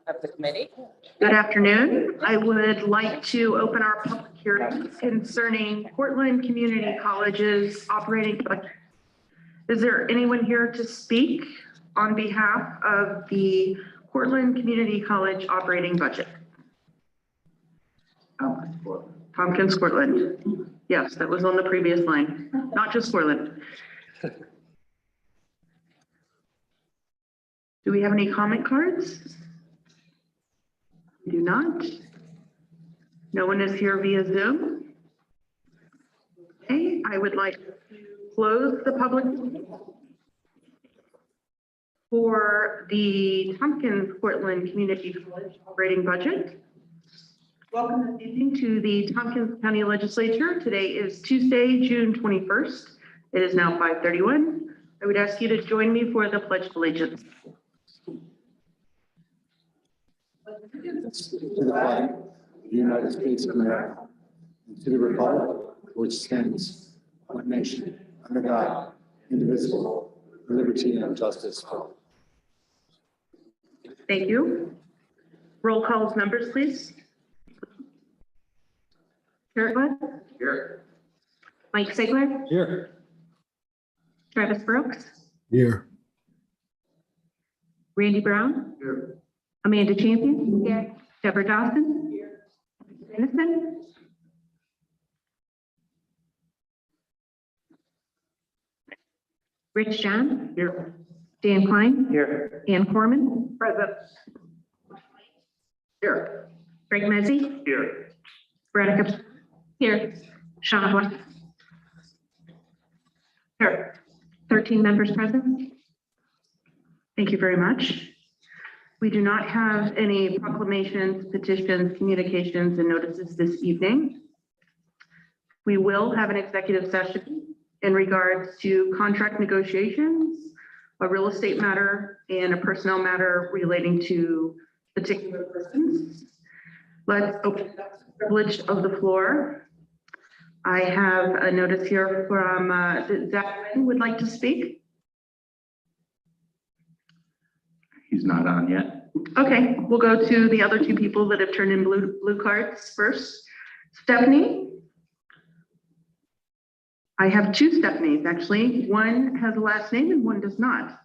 of the committee. Good afternoon. I would like to open our public hearing concerning Portland Community College's operating budget. Is there anyone here to speak on behalf of the Portland Community College operating budget? Tompkins, Portland. Yes, that was on the previous line, not just Portland. Do we have any comment cards? We do not. No one is here via Zoom. Okay, I would like to close the public for the Tompkins Portland Community College operating budget. Welcome this evening to the Tompkins County Legislature. Today is Tuesday, June 21st. It is now 5:31. I would ask you to join me for the Pledge of Allegiance. To the flag of the United States of America, and to the republic which stands one nation under God, indivisible, with liberty and justice for all. Thank you. Roll calls members, please. Jared Here. Mike Sigler, Here. Travis Brooks, Here. Randy Brown, Here. Amanda Champion, here. Deborah Dawson, here. Innocent, Rich John, Here. Dan Klein, Here. Ann Corman, Present. Here. Greg Mezzi, Here. Veronica, here. Sean White. Here. 13 members present. Thank you very much. We do not have any proclamations, petitions, communications, and notices this evening. We will have an executive session in regards to contract negotiations, a real estate matter, and a personnel matter relating to particular persons. Let's open up the privilege of the floor. I have a notice here from Zach would like to speak. He's not on yet. Okay, we'll go to the other two people that have turned in blue cards first. Stephanie. I have two Stephanies, actually. One has a last name and one does not.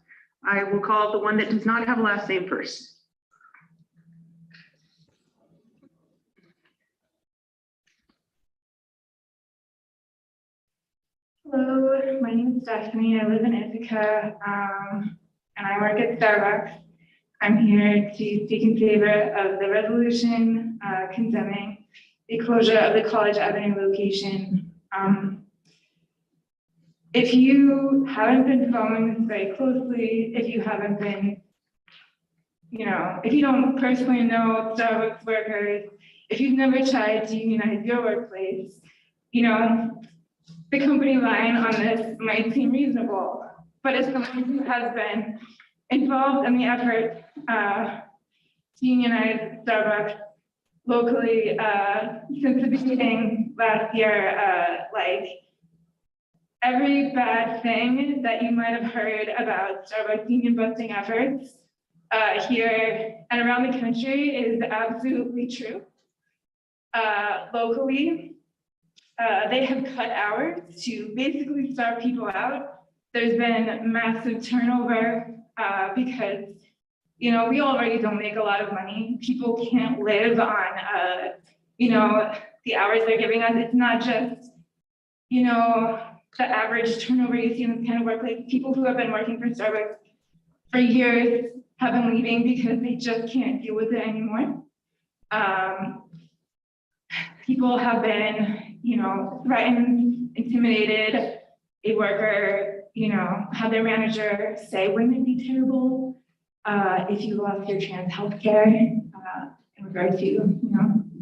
I will call the one that does not have a last name first. Hello, my name is Stephanie. I live in Ithaca, and I work at Starbucks. I'm here to speak in favor of the resolution condemning the closure of the College Avenue location. If you haven't been following this very closely, if you haven't been, if you don't personally know Starbucks workers, if you've never tried to unionize your workplace, the company line on this might seem reasonable, but as someone who has been involved in the effort to unionize Starbucks locally since the beginning last year, every bad thing that you might have heard about Starbucks union busting efforts here and around the country is absolutely true. Locally, they have cut hours to basically starve people out. There's been massive turnover because, we already don't make a lot of money. People can't live on, the hours they're giving us. It's not just, the average turnover you see in this kind of workplace. People who have been working for Starbucks for years have been leaving because they just can't deal with it anymore. People have been, threatened, intimidated. A worker, had their manager say, wouldn't it be terrible if you lost your trans healthcare in regard to,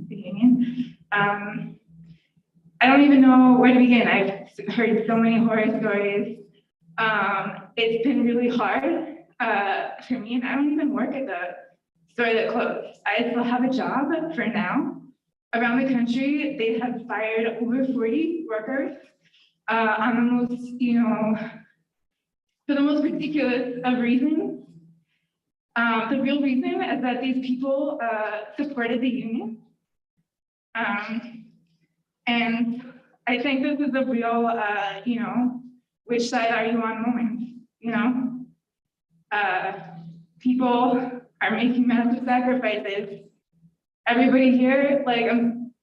the union? I don't even know where to begin. I've heard so many horror stories. It's been really hard for me, and I don't even work at the store that closed. I still have a job for now. Around the country, they have fired over 40 workers on the most, for the most ridiculous of reasons. The real reason is that these people supported the union. And I think this is a real, which side are you on moment, people are making massive sacrifices. Everybody here,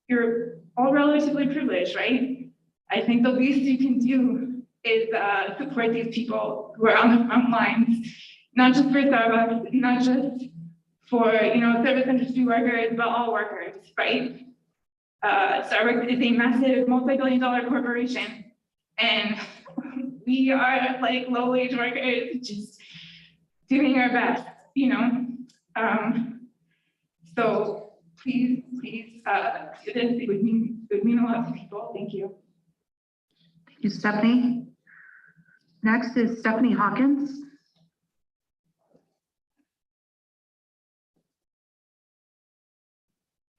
you're all relatively privileged, right? I think the least you can do is support these people who are on the front lines, not just for Starbucks, not just for service industry workers, but all workers, right? Starbucks is a massive multi-billion-dollar corporation, and we are like low-wage workers just doing our best, So please, do this. It would mean a lot to people. Thank you. Thank you, Stephanie. Next is Stephanie Hawkins.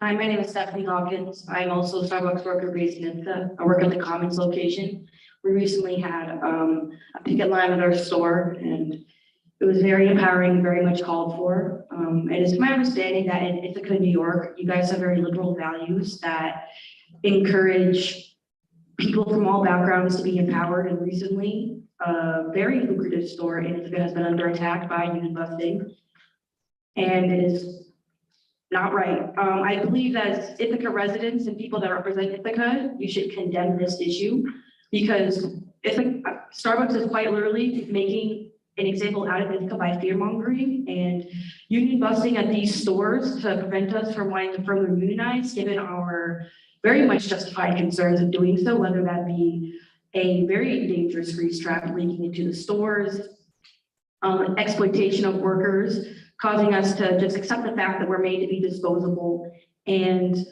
Hi, my name is Stephanie Hawkins. I'm also a Starbucks worker based in Ithaca. I work at the Commons location. We recently had a picket line at our store, and it was very empowering, very much called for. And it's my understanding that in Ithaca, New York, you guys have very liberal values that encourage people from all backgrounds to be empowered. And recently, a very lucrative store in Ithaca has been under attack by union busting, and it is not right. I believe that as Ithaca residents and people that represent Ithaca, you should condemn this issue, because Starbucks is quite literally making an example out of Ithaca by fear mongering and union busting at these stores to prevent us from wanting to further unionize, given our very much justified concerns of doing so, whether that be a very dangerous grease trap leaking into the stores, exploitation of workers, causing us to just accept the fact that we're made to be disposable, and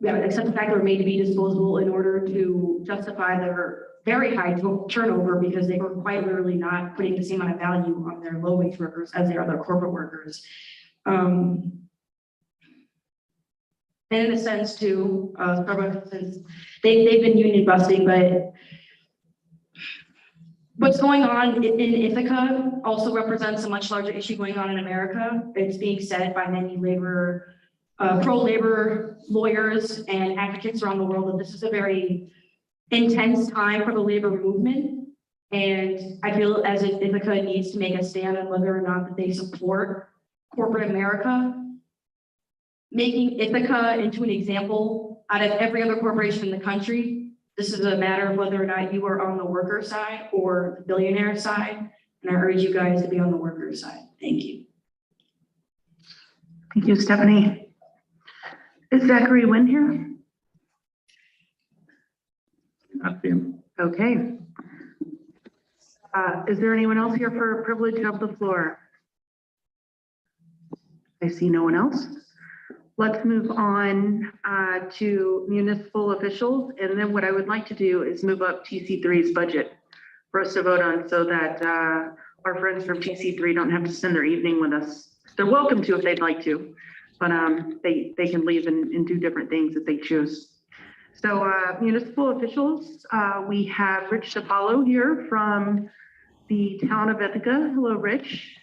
accept the fact that we're made to be disposable in order to justify their very high turnover, because they were quite literally not putting the same amount of value on their low-wage workers as their other corporate workers. And in a sense too, Starbucks, since they've been union busting, but what's going on in Ithaca also represents a much larger issue going on in America. It's being said by many pro-labor lawyers and advocates around the world that this is a very intense time for the labor movement. And I feel as if Ithaca needs to make a stand on whether or not that they support corporate America, making Ithaca into an example out of every other corporation in the country. This is a matter of whether or not you are on the worker side or the billionaire side. And I urge you guys to be on the worker side. Thank you. Thank you, Stephanie. Is Zachary Wynn here? Not him. Okay. Is there anyone else here for privilege of the floor? I see no one else. Let's move on to municipal officials. And then what I would like to do is move up TC3's budget for us to vote on, so that our friends from TC3 don't have to spend their evening with us. They're welcome to if they'd like to, but they can leave and do different things if they choose. So municipal officials, we have Rich DiPaolo here from the town of Ithaca. Hello, Rich.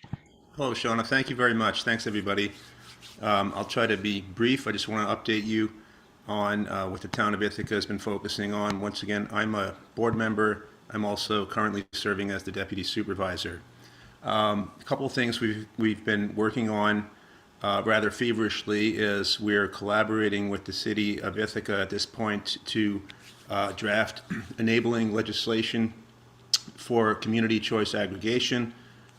Hello, Shauna. Thank you very much. Thanks, everybody. I'll try to be brief. I just want to update you on what the town of Ithaca has been focusing on. Once again, I'm a board member. I'm also currently serving as the deputy supervisor. A couple of things we've been working on rather feverishly is we're collaborating with the city of Ithaca at this point to draft enabling legislation for community choice aggregation,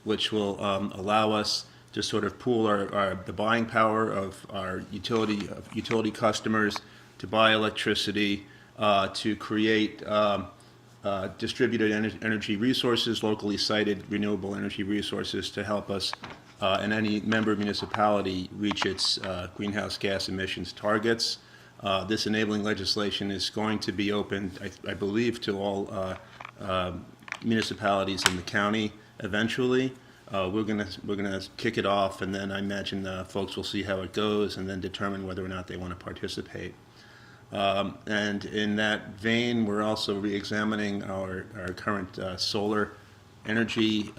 which will allow us to sort of pool the buying power of our utility customers to buy electricity, to create distributed energy resources, locally sited renewable energy resources to help us and any member municipality reach its greenhouse gas emissions targets. This enabling legislation is going to be open, I believe, to all municipalities in the county eventually. We're gonna kick it off, and then I imagine folks will see how it goes and then determine whether or not they want to participate. And in that vein, we're also re-examining our current solar energy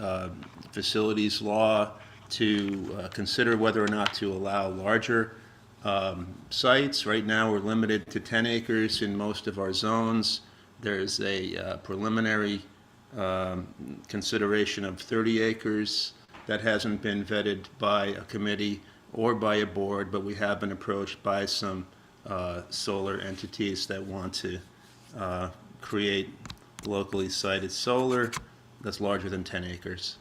facilities law, to consider whether or not to allow larger sites. Right now, we're limited to 10 acres in most of our zones. There's a preliminary consideration of 30 acres that hasn't been vetted by a committee or by a board, but we have been approached by some solar entities that want to create locally sited solar that's larger than 10 acres.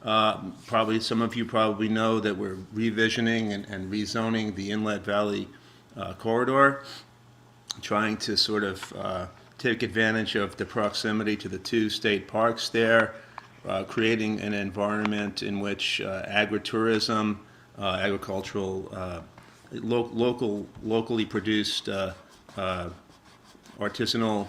Probably some of you probably know that we're revisioning and rezoning the Inlet Valley corridor, trying to sort of take advantage of the proximity to the two state parks there, creating an environment in which agritourism, agricultural, locally produced artisanal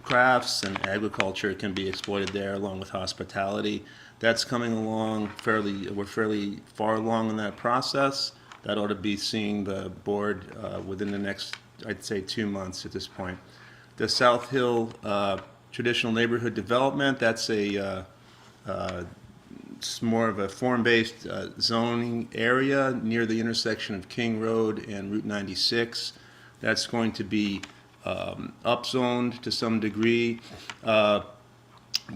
crafts and agriculture can be exploited there, along with hospitality. That's coming along we're fairly far along in that process. That ought to be seeing the board within the next, I'd say, 2 months at this point. The South Hill traditional neighborhood development, that's it's more of a form-based zoning area near the intersection of King Road and Route 96. That's going to be upzoned to some degree.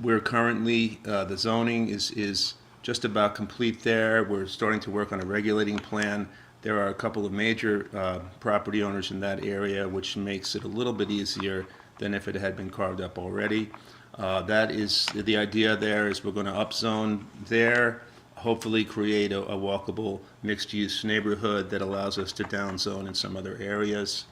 We're currently, the zoning is just about complete there. We're starting to work on a regulating plan. There are a couple of major property owners in that area, which makes it a little bit easier than if it had been carved up already. That is, the idea there is we're going to upzone there, hopefully create a walkable mixed-use neighborhood that allows us to downzone in some other areas.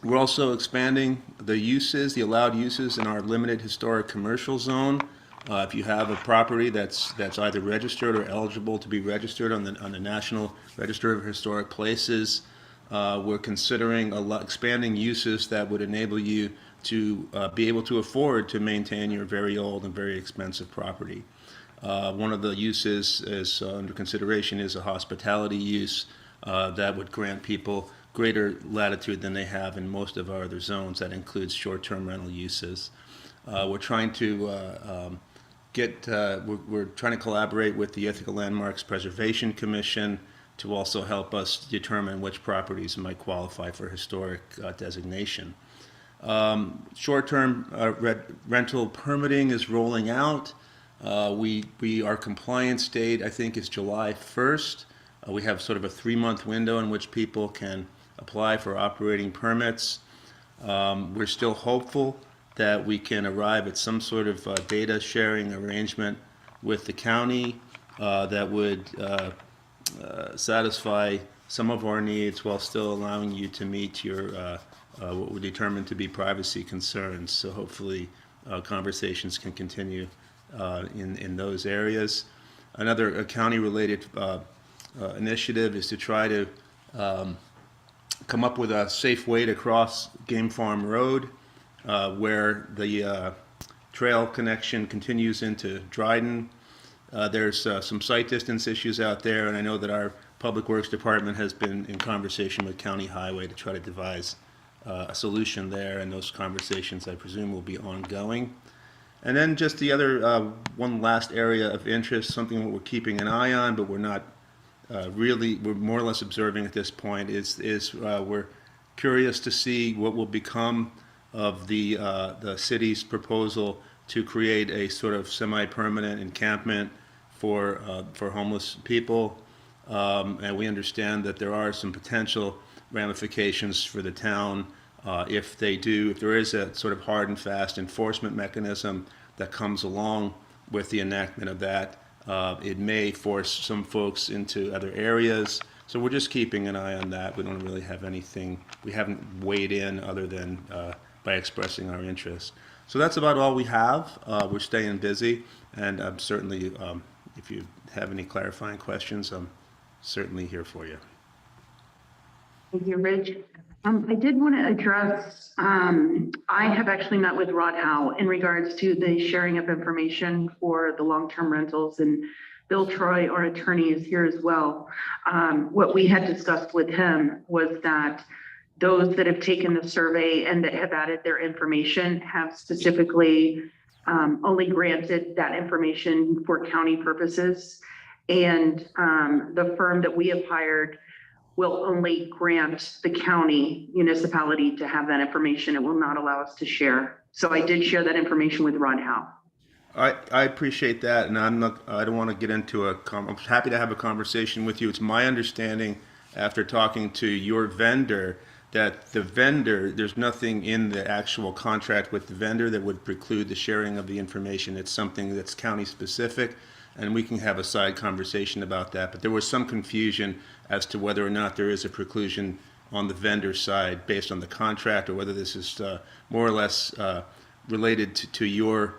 We're also expanding the uses, the allowed uses in our limited historic commercial zone. If you have a property that's either registered or eligible to be registered on the National Register of Historic Places, we're considering expanding uses that would enable you to be able to afford to maintain your very old and very expensive property. One of the uses is under consideration is a hospitality use that would grant people greater latitude than they have in most of our other zones. That includes short-term rental uses. We're trying to we're trying to collaborate with the Ethical Landmarks Preservation Commission to also help us determine which properties might qualify for historic designation. Short-term rental permitting is rolling out. Our compliance date, I think, is July 1st. We have sort of a 3-month window in which people can apply for operating permits. We're still hopeful that we can arrive at some sort of data sharing arrangement with the county that would satisfy some of our needs while still allowing you to meet your what we determine to be privacy concerns. So hopefully conversations can continue in those areas. Another county-related initiative is to try to come up with a safe way to cross Game Farm Road, where the trail connection continues into Dryden. There's some sight distance issues out there, and I know that our Public Works Department has been in conversation with County Highway to try to devise a solution there, and those conversations, I presume, will be ongoing. And then just the other one last area of interest, something that we're keeping an eye on, but we're not we're more or less observing at this point, is we're curious to see what will become of the city's proposal to create a sort of semi-permanent encampment for homeless people. And we understand that there are some potential ramifications for the town if there is a sort of hard and fast enforcement mechanism that comes along with the enactment of that. It may force some folks into other areas. So we're just keeping an eye on that. We don't really have anything, we haven't weighed in other than by expressing our interest. So that's about all we have. We're staying busy, and I'm certainly, if you have any clarifying questions, I'm certainly here for you. Thank you, Rich. I did want to address, I have actually met with Rod Howe in regards to the sharing of information for the long-term rentals, and Bill Troy, our attorney, is here as well. What we had discussed with him was that those that have taken the survey and that have added their information have specifically only granted that information for county purposes. And the firm that we have hired will only grant the county municipality to have that information. It will not allow us to share. So I did share that information with Ron Howe. I appreciate that, and I don't want to get into I'm happy to have a conversation with you. It's my understanding, after talking to your vendor, that the vendor, there's nothing in the actual contract with the vendor that would preclude the sharing of the information. It's something that's county specific, and we can have a side conversation about that. But there was some confusion as to whether or not there is a preclusion on the vendor side based on the contract, or whether this is more or less related to your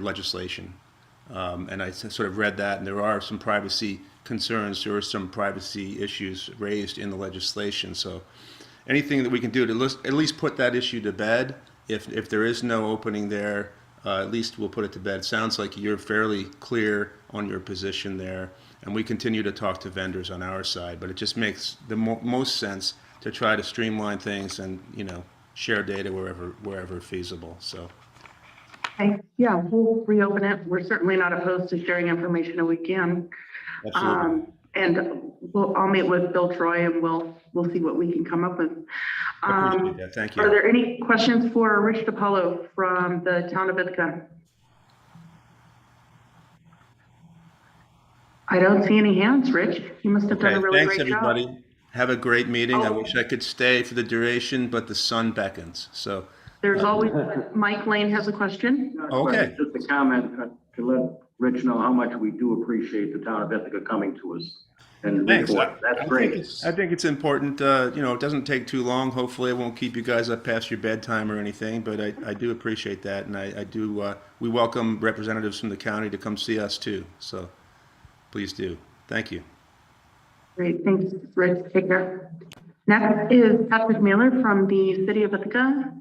legislation. And I sort of read that, and there are some privacy concerns. There are some privacy issues raised in the legislation. So anything that we can do to at least put that issue to bed, if there is no opening there, at least we'll put it to bed. Sounds like you're fairly clear on your position there, and we continue to talk to vendors on our side. But it just makes the most sense to try to streamline things and, share data wherever feasible. So. Okay, yeah, we'll reopen it. We're certainly not opposed to sharing information if we can. Absolutely. And I'll meet with Bill Troy and we'll see what we can come up with. I appreciate that. Thank you. Are there any questions for Rich DiPaolo from the town of Ithaca? I don't see any hands, Rich. You must have done a really Thanks, great job. everybody. Have a great meeting. I Oh. wish I could stay for the duration, but the sun beckons. So, There's always, Mike Lane has a question. Okay. Just a comment to let Rich know how much we do appreciate the town of Ithaca coming to us. And thanks. report. That's great. I think it's important. It doesn't take too long. Hopefully, it won't keep you guys up past your bedtime or anything. But I do appreciate that, and I do. We welcome representatives from the county to come see us too. So, please do. Thank you. Great, thanks, Rich. Take care. Next is Patrick Mailer from the city of Ithaca.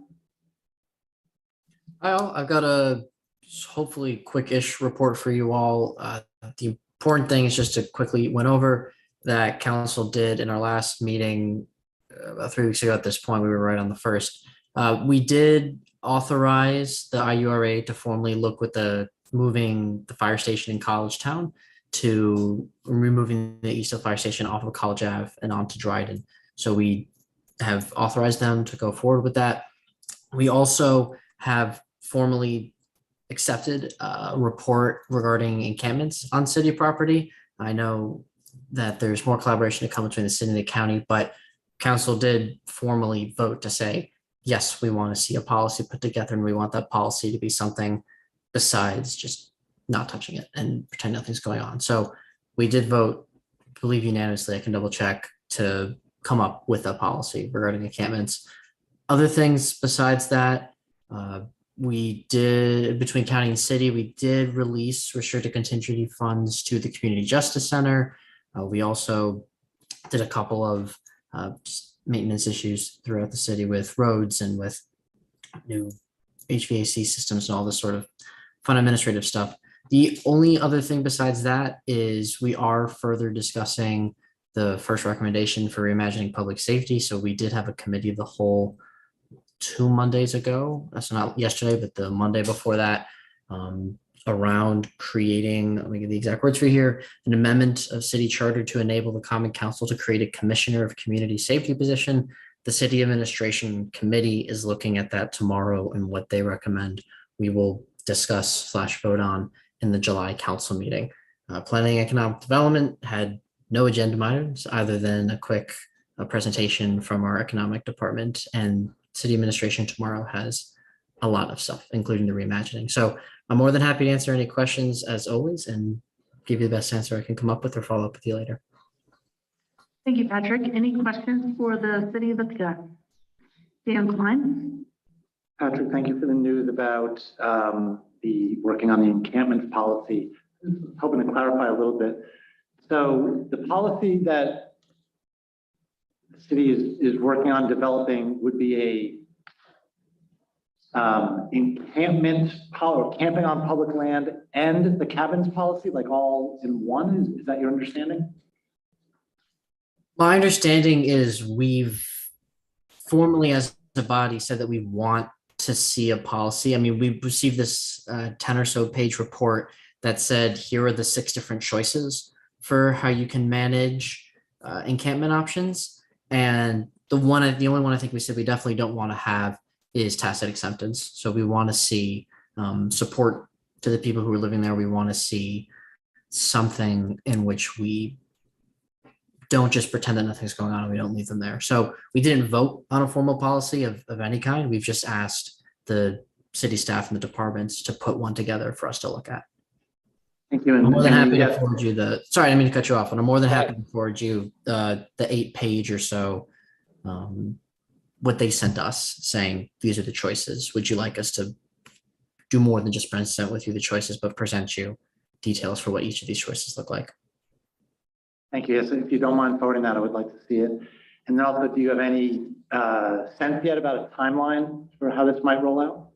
Hi all, I've got a hopefully quick-ish report for you all. The important thing is just to quickly went over that council did in our last meeting about 3 weeks ago. At this point, we were right on the first. We did authorize the IURA to formally look with moving the fire station in College Town to removing the East Hill Fire Station off of College Ave and onto Dryden. So we have authorized them to go forward with that. We also have formally accepted a report regarding encampments on city property. I know that there's more collaboration to come between the city and the county, but council did formally vote to say, yes, we want to see a policy put together, and we want that policy to be something besides just not touching it and pretend nothing's going on. So we did vote, I believe unanimously, I can double check, to come up with a policy regarding encampments. Other things besides that, we did, between county and city, we did release restricted contingency funds to the Community Justice Center. We also did a couple of just maintenance issues throughout the city with roads and with new HVAC systems and all this sort of fun administrative stuff. The only other thing besides that is we are further discussing the first recommendation for reimagining public safety. So we did have a committee of the whole 2 Mondays ago. That's not yesterday, but the Monday before that, around creating, let me get the exact words for you here, an amendment of city charter to enable the common council to create a commissioner of community safety position. The city administration committee is looking at that tomorrow, and what they recommend we will discuss / vote on in the July council meeting. Planning and economic development had no agenda items other than a quick presentation from our economic department, and city administration tomorrow has a lot of stuff, including the reimagining. So I'm more than happy to answer any questions as always and give you the best answer I can come up with or follow up with you later. Thank you, Patrick. Any questions for the city of Ithaca? Dan Klein? Patrick, thank you for the news about the working on the encampment policy. Hoping to clarify a little bit. So the policy that the city is working on developing would be a encampment policy, camping on public land, and the cabins policy, like all in one. Is that your understanding? My understanding is we've formally as a body said that we want to see a policy. I mean, we received this 10 or so page report that said, here are the 6 different choices for how you can manage encampment options. And the only one I think we said we definitely don't want to have is tacit acceptance. So we want to see support to the people who are living there. We want to see something in which we don't just pretend that nothing's going on and we don't leave them there. So we didn't vote on a formal policy of any kind. We've just asked the city staff and the departments to put one together for us to look at. Thank you. I'm more than happy to yes, forward you sorry, I didn't mean to cut you off, but I'm more than happy to forward you the 8-page or so, what they sent us saying, these are the choices. Would you like us to do more than just present with you the choices, but present you details for what each of these choices look like? Thank you. Yes, if you don't mind forwarding that, I would like to see it. And then also, do you have any sense yet about a timeline for how this might roll out?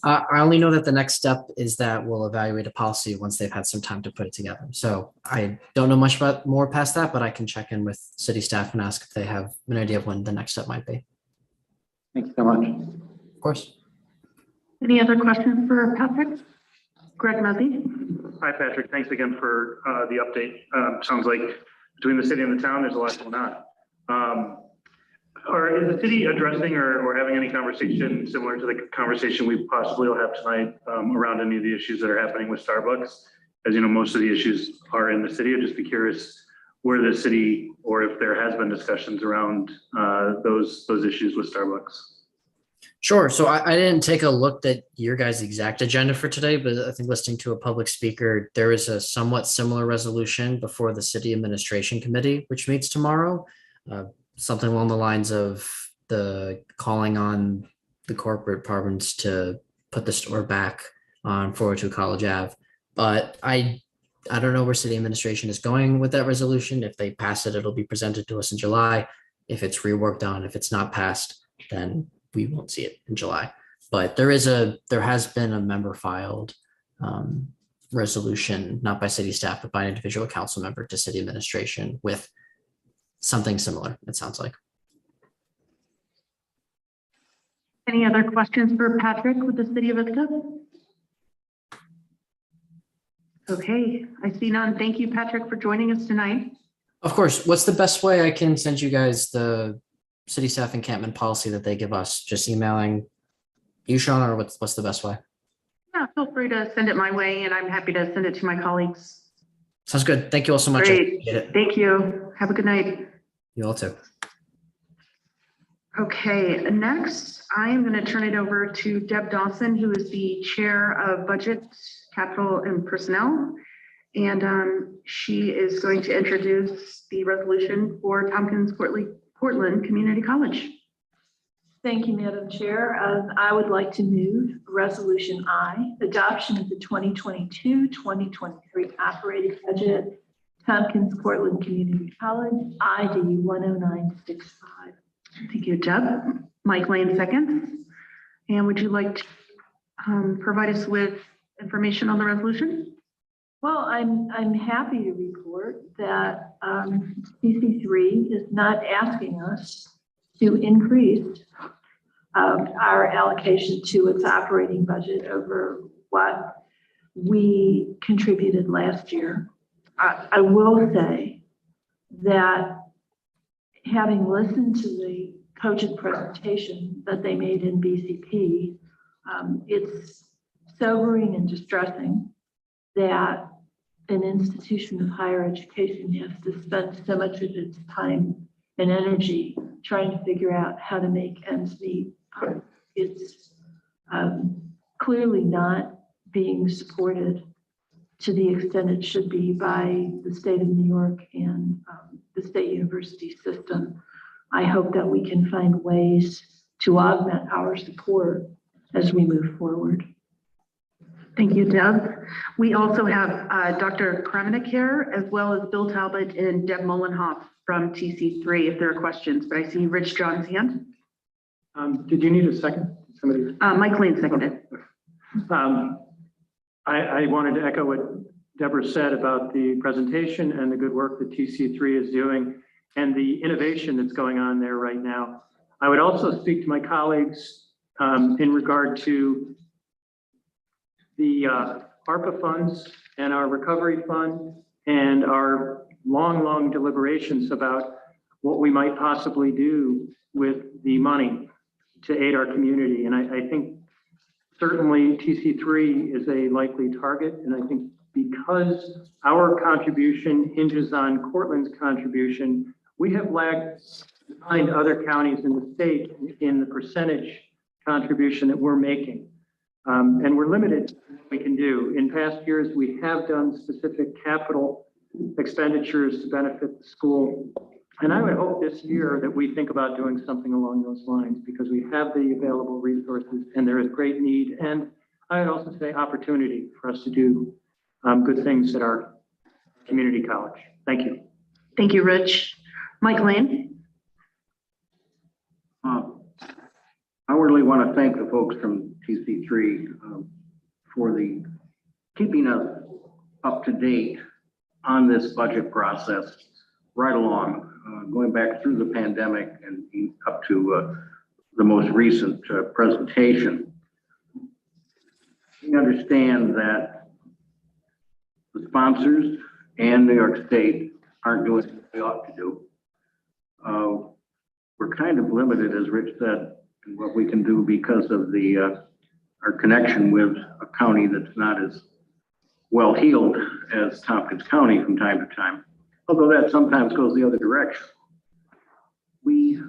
I only know that the next step is that we'll evaluate a policy once they've had some time to put it together. So I don't know much about more past that, but I can check in with city staff and ask if they have an idea of when the next step might be. Thank you so much. Of course. Any other questions for Patrick? Greg Muzzy? Hi, Patrick. Thanks again for the update. Sounds like between the city and the town, there's a lot going on. Is the city addressing or having any conversation similar to the conversation we possibly will have tonight around any of the issues that are happening with Starbucks? As you know, most of the issues are in the city. I'd just be curious where the city, or if there has been discussions around those issues with Starbucks. Sure. So I didn't take a look at your guys' exact agenda for today, but I think listening to a public speaker, there is a somewhat similar resolution before the City Administration Committee, which meets tomorrow. Something along the lines of the calling on the corporate departments to put the store back on 402 College Ave. But I don't know where city administration is going with that resolution. If they pass it, it'll be presented to us in July. If it's reworked on, if it's not passed, then we won't see it in July. But there has been a member filed resolution, not by city staff, but by an individual council member to city administration with something similar, it sounds like. Any other questions for Patrick with the city of Ithaca? Okay, I see none. Thank you, Patrick, for joining us tonight. Of course. What's the best way I can send you guys the city staff encampment policy that they give us? Just emailing you, Sean, or what's the best way? Yeah, feel free to send it my way, and I'm happy to send it to my colleagues. Sounds good. Thank you all so much. I Great. appreciate it. Thank you. Have a good night. You all too. Okay, next, I am going to turn it over to Deb Dawson, who is the Chair of Budget, Capital, and Personnel. And she is going to introduce the resolution for Tompkins Portland Community College. Thank you, Madam Chair. I would like to move Resolution I, adoption of the 2022-2023 operating budget, Tompkins Portland Community College, ID 10965. Thank you, Deb. Mike Lane seconds. And would you like to provide us with information on the resolution? Well, I'm happy to report that CC3 is not asking us to increase our allocation to its operating budget over what we contributed last year. I will say that having listened to the cogent presentation that they made in BCP, it's sobering and distressing that an institution of higher education has to spend so much of its time and energy trying to figure out how to make ends meet. It's clearly not being supported to the extent it should be by the state of New York and the state university system. I hope that we can find ways to augment our support as we move forward. Thank you, Deb. We also have Dr. Kremnick here, as well as Bill Talbot and Deb Mullenhoff from TC3, if there are questions, but I see Rich John's hand. Did you need a second? Somebody? Mike Lane seconded. I wanted to echo what Deborah said about the presentation and the good work that TC3 is doing and the innovation that's going on there right now. I would also speak to my colleagues in regard to the ARPA funds and our recovery fund and our long deliberations about what we might possibly do with the money to aid our community. And I think certainly TC3 is a likely target. And I think because our contribution hinges on Cortland's contribution, we have lagged behind other counties in the state in the percentage contribution that we're making. And we're limited in what we can do. In past years, we have done specific capital expenditures to benefit the school. And I would hope this year that we think about doing something along those lines because we have the available resources and there is great need. And I would also say opportunity for us to do good things at our community college. Thank you. Thank you, Rich. Mike Lane? I really want to thank the folks from TC3 for the keeping us up to date on this budget process right along, going back through the pandemic and up to the most recent presentation. We understand that the sponsors and New York State aren't doing what they ought to do. We're kind of limited, as Rich said, in what we can do because of our connection with a county that's not as well heeled as Tompkins County from time to time, although that sometimes goes the other direction. We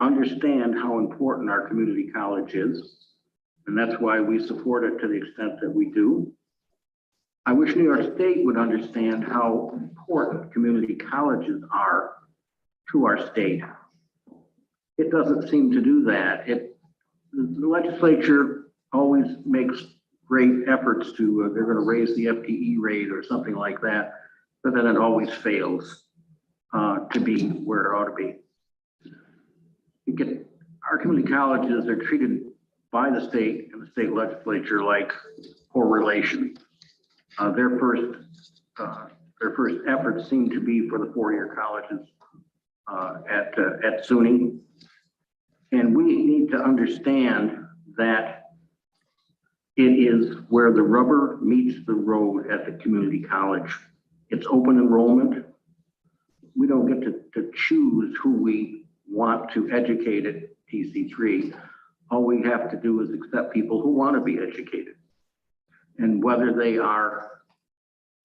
understand how important our community college is, and that's why we support it to the extent that we do. I wish New York State would understand how important community colleges are to our state. It doesn't seem to do that. The legislature always makes great efforts to, they're going to raise the FTE rate or something like that, but then it always fails to be where it ought to be. Our community colleges are treated by the state and the state legislature like poor relations. Their first efforts seem to be for the four-year colleges at SUNY. And we need to understand that it is where the rubber meets the road at the community college. It's open enrollment. We don't get to choose who we want to educate at TC3. All we have to do is accept people who want to be educated. And whether they are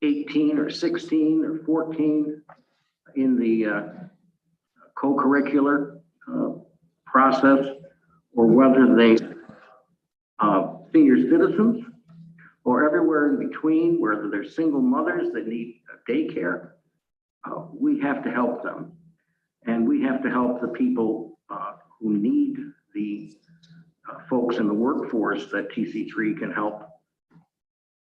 18 or 16 or 14 in the co-curricular process, or whether they senior citizens or everywhere in between, whether they're single mothers that need daycare, we have to help them. And we have to help the people who need the folks in the workforce that TC3 can help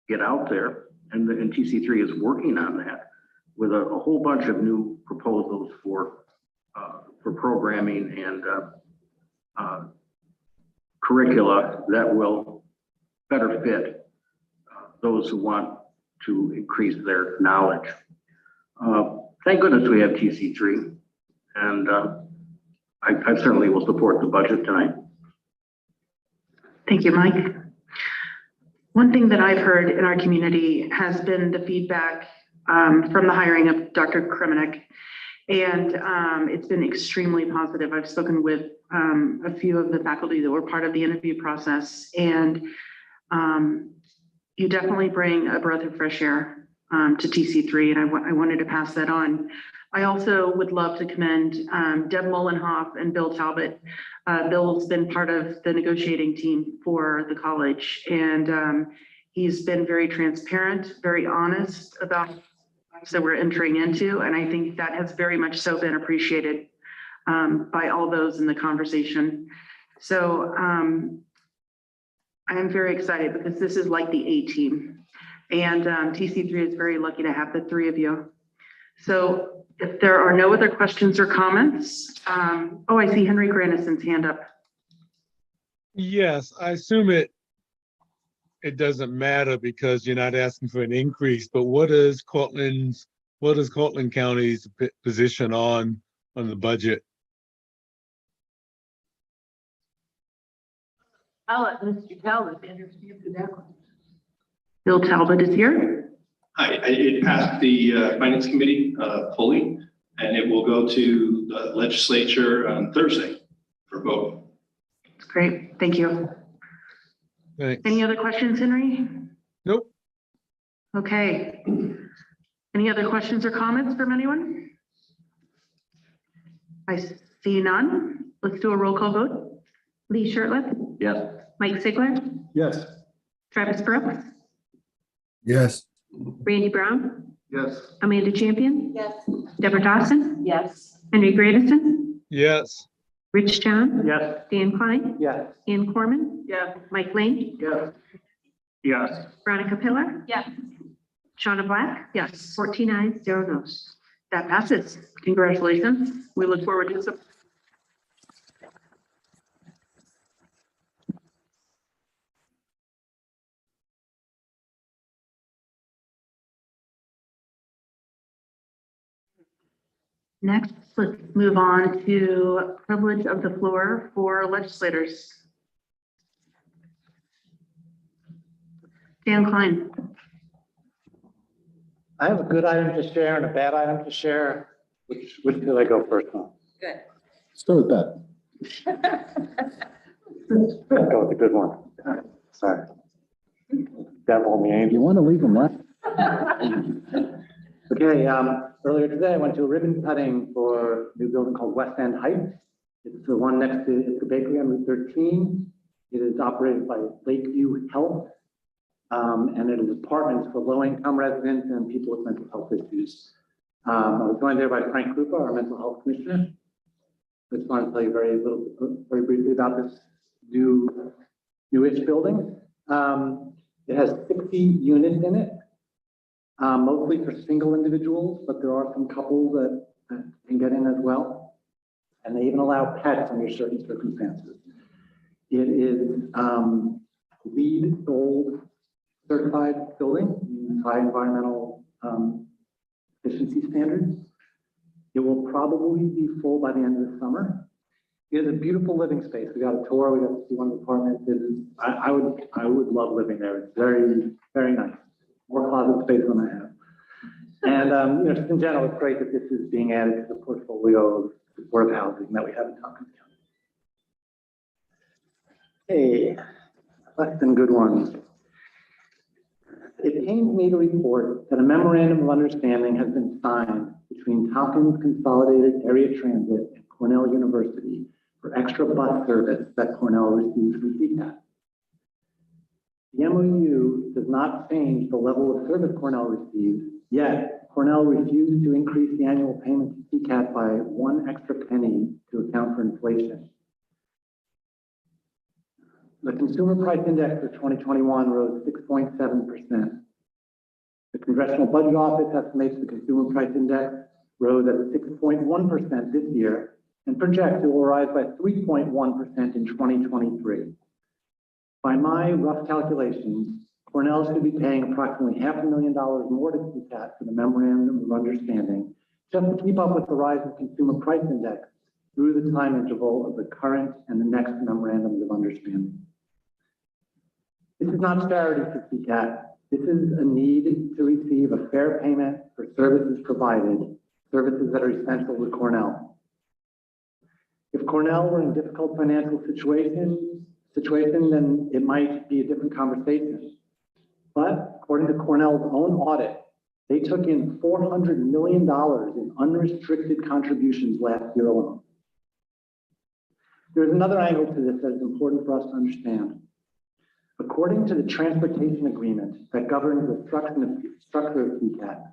get out there. And TC3 is working on that with a whole bunch of new proposals for programming and curricula that will better fit those who want to increase their knowledge. Thank goodness we have TC3, and I certainly will support the budget tonight. Thank you, Mike. One thing that I've heard in our community has been the feedback from the hiring of Dr. Kremenek, and it's been extremely positive. I've spoken with a few of the faculty that were part of the interview process, and you definitely bring a breath of fresh air to TC3, and I wanted to pass that on. I also would love to commend Deb Mullenhoff and Bill Talbot. Bill's been part of the negotiating team for the college, and he's been very transparent, very honest about that we're entering into, and I think that has very much so been appreciated by all those in the conversation. So I am very excited because this is like the A team, and TC3 is very lucky to have the three of you. So if there are no other questions or comments, oh, I see Henry Grandison's hand up. Yes, I assume it doesn't matter because you're not asking for an increase, but what is Cortland County's position on the budget? I'll let Mr. Talbot answer that one. Bill Talbot is here. It passed the Finance Committee fully, and it will go to the Legislature on Thursday for vote. That's great. Thank you. Thanks. Any other questions, Henry? Nope. Okay. Any other questions or comments from anyone? I see none. Let's do a roll call vote. Lee Shirtliff, Yes. Mike Sigler, Yes. Travis Brooks, Yes. Randy Brown, Yes. Amanda Champion, Yes. Deborah Dawson, Yes. Henry Bradison, Yes. Rich John, Yes. Dan Klein, Yes. Ann Corman, Yes. Mike Lane, Yes. Yes. Veronica Pillar, Yes. Shauna Black. Yes. 14 ayes, 0 noes. That passes. Congratulations. We look forward to some. Next, let's move on to privilege of the floor for legislators. Dan Klein. I have a good item to share and a bad item to share. Which should I go first on? Good. Start with that. Go with the good one. Sorry. Devil me angel. You want to leave them left? Okay, earlier today, I went to a ribbon cutting for a new building called West End Heights. It's the one next to the bakery on Route 13. It is operated by Lakeview Health. And it is apartments for low-income residents and people with mental health issues. I was joined there by Frank Krupa, our mental health commissioner. I just want to tell you very briefly about this newish building. It has 60 units in it, mostly for single individuals, but there are some couples that can get in as well. And they even allow pets under certain circumstances. It is LEED Gold certified building, high environmental efficiency standards. It will probably be full by the end of the summer. It is a beautiful living space. We got a tour. We got to see one of the apartments. I would love living there. It's very, very nice. More closet space than I have. And just in general, it's great that this is being added to the portfolio of supportive housing that we have in Tompkins County. Hey, less than good ones. It pains me to report that a memorandum of understanding has been signed between Tompkins Consolidated Area Transit and Cornell University for extra bus service that Cornell receives from CCAT. The MOU does not change the level of service Cornell receives, yet Cornell refused to increase the annual payment to CCAT by 1 extra penny to account for inflation. The Consumer Price Index for 2021 rose 6.7%. The Congressional Budget Office estimates the Consumer Price Index rose at 6.1% this year and projects it will rise by 3.1% in 2023. By my rough calculations, Cornell should be paying approximately $500,000 more to CCAT for the Memorandum of Understanding just to keep up with the rise of Consumer Price Index through the time interval of the current and the next Memorandums of Understanding. This is not charity for CCAT. This is a need to receive a fair payment for services provided, services that are essential to Cornell. If Cornell were in a difficult financial situation, then it might be a different conversation. But according to Cornell's own audit, they took in $400 million in unrestricted contributions last year alone. There's another angle to this that is important for us to understand. According to the transportation agreement that governs the structure of CCAT,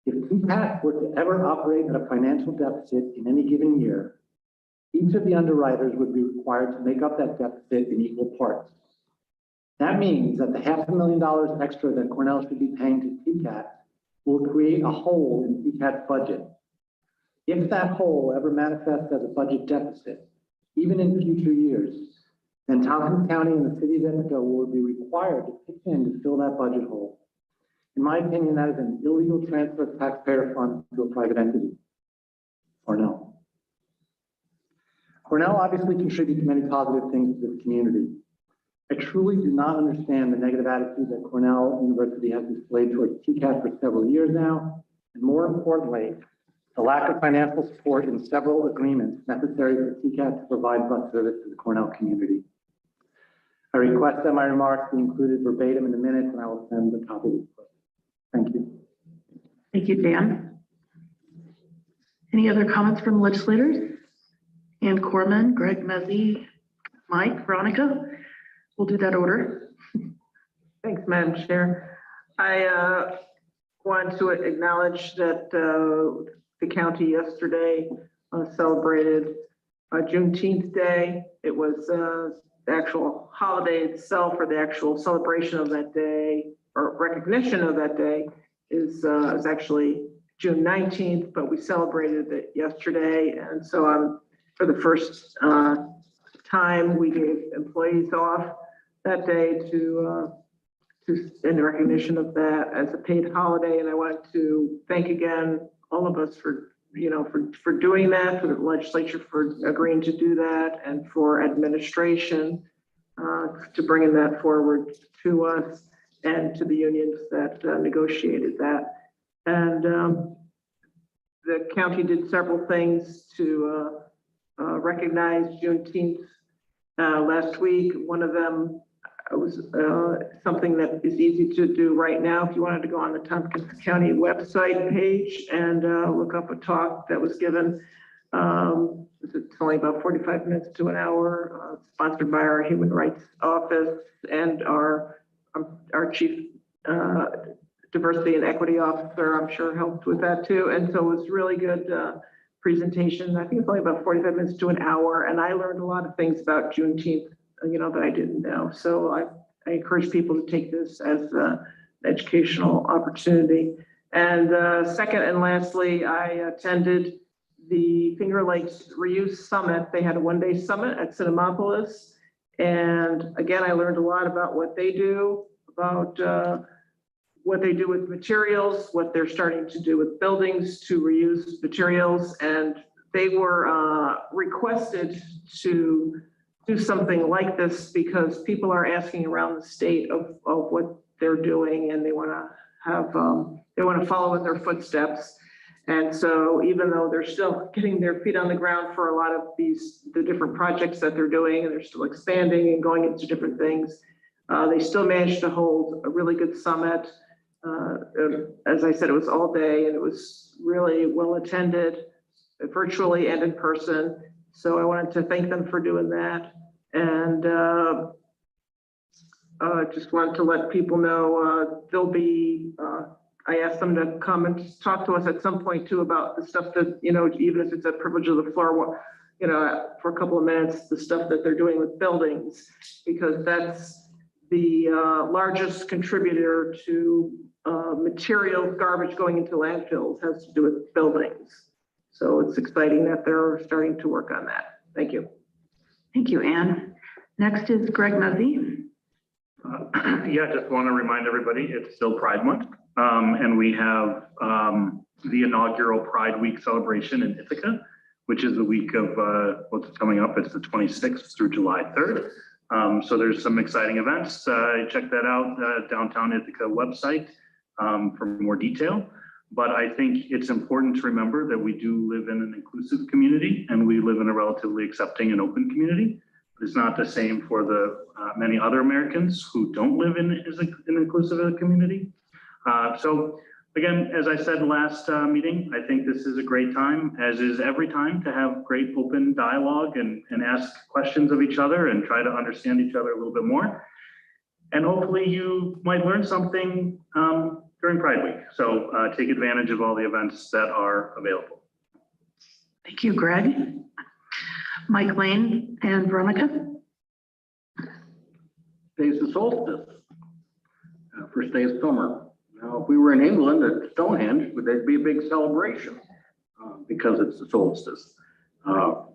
if CCAT were to ever operate at a financial deficit in any given year, each of the underwriters would be required to make up that deficit in equal parts. That means that the $500,000 extra that Cornell should be paying to CCAT will create a hole in CCAT's budget. If that hole ever manifests as a budget deficit, even in future years, then Tompkins County and the city of Ithaca will be required to pitch in to fill that budget hole. In my opinion, that is an illegal transfer of taxpayer funds to a private entity, Cornell. Cornell obviously contributes many positive things to this community. I truly do not understand the negative attitude that Cornell University has displayed towards TCAT for several years now, and more importantly, the lack of financial support in several agreements necessary for TCAT to provide bus service to the Cornell community. I request that my remarks be included verbatim in the minutes, and I will send a copy of the report. Thank you. Thank you, Dan. Any other comments from legislators? Ann Corman, Greg Mezzi, Mike, Veronica? We'll do that order. Thanks, Madam Chair. I want to acknowledge that the county yesterday celebrated Juneteenth Day. It was the actual holiday itself, or the actual celebration of that day, or recognition of that day, is actually June 19th, but we celebrated it yesterday. And so for the first time, we gave employees off that day to in recognition of that as a paid holiday. And I want to thank again all of us for doing that, for the legislature for agreeing to do that, and for administration to bringing that forward to us and to the unions that negotiated that. And the county did several things to recognize Juneteenth last week. One of them was something that is easy to do right now. If you wanted to go on the Tompkins County website page and look up a talk that was given, it's only about 45 minutes to an hour, sponsored by our Human Rights Office and our Chief Diversity and Equity Officer, I'm sure helped with that too. And so it was really good presentation. I think it's only about 45 minutes to an hour, and I learned a lot of things about Juneteenth, that I didn't know. So I encourage people to take this as an educational opportunity. And second and lastly, I attended the Finger Lakes Reuse Summit. They had a one-day summit at Cinnamopolis. And again, I learned a lot about what they do, about what they do with materials, what they're starting to do with buildings to reuse materials. And they were requested to do something like this because people are asking around the state of what they're doing, and they want to follow in their footsteps. And so even though they're still getting their feet on the ground for a lot of the different projects that they're doing, and they're still expanding and going into different things, they still managed to hold a really good summit. As I said, it was all day, and it was really well attended, virtually and in person. So I wanted to thank them for doing that. And just wanted to let people know there'll be, I asked them to come and talk to us at some point too about the stuff that, even if it's a privilege of the floor, for a couple of minutes, the stuff that they're doing with buildings, because that's the largest contributor to material garbage going into landfills, has to do with buildings. So it's exciting that they're starting to work on that. Thank you. Thank you, Ann. Next is Greg Mezzi. Yeah, just want to remind everybody, it's still Pride Month. And we have the inaugural Pride Week celebration in Ithaca, which is the week of what's coming up. It's the 26th through July 3rd. So there's some exciting events. Check that out, Downtown Ithaca website for more detail. But I think it's important to remember that we do live in an inclusive community, and we live in a relatively accepting and open community. It's not the same for the many other Americans who don't live in an inclusive community. So again, as I said last meeting, I think this is a great time, as is every time, to have great open dialogue and ask questions of each other and try to understand each other a little bit more. And hopefully you might learn something during Pride Week. So take advantage of all the events that are available. Thank you, Greg. Mike Lane and Veronica. Today's the solstice, first day of summer. Now, if we were in England at Stonehenge, there'd be a big celebration because it's the solstice. But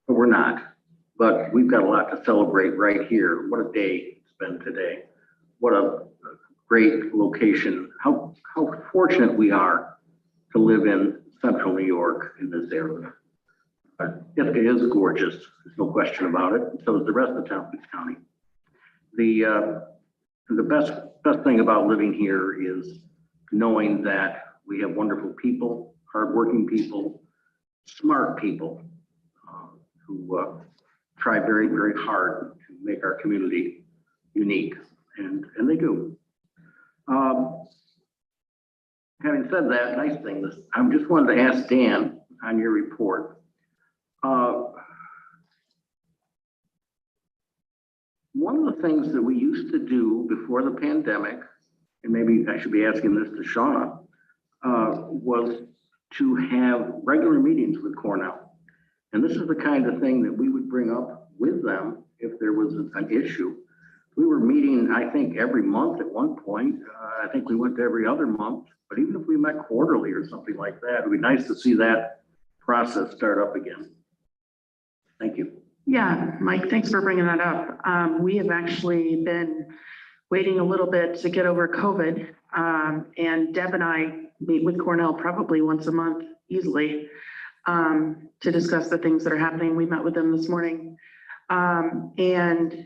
we're not. But we've got a lot to celebrate right here. What a day it's been today. What a great location. How fortunate we are to live in central New York in this area. Ithaca is gorgeous. There's no question about it. So is the rest of Tompkins County. the best thing about living here is knowing that we have wonderful people, hardworking people, smart people who try very, very hard to make our community unique, and they do. Having said that, nice thing, I just wanted to ask Dan on your report. One of the things that we used to do before the pandemic, and maybe I should be asking this to Shauna, was to have regular meetings with Cornell. And this is the kind of thing that we would bring up with them if there was an issue. We were meeting, I think, every month at one point. I think we went to every other month, but even if we met quarterly or something like that, it'd be nice to see that process start up again. Thank you. Yeah, Mike, thanks for bringing that up. We have actually been waiting a little bit to get over COVID. And Deb and I meet with Cornell probably once a month easily to discuss the things that are happening. We met with them this morning. And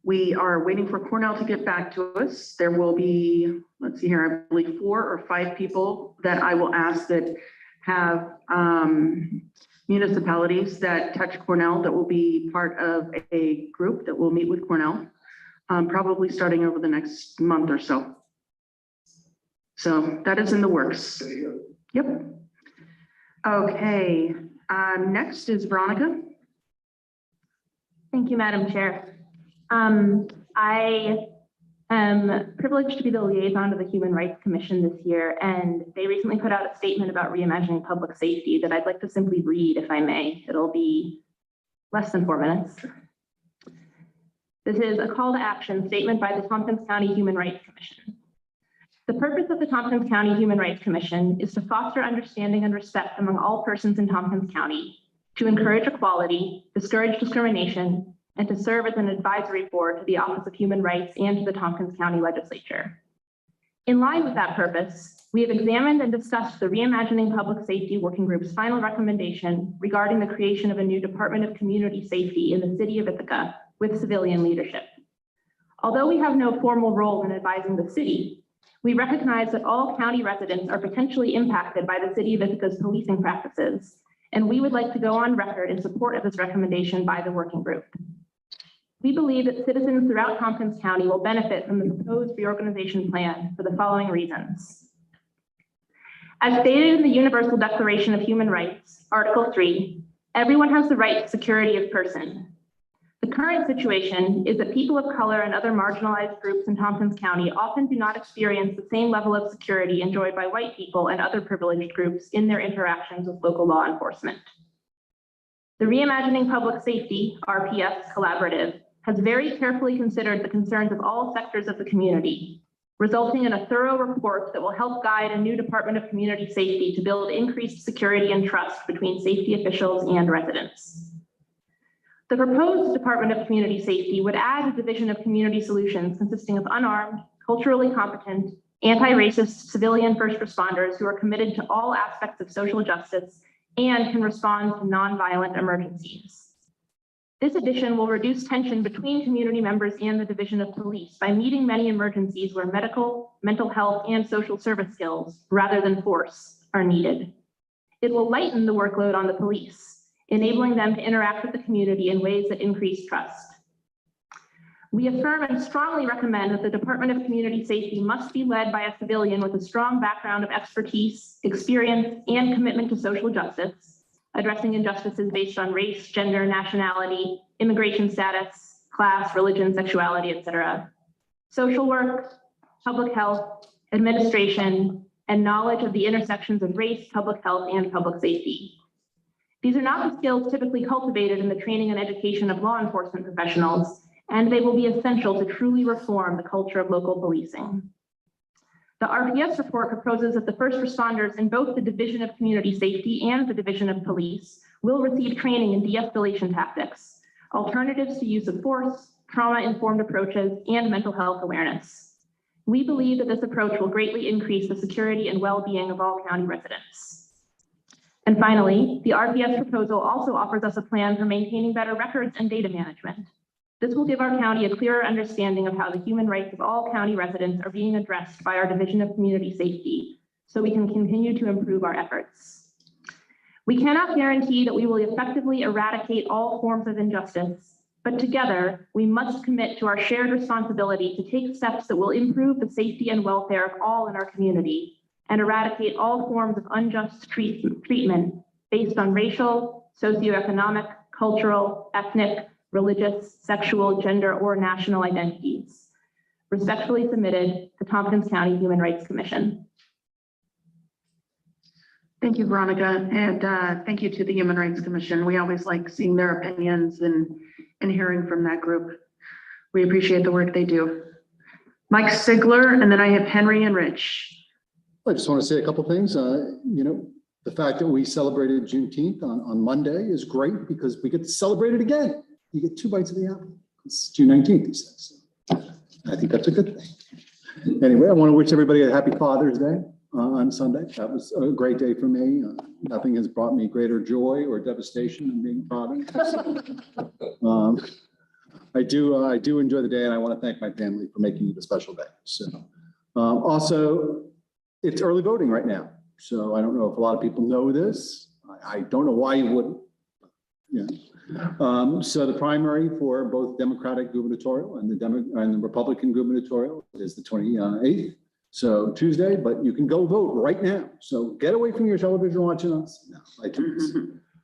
we are waiting for Cornell to get back to us. There will be, let's see here, I believe 4 or 5 people that I will ask that have municipalities that touch Cornell that will be part of a group that will meet with Cornell, probably starting over the next month or so. So that is in the works. Yep. Okay, next is Veronica. Thank you, Madam Chair. I am privileged to be the liaison to the Human Rights Commission this year, and they recently put out a statement about reimagining public safety that I'd like to simply read, if I may. It'll be less than 4 minutes. This is a call to action statement by the Tompkins County Human Rights Commission. The purpose of the Tompkins County Human Rights Commission is to foster understanding and respect among all persons in Tompkins County, to encourage equality, discourage discrimination, and to serve as an advisory board to the Office of Human Rights and to the Tompkins County Legislature. In line with that purpose, we have examined and discussed the Reimagining Public Safety Working Group's final recommendation regarding the creation of a new Department of Community Safety in the city of Ithaca with civilian leadership. Although we have no formal role in advising the city, we recognize that all county residents are potentially impacted by the city of Ithaca's policing practices, and we would like to go on record in support of this recommendation by the working group. We believe that citizens throughout Tompkins County will benefit from the proposed reorganization plan for the following reasons. As stated in the Universal Declaration of Human Rights, Article 3, everyone has the right to security of person. The current situation is that people of color and other marginalized groups in Tompkins County often do not experience the same level of security enjoyed by white people and other privileged groups in their interactions with local law enforcement. The Reimagining Public Safety, RPS Collaborative, has very carefully considered the concerns of all sectors of the community, resulting in a thorough report that will help guide a new Department of Community Safety to build increased security and trust between safety officials and residents. The proposed Department of Community Safety would add a division of community solutions consisting of unarmed, culturally competent, anti-racist civilian first responders who are committed to all aspects of social justice and can respond to nonviolent emergencies. This addition will reduce tension between community members and the Division of Police by meeting many emergencies where medical, mental health, and social service skills, rather than force, are needed. It will lighten the workload on the police, enabling them to interact with the community in ways that increase trust. We affirm and strongly recommend that the Department of Community Safety must be led by a civilian with a strong background of expertise, experience, and commitment to social justice, addressing injustices based on race, gender, nationality, immigration status, class, religion, sexuality, etc., social work, public health, administration, and knowledge of the intersections of race, public health, and public safety. These are not the skills typically cultivated in the training and education of law enforcement professionals, and they will be essential to truly reform the culture of local policing. The RPS report proposes that the first responders in both the Division of Community Safety and the Division of Police will receive training in de-escalation tactics, alternatives to use of force, trauma-informed approaches, and mental health awareness. We believe that this approach will greatly increase the security and well-being of all county residents. And finally, the RPS proposal also offers us a plan for maintaining better records and data management. This will give our county a clearer understanding of how the human rights of all county residents are being addressed by our Division of Community Safety, so we can continue to improve our efforts. We cannot guarantee that we will effectively eradicate all forms of injustice, but together we must commit to our shared responsibility to take steps that will improve the safety and welfare of all in our community and eradicate all forms of unjust treatment based on racial, socioeconomic, cultural, ethnic, religious, sexual, gender, or national identities. Respectfully submitted, the Tompkins County Human Rights Commission. Thank you, Veronica, and thank you to the Human Rights Commission. We always like seeing their opinions and hearing from that group. We appreciate the work they do. Mike Sigler, and then I have Henry and Rich. I just want to say a couple things. The fact that we celebrated Juneteenth on Monday is great because we get to celebrate it again. You get 2 bites of the apple. It's June 19th, he says. I think that's a good thing. Anyway, I want to wish everybody a happy Father's Day on Sunday. That was a great day for me. Nothing has brought me greater joy or devastation than being a father. I do enjoy the day, and I want to thank my family for making it a special day. So, also, it's early voting right now. So I don't know if a lot of people know this. I don't know why you wouldn't. Yeah. So the primary for both Democratic gubernatorial and the Republican gubernatorial is the 28th. So Tuesday, but you can go vote right now. So get away from your television watching us. No, I do this.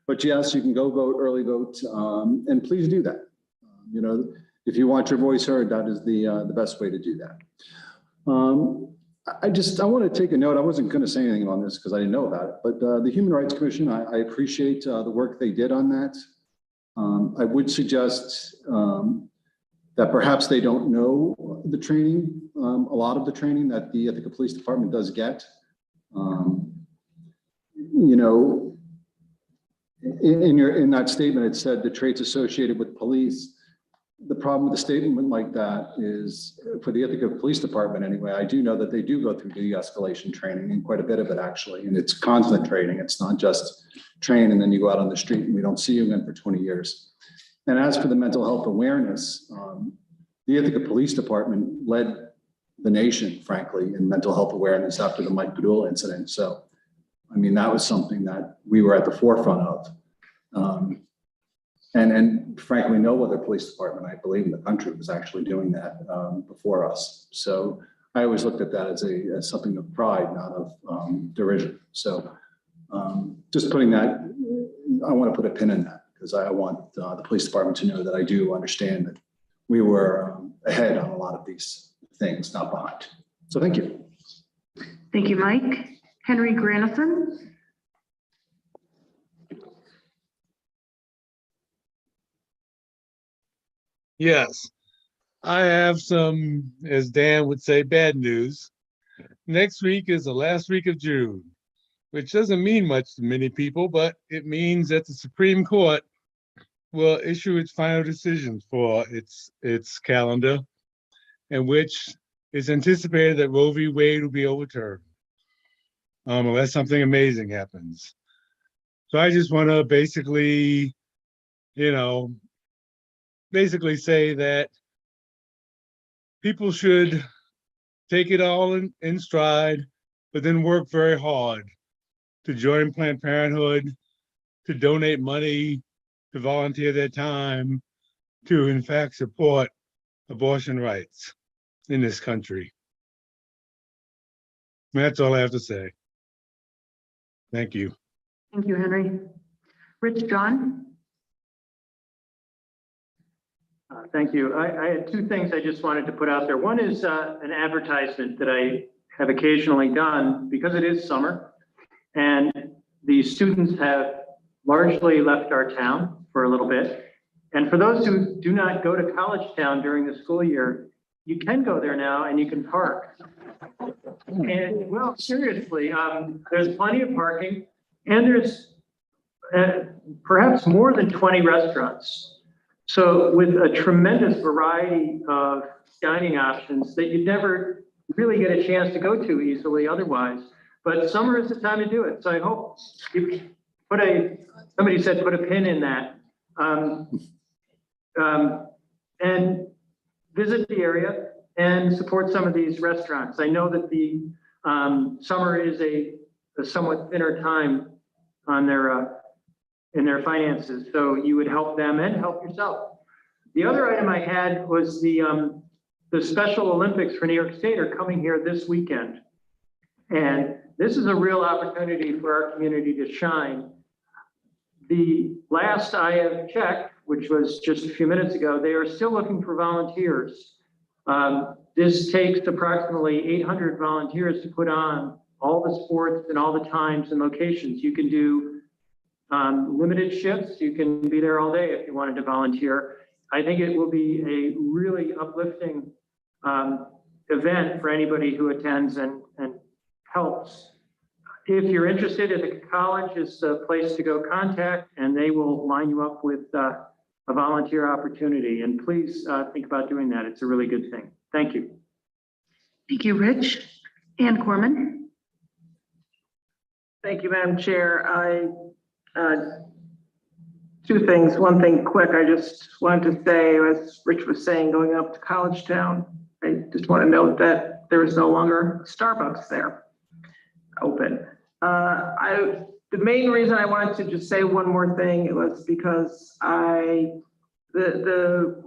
But yes, you can go vote, early vote, and please do that. If you want your voice heard, that is the best way to do that. I want to take a note. I wasn't going to say anything on this because I didn't know about it, but the Human Rights Commission, I appreciate the work they did on that. I would suggest that perhaps they don't know the training, a lot of the training that the Ithaca Police Department does get. In that statement, it said the traits associated with police. The problem with a statement like that is, for the Ithaca Police Department anyway, I do know that they do go through de-escalation training, and quite a bit of it actually, and it's constant training. It's not just train and then you go out on the street and we don't see you again for 20 years. And as for the mental health awareness, the Ithaca Police Department led the nation, frankly, in mental health awareness after the Mike Padula incident. So, I mean, that was something that we were at the forefront of. And frankly, no other police department, I believe, in the country was actually doing that before us. So I always looked at that as something of pride, not of derision. So just putting that, I want to put a pin in that because I want the police department to know that I do understand that we were ahead on a lot of these things, not behind. So thank you. Thank you, Mike. Henry Granison. Yes, I have some, as Dan would say, bad news. Next week is the last week of June, which doesn't mean much to many people, but it means that the Supreme Court will issue its final decision for its calendar, in which it's anticipated that Roe v. Wade will be overturned, unless something amazing happens. So I just want to basically say that people should take it all in stride, but then work very hard to join Planned Parenthood, to donate money, to volunteer their time, to in fact support abortion rights in this country. That's all I have to say. Thank you. Thank you, Henry. Rich John. Thank you. I had 2 things I just wanted to put out there. One is an advertisement that I have occasionally done because it is summer and the students have largely left our town for a little bit. And for those who do not go to college town during the school year, you can go there now and you can park. And well, seriously, there's plenty of parking and there's perhaps more than 20 restaurants. So with a tremendous variety of dining options that you'd never really get a chance to go to easily otherwise. But summer is the time to do it. So I hope you somebody said put a pin in that. and visit the area and support some of these restaurants. I know that the summer is a somewhat thinner time on their in their finances, so you would help them and help yourself. The other item I had was the Special Olympics for New York State are coming here this weekend. And this is a real opportunity for our community to shine. The last I have checked, which was just a few minutes ago, they are still looking for volunteers. This takes approximately 800 volunteers to put on all the sports and all the times and locations. You can do limited shifts. You can be there all day if you wanted to volunteer. I think it will be a really uplifting event for anybody who attends and helps. If you're interested, the college is a place to go contact, and they will line you up with a volunteer opportunity. And please think about doing that. It's a really good thing. Thank you. Thank you, Rich. Ann Corman. Thank you, Madam Chair. Two things. One thing quick, I just wanted to say, as Rich was saying, going up to College Town, I just want to note that there is no longer Starbucks there open. The main reason I wanted to just say one more thing, it was because the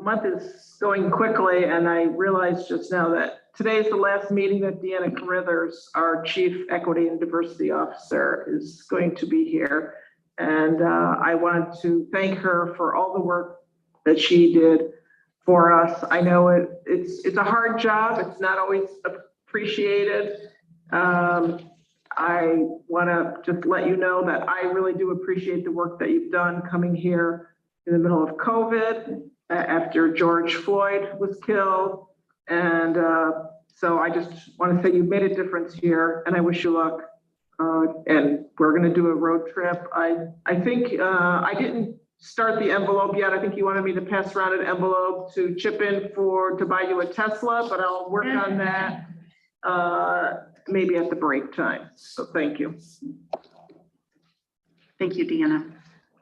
month is going quickly, and I realized just now that today is the last meeting that Deanna Carruthers, our Chief Equity and Diversity Officer, is going to be here. And I wanted to thank her for all the work that she did for us. I know it's a hard job. It's not always appreciated. I want to just let you know that I really do appreciate the work that you've done coming here in the middle of COVID after George Floyd was killed. And so I just want to say you've made a difference here, and I wish you luck. And we're going to do a road trip. I think I didn't start the envelope yet. I think you wanted me to pass around an envelope to chip in to buy you a Tesla, but I'll work on that maybe at the break time. So thank you. Thank you, Deanna.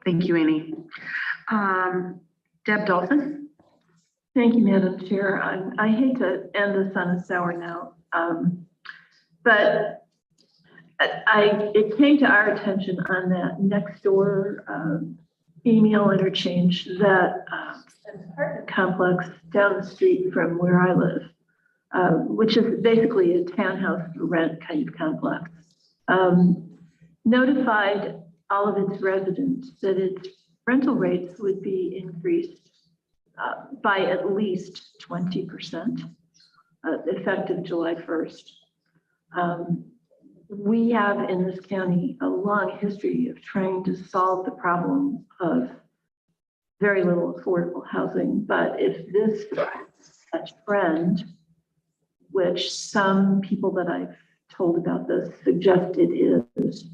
Thank you, Annie. Deb Dolphin. Thank you, Madam Chair. I hate to end this on a sour note, but it came to our attention on that next door email interchange that apartment complex down the street from where I live, which is basically a townhouse for rent kind of complex, notified all of its residents that its rental rates would be increased by at least 20%, effective July 1st. We have in this county a long history of trying to solve the problem of very little affordable housing. But if this is a trend, which some people that I've told about this suggested is,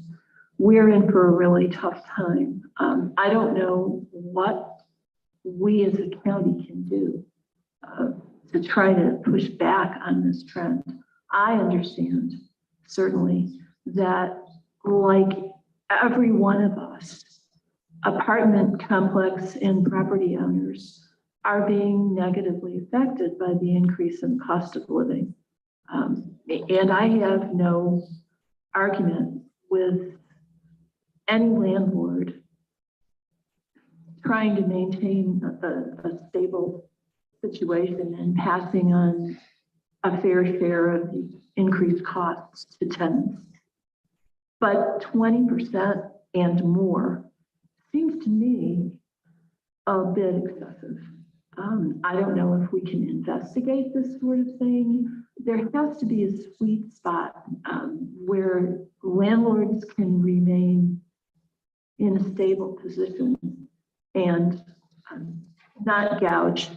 we're in for a really tough time. I don't know what we as a county can do to try to push back on this trend. I understand certainly that, like every one of us, apartment complex and property owners are being negatively affected by the increase in cost of living. And I have no argument with any landlord trying to maintain a stable situation and passing on a fair share of the increased costs to tenants. But 20% and more seems to me a bit excessive. I don't know if we can investigate this sort of thing. There has to be a sweet spot where landlords can remain in a stable position and not gouge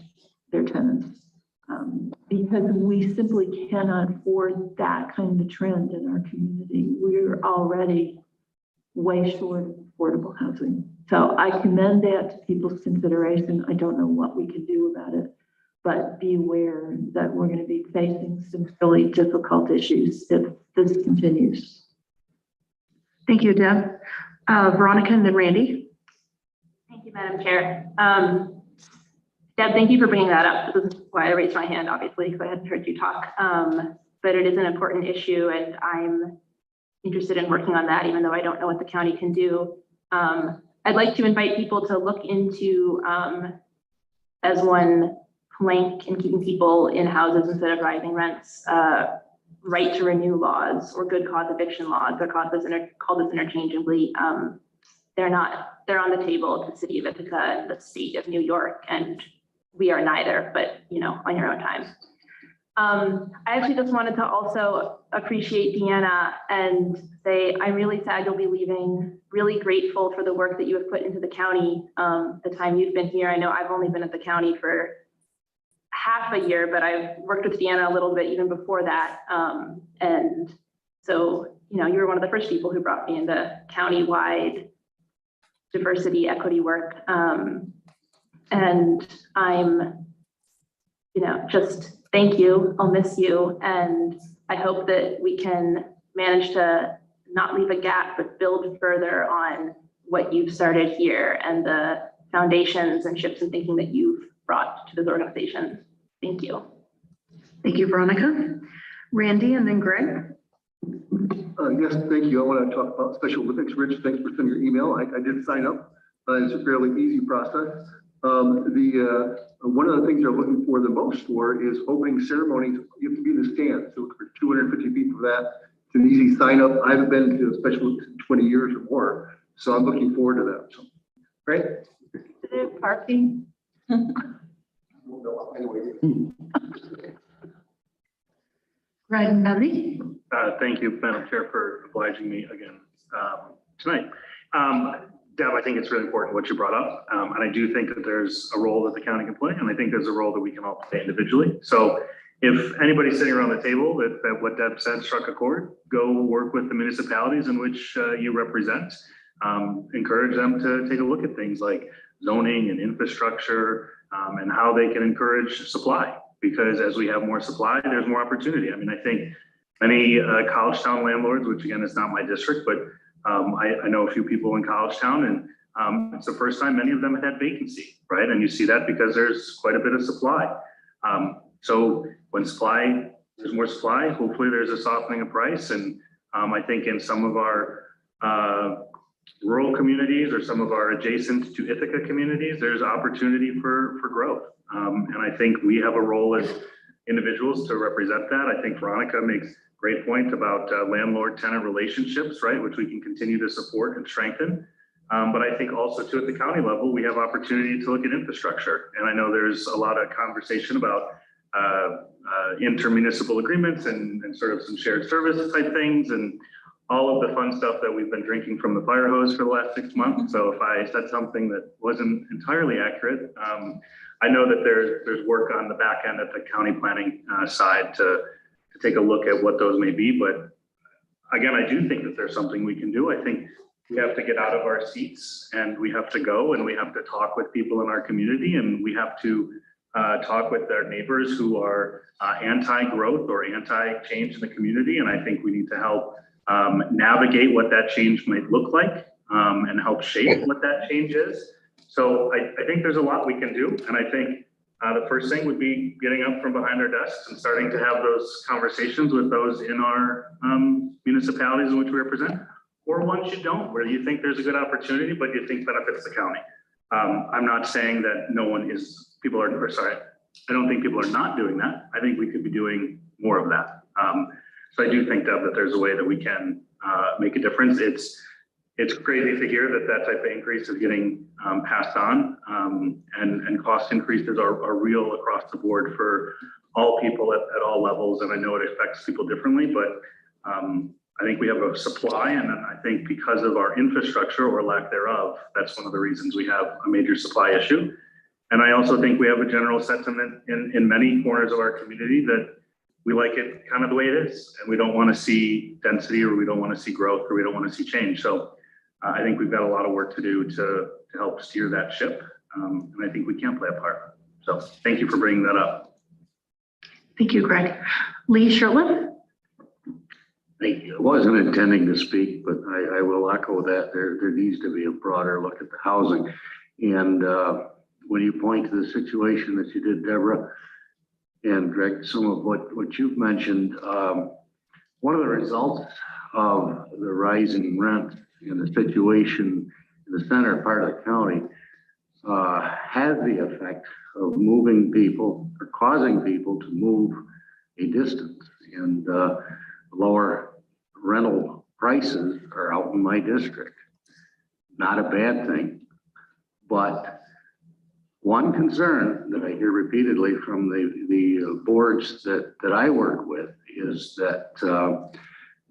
their tenants. Because we simply cannot afford that kind of trend in our community. We're already way short of affordable housing. So I commend that to people's consideration. I don't know what we can do about it, but be aware that we're going to be facing some really difficult issues if this continues. Thank you, Deb. Veronica and then Randy. Thank you, Madam Chair. Deb, thank you for bringing that up. This is why I raised my hand, obviously, because I hadn't heard you talk. But it is an important issue, and I'm interested in working on that, even though I don't know what the county can do. I'd like to invite people to look into, as one plank in keeping people in houses instead of rising rents, right to renew laws or good cause eviction laws. They're called this interchangeably. They're on the table at the city of Ithaca and the state of New York, and we are neither, but on your own time. I actually just wanted to also appreciate Deanna and say I'm really sad you'll be leaving. Really grateful for the work that you have put into the county the time you've been here. I know I've only been at the county for half a year, but I've worked with Deanna a little bit even before that. And so, you were one of the first people who brought me into county-wide diversity, equity work. And I'm, just thank you. I'll miss you. And I hope that we can manage to not leave a gap, but build further on what you've started here and the foundations and shifts in thinking that you've brought to this organization. Thank you. Thank you, Veronica. Randy and then Greg. Yes, thank you. I want to talk about Special Olympics. Rich, thanks for sending your email. I did sign up. It's a fairly easy process. One of the things they're looking for the most for is opening ceremonies. You have to be in the stand. So for 250 people for that, it's an easy sign up. I haven't been to a Special Olympics in 20 years or more. So I'm looking forward to that. So, great. Is it parking? Greg and Dudley. Thank you, Madam Chair, for obliging me again tonight. Deb, I think it's really important what you brought up. And I do think that there's a role that the county can play, and I think there's a role that we can all play individually. So if anybody's sitting around the table that what Deb said struck a chord, go work with the municipalities in which you represent. Encourage them to take a look at things like zoning and infrastructure and how they can encourage supply. Because as we have more supply, there's more opportunity. I mean, I think many college town landlords, which again is not my district, but I know a few people in college town, and it's the first time many of them had vacancy, right? And you see that because there's quite a bit of supply. So when there's more supply, hopefully there's a softening of price. And I think in some of our rural communities or some of our adjacent to Ithaca communities, there's opportunity for growth. And I think we have a role as individuals to represent that. I think Veronica makes a great point about landlord-tenant relationships, right, which we can continue to support and strengthen. But I think also too at the county level, we have opportunity to look at infrastructure. And I know there's a lot of conversation about intermunicipal agreements and sort of some shared service type things and all of the fun stuff that we've been drinking from the fire hose for the last 6 months. So if I said something that wasn't entirely accurate, I know that there's work on the back end at the county planning side to take a look at what those may be. But again, I do think that there's something we can do. I think we have to get out of our seats and we have to go and we have to talk with people in our community, and we have to talk with our neighbors who are anti-growth or anti-change in the community. And I think we need to help navigate what that change might look like and help shape what that change is. So I think there's a lot we can do. And I think the first thing would be getting up from behind our desks and starting to have those conversations with those in our municipalities in which we represent, or ones you don't, where you think there's a good opportunity, but you think benefits the county. I'm not saying that I don't think people are not doing that. I think we could be doing more of that. So I do think, Deb, that there's a way that we can make a difference. It's crazy to hear that type of increase is getting passed on, and cost increases are real across the board for all people at all levels. And I know it affects people differently, but I think we have a supply, and I think because of our infrastructure or lack thereof, that's one of the reasons we have a major supply issue. And I also think we have a general sentiment in many corners of our community that we like it kind of the way it is, and we don't want to see density, or we don't want to see growth, or we don't want to see change. So I think we've got a lot of work to do to help steer that ship, and I think we can play a part. So thank you for bringing that up. Thank you, Greg. Lee Sherlin. I wasn't intending to speak, but I will echo that there needs to be a broader look at the housing. And when you point to the situation that you did, Deborah, and Greg, some of what you've mentioned, one of the results of the rising rent in the situation in the center part of the county has the effect of moving people or causing people to move a distance, and lower rental prices are out in my district. Not a bad thing, but one concern that I hear repeatedly from the boards that I work with is that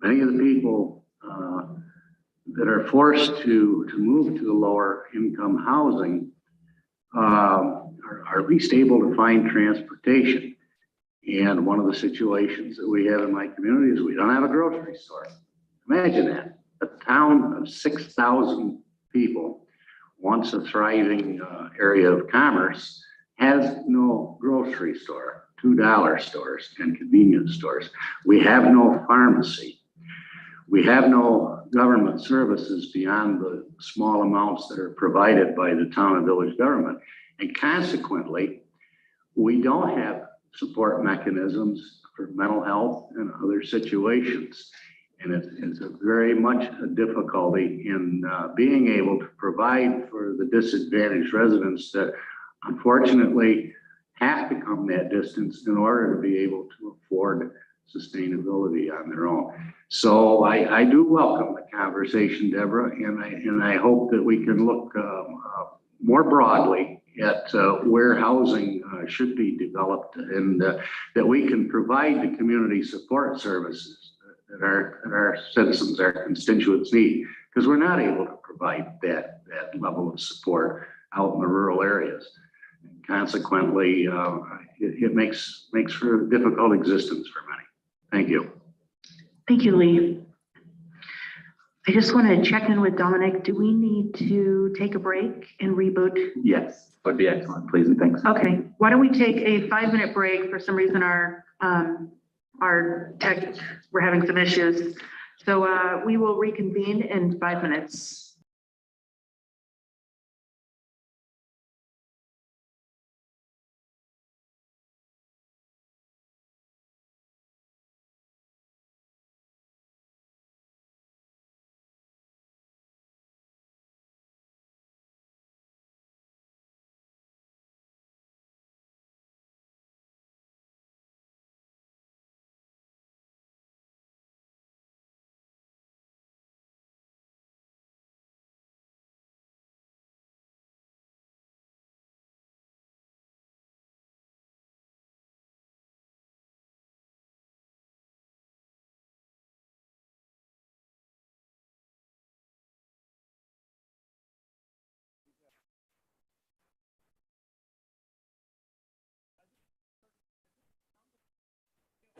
many of the people that are forced to move to the lower income housing are at least able to find transportation. And one of the situations that we have in my community is we don't have a grocery store. Imagine that, a town of 6,000 people, once a thriving area of commerce, has no grocery store, $2 stores and convenience stores. We have no pharmacy. We have no government services beyond the small amounts that are provided by the town and village government. And consequently, we don't have support mechanisms for mental health and other situations. And it's a very much a difficulty in being able to provide for the disadvantaged residents that unfortunately have to come that distance in order to be able to afford sustainability on their own. So I do welcome the conversation, Deborah, and I hope that we can look more broadly at where housing should be developed, and that we can provide the community support services that our citizens, our constituents need, because we're not able to provide that level of support out in the rural areas. And consequently, it makes for a difficult existence for many. Thank you. Thank you, Lee. I just want to check in with Dominic. Do we need to take a break and reboot? Yes, would be excellent, please, and thanks. Okay, why don't we take a 5-minute break? For some reason, our tech, we're having some issues. So we will reconvene in 5 minutes.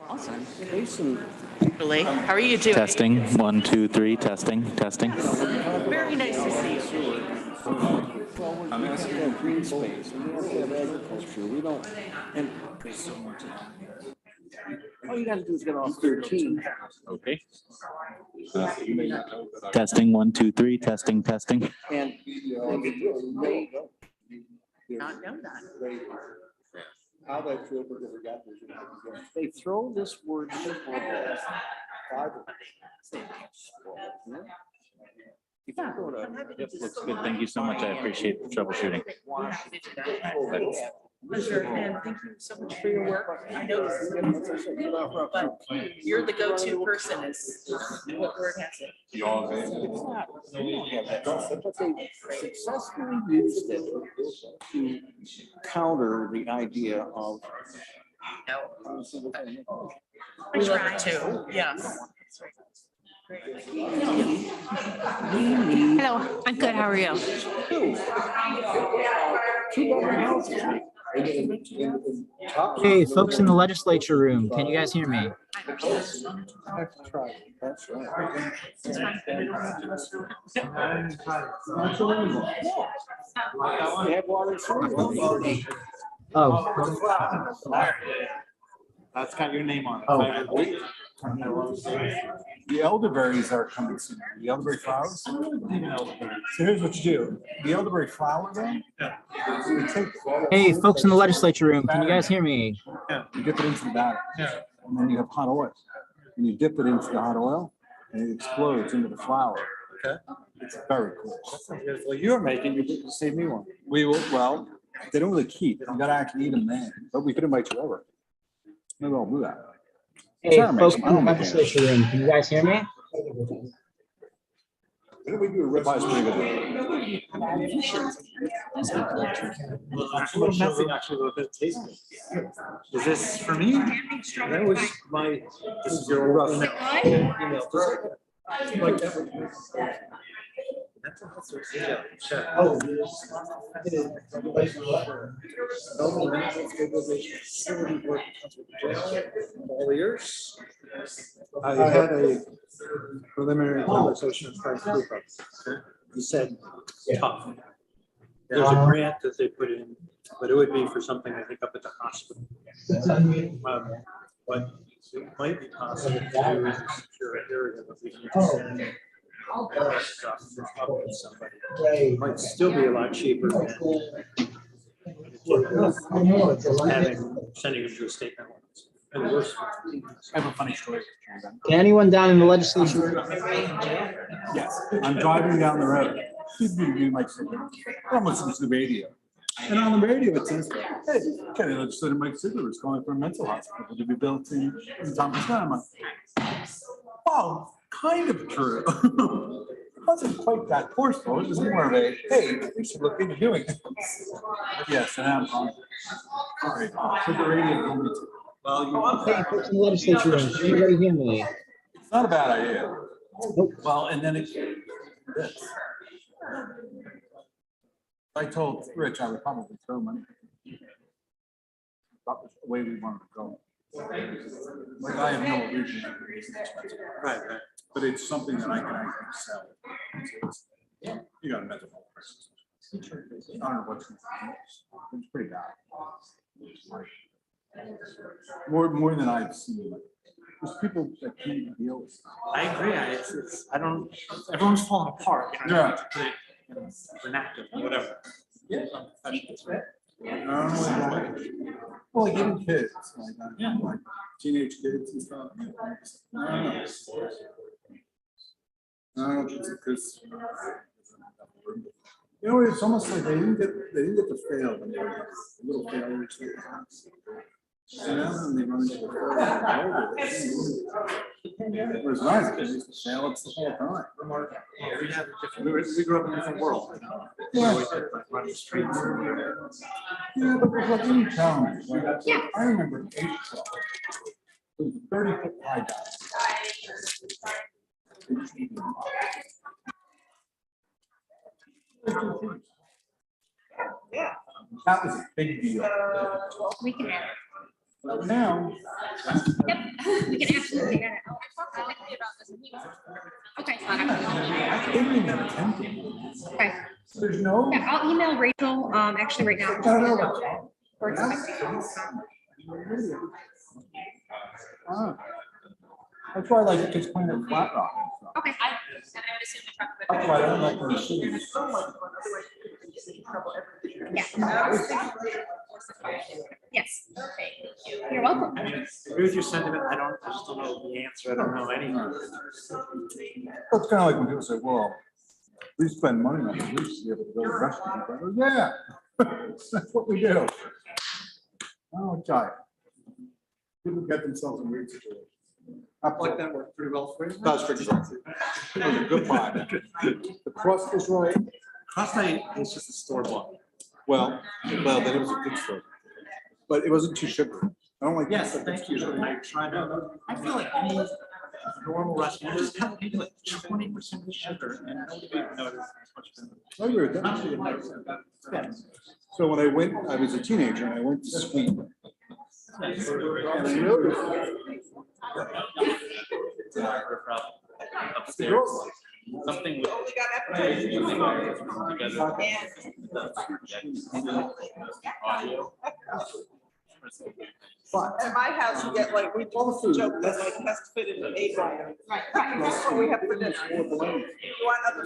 Awesome. Really? How are you doing? Testing, 1, 2, 3, testing. Very nice to see you. I'm asking for green space. We don't have agriculture. We don't. And there's so much. All you gotta do is get off 13. Okay. Testing, 1, 2, 3, testing. And Not know that. how that field was ever got there. They throw this word football fiber. Yeah, I'm happy to Yep, do looks this. good. Thank you so much. I appreciate the troubleshooting. Pleasure, and thank you so much for your work. I know this is going to be, but you're the go-to person is what we're against it. We don't have that. But they successfully used it to counter the idea of. We love it too, yes. Hello, I'm good, how are you? Hey, folks in the legislature room, can you guys hear me? That's right. That's right. They have water too. Oh. That's got your name on it. Oh. The elderberries are coming soon. The elderberry flowers. So here's what you do. The elderberry flower then. You take Hey, folks in the legislature room, can you guys hear me? You dip it into the batter. And then you have hot oil. And you dip it into the hot oil and it explodes into the flour. Okay. It's very cool. Well, you're making, you save me one. We will, well, they don't really keep. You gotta actually eat them then, but we could invite you over. Maybe I'll do that. Hey, Sarah folks makes in them. the I don't make it. legislature room, can you guys hear me? We do a ribeye pretty good. Is this for me? That was my, this is your rough email. Like that would- Oh. All the years. I had a preliminary conversation with Frank Cooper. He said, tough. There's a grant that they put in, but it would be for something, I think, up at the hospital. But it might be possible to do is secure an area that we can send stuff up with somebody. It might still be a lot cheaper than sending them to a state network. And worse. I have a funny story. Can anyone down in the legislature? Yes, I'm driving down the road. You might say, I'm listening to the radio. And on the radio, it says, hey, County Legislator Mike Ziegler is calling for a mental hospital to be built in Tompkins. I'm like, oh, kind of true. It wasn't quite that forceful. It was more of a, hey, we should look into doing it. Yes, and I'm on. All right, so the radio told me to. Well, Hey, folks in the legislature room, can anybody hear me? it's not a bad idea. Well, and then it's this. I told Rich I would probably throw money. That was the way we wanted to go. Like I have no illusion that it isn't expensive. Right. But it's something that I can actually sell. You got a mental health crisis. I don't know what's it's pretty bad. More than I've seen. There's people that can't deal with stuff. I agree. I don't, everyone's falling apart. You know, Yeah. Vernacular, whatever. Yeah. Well, like even kids, like teenage kids and stuff. I don't know. Because you know, it's almost like they didn't get to fail when they were little failures. And now they run into it was nice, because they used to fail us the whole time. We grew up in a different world. Yeah. Running streets. Yeah, but there's like any challenge. Like, I remember 8-12. It was 30-foot high dive. Yeah. That was a big deal. We can add it. But now. Yep, we can absolutely add it. I'll talk to Nicky about this. Okay. They didn't even attempt it. Okay. There's no. Yeah, I'll email Rachel, actually right now. Or That's why I like kids playing at Flat Rock. Okay. I would assume the truck. That's why I don't like the cities. Yes. You're welcome. I agree with your sentiment. I just don't know the answer. I don't know any. It's kind of like when people say, well, we spend money on the police to be able to go to restaurants. Yeah, that's what we do. Oh, God. People get themselves in weird situations. I like that worked pretty well for you. That's pretty good. It was a good buy. The crust was right. Crust night was just a store bought. Well, then it was a good store. But it wasn't too sugary. I don't like. Yes, thank you. I try to, I feel like any normal restaurant, just kind of maybe like 20% sugar and nobody even notices much better. I agree with that. Yeah. So when I was a teenager and I went to Sweden. And I noticed. Upstairs. Something with. Audio. Well, at my house, you get like, we both joke that like it has to fit in an 8 ball. Right, that's what we have for dinner. You want other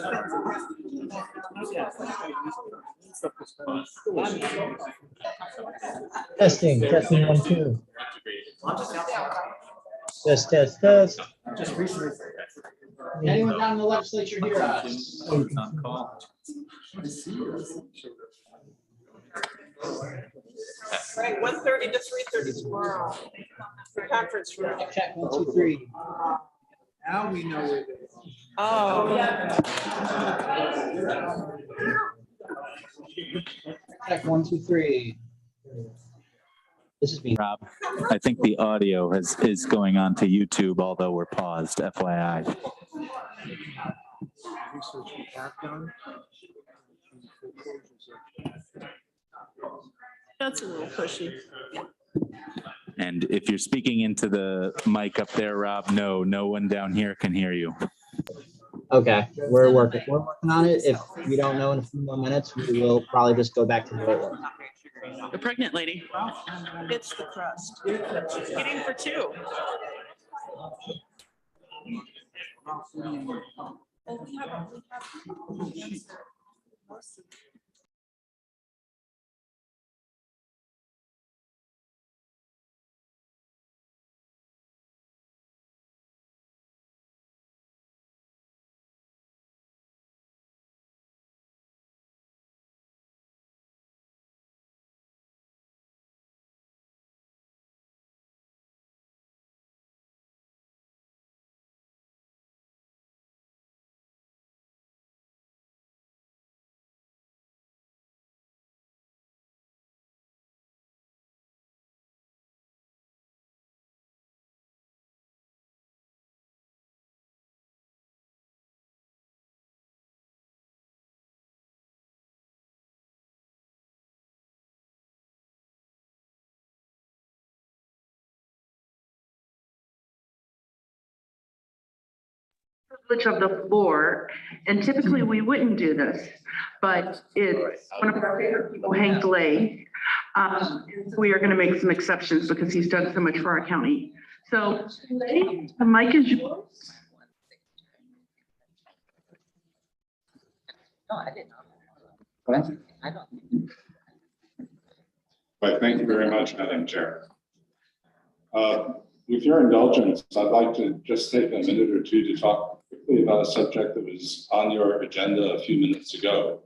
things? Testing 1, 2. Test. Just recently. Anyone down in the legislature here? On call. Right, 1:30 to 3:30 tomorrow. For conference room. Check 1, 2, 3. Now we know where they Oh, yeah. Check 1, 2, 3. This is being Rob, I think the audio is going on to YouTube, although we're paused, FYI. research we have done. That's a little pushy. And if you're speaking into the mic up there, Rob, no one down here can hear you. okay. We're working on it. If we don't know in a few more minutes, we will probably just go back to the way it was. The pregnant lady. It's the crust. Eating for 2. Privilege of the floor, and typically we wouldn't do this, but it's one of our favorite people, Hank Delay. We are going to make some exceptions because he's done so much for our county. So the mic is yours. No, I didn't know. I don't. But thank you very much, Madam Chair. With your indulgence, I'd like to just take a minute or two to talk quickly about a subject that was on your agenda a few minutes ago,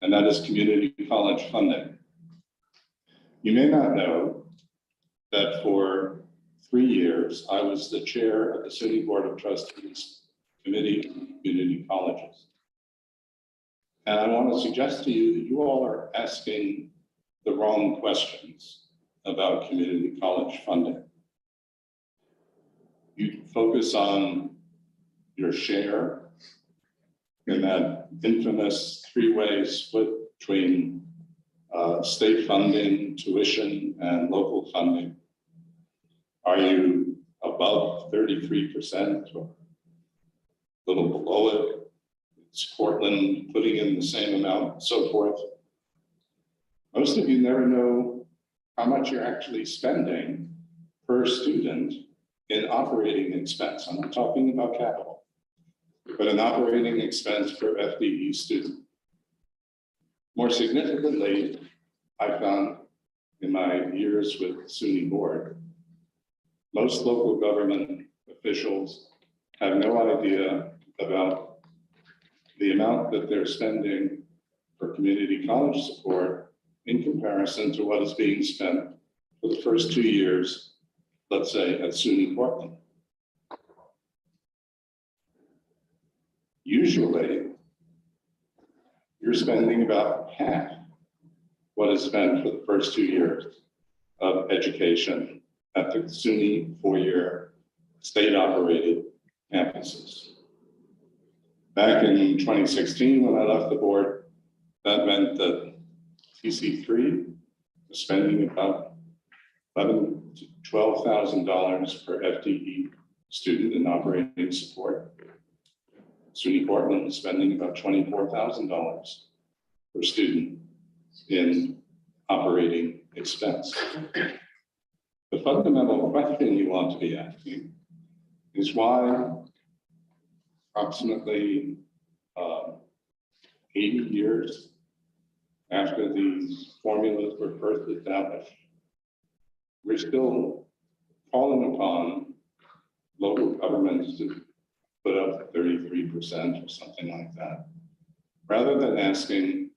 and that is community college funding. You may not know that for 3 years, I was the chair of the City Board of Trustees Committee on Community Colleges. And I want to suggest to you that you all are asking the wrong questions about community college funding. You focus on your share in that infamous 3-way split between state funding, tuition, and local funding. Are you above 33% or a little below it? Is Portland putting in the same amount and so forth? Most of you never know how much you're actually spending per student in operating expense. I'm not talking about capital, but an operating expense per FTE student. More significantly, I found in my years with the SUNY board, most local government officials have no idea about the amount that they're spending for community college support in comparison to what is being spent for the first 2 years, let's say at SUNY Portland. Usually, you're spending about half what is spent for the first 2 years of education at the SUNY 4-year state-operated campuses. Back in 2016, when I left the board, that meant that TC3 was spending about $11,000 to $12,000 per FTE student in operating support. SUNY Portland was spending about $24,000 per student in operating expense. The fundamental question you want to be asking is why approximately 80 years after these formulas were first established, we're still calling upon local governments to put up 33% or something like that, rather than asking,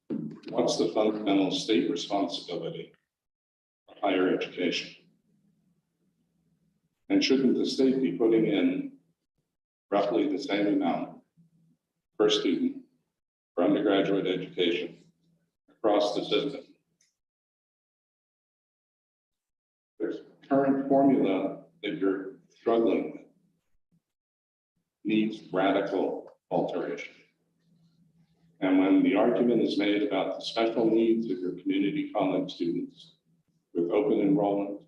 what's the fundamental state responsibility of higher education? And shouldn't the state be putting in roughly the same amount per student for undergraduate education across the system? The current formula that you're struggling with needs radical alteration. And when the argument is made about the special needs of your community college students with open enrollment,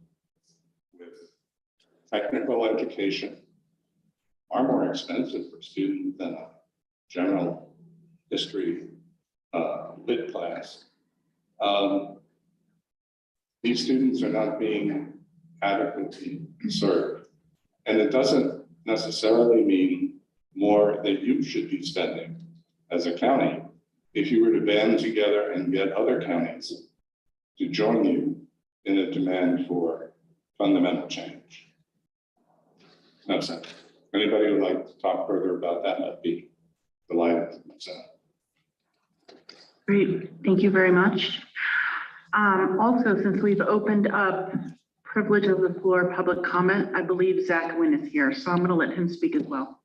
with technical education, are more expensive for students than a general history lit class. These students are not being adequately served. And it doesn't necessarily mean more that you should be spending as a county if you were to band together and get other counties to join you in a demand for fundamental change. That's it. Anybody would like to talk further about that, I'd be delighted. Great, thank you very much. Also, since we've opened up privilege of the floor public comment, I believe Zach Wynn is here, so I'm going to let him speak as well.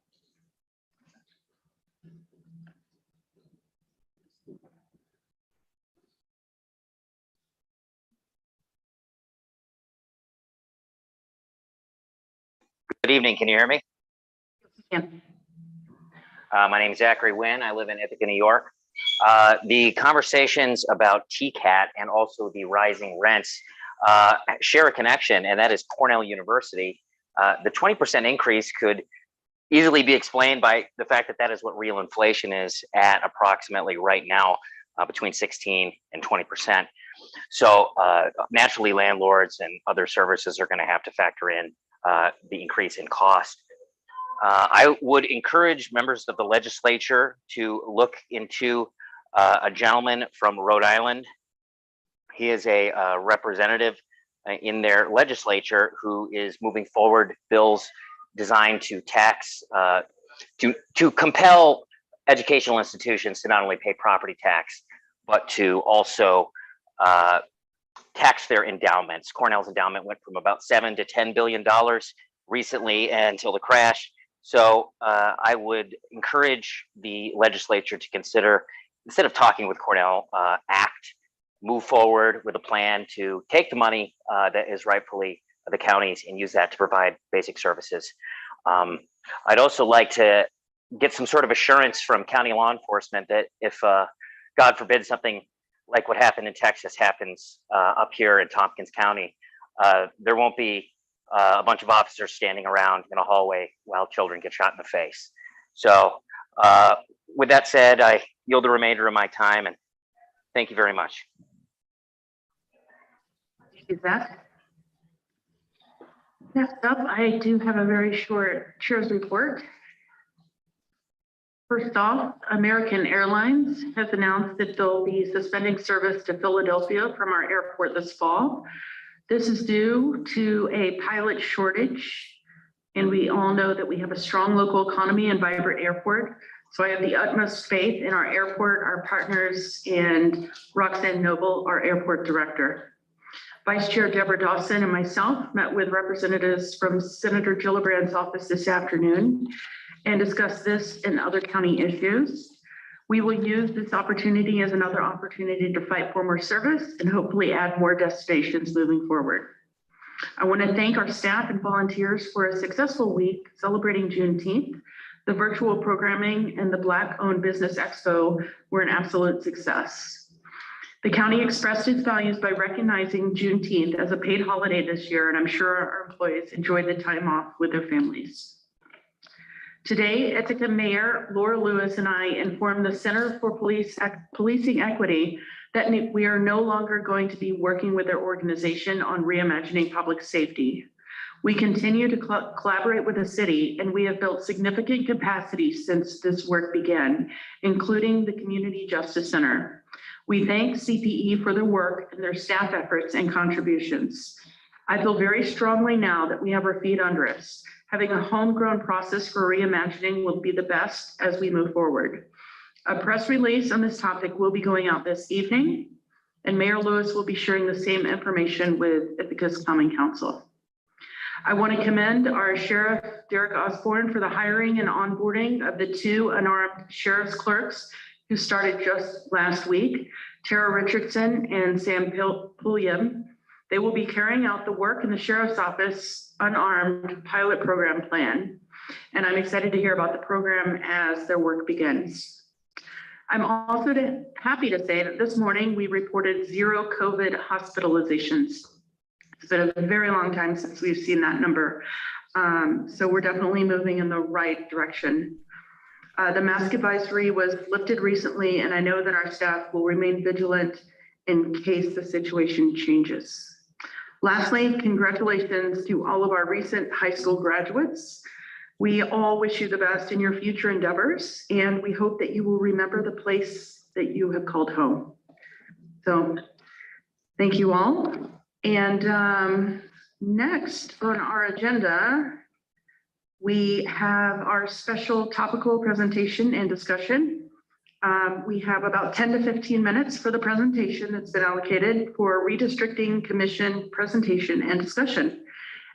Good evening. Can you hear me? Yeah. My name is Zachary Wynn. I live in Ithaca, New York. The conversations about TCAT and also the rising rents share a connection, and that is Cornell University. The 20% increase could easily be explained by the fact that that is what real inflation is at approximately right now, between 16 and 20%. So naturally, landlords and other services are going to have to factor in the increase in cost. I would encourage members of the legislature to look into a gentleman from Rhode Island. He is a representative in their legislature who is moving forward bills designed to tax, to compel educational institutions to not only pay property tax, but to also tax their endowments. Cornell's endowment went from about $7 to $10 billion recently until the crash. So I would encourage the legislature to consider, instead of talking with Cornell, move forward with a plan to take the money that is rightfully the county's and use that to provide basic services. I'd also like to get some sort of assurance from county law enforcement that if, God forbid, something like what happened in Texas happens up here in Tompkins County, there won't be a bunch of officers standing around in a hallway while children get shot in the face. So with that said, I yield the remainder of my time, and thank you very much. Thank you, Zach. Next up, I do have a very short chair's report. First off, American Airlines has announced that they'll be suspending service to Philadelphia from our airport this fall. This is due to a pilot shortage, and we all know that we have a strong local economy and vibrant airport. So I have the utmost faith in our airport, our partners, and Roxanne Noble, our airport director. Vice Chair Deborah Dawson and myself met with representatives from Senator Gillibrand's office this afternoon and discussed this and other county issues. We will use this opportunity as another opportunity to fight for more service and hopefully add more destinations moving forward. I want to thank our staff and volunteers for a successful week celebrating Juneteenth. The virtual programming and the Black-owned Business Expo were an absolute success. The county expressed its values by recognizing Juneteenth as a paid holiday this year, and I'm sure our employees enjoyed the time off with their families. Today, Ithaca Mayor Laura Lewis and I informed the Center for Policing Equity that we are no longer going to be working with their organization on reimagining public safety. We continue to collaborate with the city, and we have built significant capacity since this work began, including the Community Justice Center. We thank CPE for their work and their staff efforts and contributions. I feel very strongly now that we have our feet under us. Having a homegrown process for reimagining will be the best as we move forward. A press release on this topic will be going out this evening, and Mayor Lewis will be sharing the same information with Ithaca's Common Council. I want to commend our Sheriff Derek Osborne for the hiring and onboarding of the 2 unarmed sheriff's clerks who started just last week, Tara Richardson and Sam Pulliam. They will be carrying out the work in the Sheriff's Office unarmed pilot program plan. And I'm excited to hear about the program as their work begins. I'm also happy to say that this morning we reported 0 COVID hospitalizations. It's been a very long time since we've seen that number. So we're definitely moving in the right direction. The mask advisory was lifted recently, and I know that our staff will remain vigilant in case the situation changes. Lastly, congratulations to all of our recent high school graduates. We all wish you the best in your future endeavors, and we hope that you will remember the place that you have called home. So thank you all. And next on our agenda, we have our special topical presentation and discussion. We have about 10 to 15 minutes for the presentation that's been allocated for redistricting commission presentation and discussion.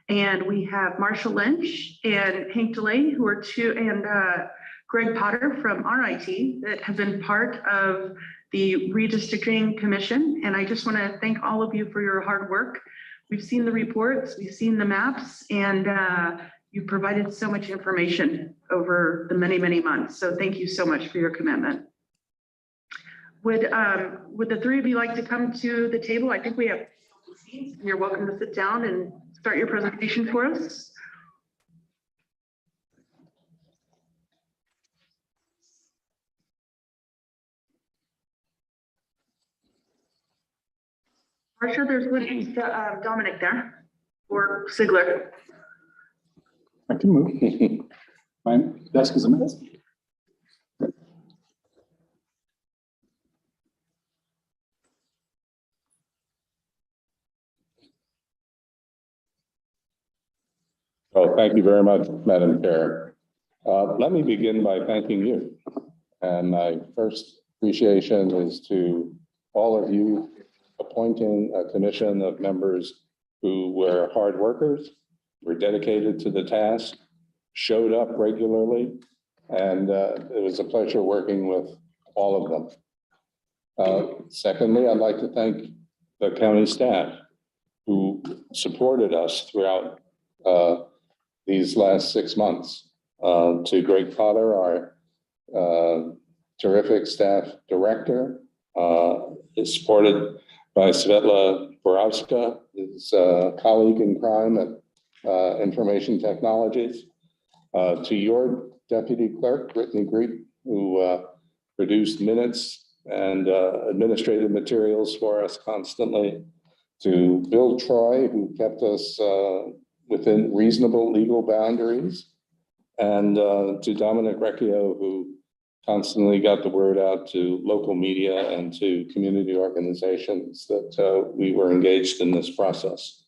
And we have Marshall Lynch and Hank DeLay, who are and Greg Potter from RIT that have been part of the redistricting commission. And I just want to thank all of you for your hard work. We've seen the reports, we've seen the maps, and you provided so much information over the many, many months. So thank you so much for your commitment. Would the 3 of you like to come to the table? I think we have seats. You're welcome to sit down and start your presentation for us. Marsha, there's Dominic there, or Sigler. I can move. My desk is a mess. Oh, thank you very much, Madam Chair. Let me begin by thanking you. And my first appreciation is to all of you appointing a commission of members who were hard workers, were dedicated to the task, showed up regularly, and it was a pleasure working with all of them. Secondly, I'd like to thank the county staff who supported us throughout these last 6 months. To Greg Potter, our terrific staff director, is supported by Svetla Borovska, his colleague in crime at Information Technologies. To your deputy clerk, Brittany Greep, who produced minutes and administrative materials for us constantly. To Bill Troy, who kept us within reasonable legal boundaries. And to Dominic Recchio, who constantly got the word out to local media and to community organizations that we were engaged in this process.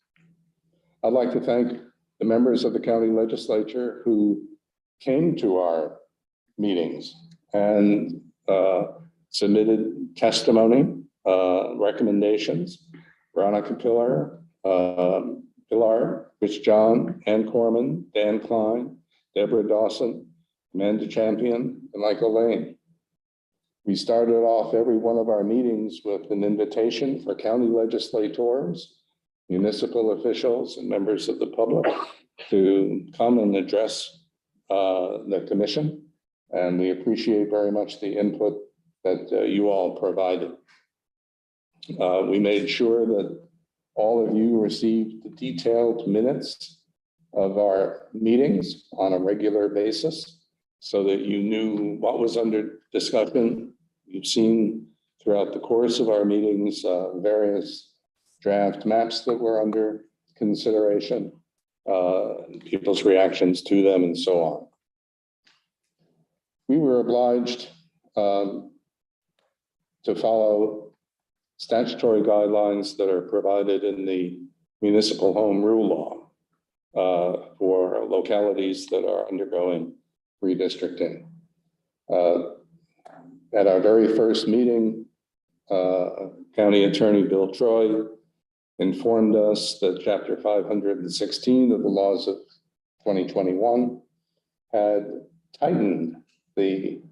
I'd like to thank the members of the county legislature who came to our meetings and submitted testimony, recommendations. Veronica Pillar, Rich John, Ann Corman, Dan Klein, Deborah Dawson, Amanda Champion, and Michael Lane. We started off every one of our meetings with an invitation for county legislators, municipal officials, and members of the public to come and address the commission. And we appreciate very much the input that you all provided. We made sure that all of you received the detailed minutes of our meetings on a regular basis. so that you knew what was under discussion. You've seen throughout the course of our meetings, various draft maps that were under consideration, people's reactions to them and so on. We were obliged to follow statutory guidelines that are provided in the municipal home rule law for localities that are undergoing redistricting. At our very first meeting, County Attorney Bill Troy informed us that Chapter 516 of the laws of 2021 had tightened the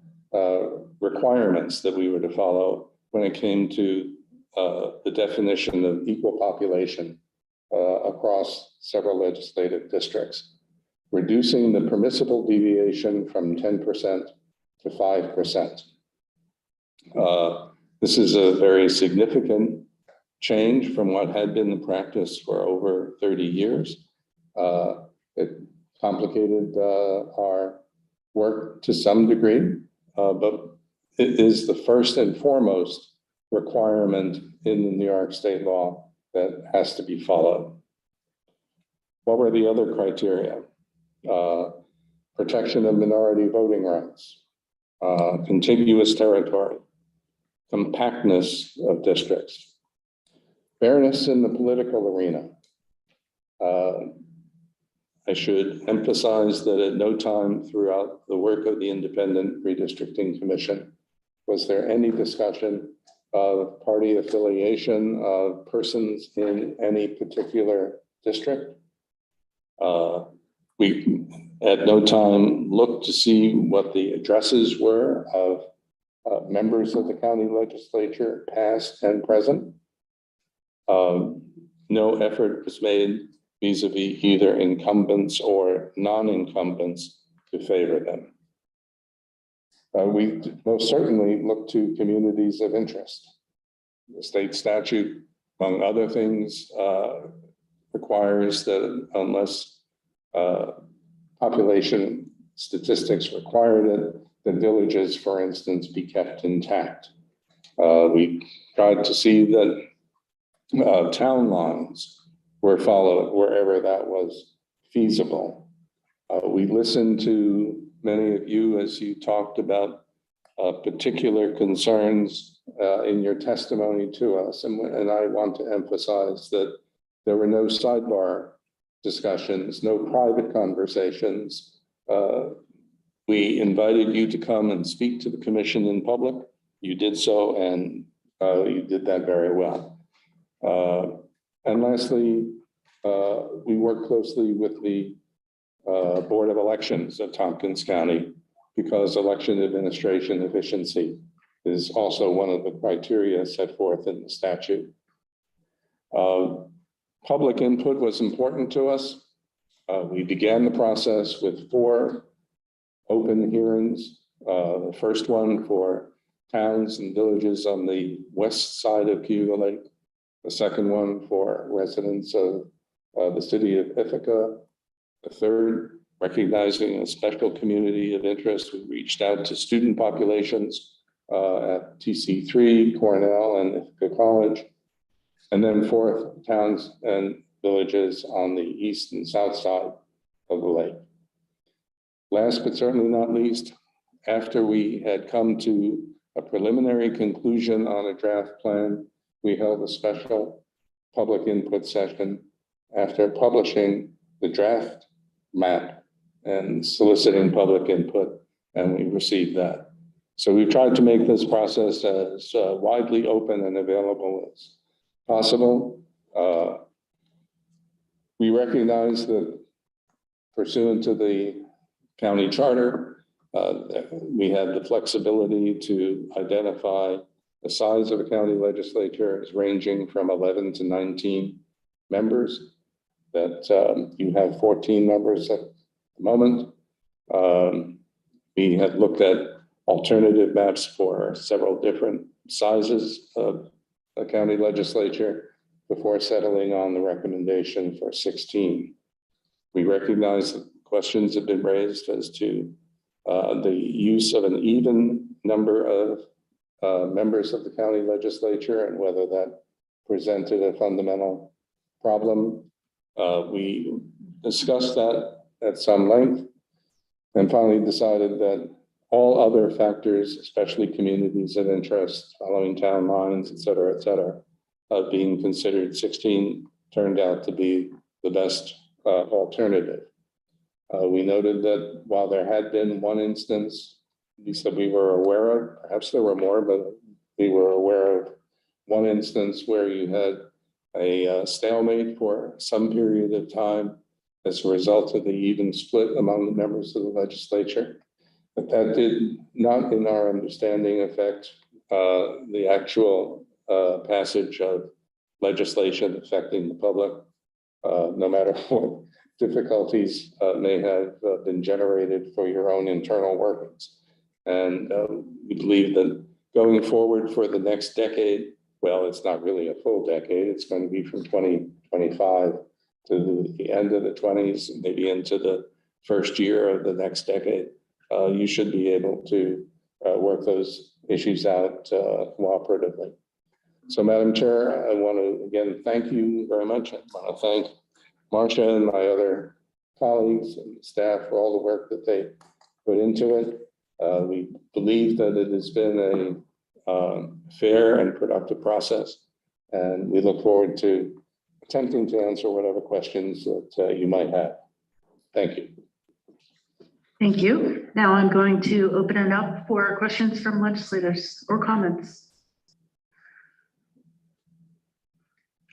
requirements that we were to follow when it came to the definition of equal population across several legislative districts, reducing the permissible deviation from 10% to 5%. This is a very significant change from what had been the practice for over 30 years. It complicated our work to some degree, but it is the first and foremost requirement in the New York state law that has to be followed. What were the other criteria? Protection of minority voting rights, contiguous territory, compactness of districts, fairness in the political arena. I should emphasize that at no time throughout the work of the Independent Redistricting Commission was there any discussion of party affiliation of persons in any particular district. We at no time looked to see what the addresses were of members of the county legislature, past and present. No effort was made vis-a-vis either incumbents or non-incumbents to favor them. We most certainly look to communities of interest. The state statute, among other things, requires that unless population statistics required it, the villages, for instance, be kept intact. We tried to see that town lines were followed wherever that was feasible. We listened to many of you as you talked about particular concerns in your testimony to us. And I want to emphasize that there were no sidebar discussions, no private conversations. We invited you to come and speak to the commission in public. You did so, and you did that very well. And lastly, we work closely with the Board of Elections of Tompkins County, because election administration efficiency is also one of the criteria set forth in the statute. Public input was important to us. We began the process with 4 open hearings. The first one for towns and villages on the west side of Cayuga Lake. The second one for residents of the city of Ithaca. The third, recognizing a special community of interest, we reached out to student populations at TC3, Cornell, and Ithaca College. And then fourth, towns and villages on the east and south side of the lake. Last but certainly not least, after we had come to a preliminary conclusion on a draft plan, we held a special public input session after publishing the draft map and soliciting public input, and we received that. So we've tried to make this process as widely open and available as possible. We recognize that pursuant to the county charter, we have the flexibility to identify the size of a county legislature as ranging from 11 to 19 members, that you have 14 members at the moment. We have looked at alternative maps for several different sizes of a county legislature before settling on the recommendation for 16. We recognize that questions have been raised as to the use of an even number of members of the county legislature and whether that presented a fundamental problem. We discussed that at some length and finally decided that all other factors, especially communities of interest, following town lines, et cetera, being considered, 16 turned out to be the best alternative. We noted that while there had been one instance, at least that we were aware of, perhaps there were more, but we were aware of one instance where you had a stalemate for some period of time as a result of the even split among the members of the legislature. But that did not, in our understanding, affect the actual passage of legislation affecting the public, no matter what difficulties may have been generated for your own internal workings. And we believe that going forward for the next decade, well, it's not really a full decade, it's going to be from 2025 to the end of the 20s, maybe into the first year of the next decade. You should be able to work those issues out cooperatively. So, Madam Chair, I want to again thank you very much. I want to thank Marcia and my other colleagues and staff for all the work that they put into it. We believe that it has been a fair and productive process, and we look forward to attempting to answer whatever questions that you might have. Thank you. Thank you. Now I'm going to open it up for questions from legislators or comments.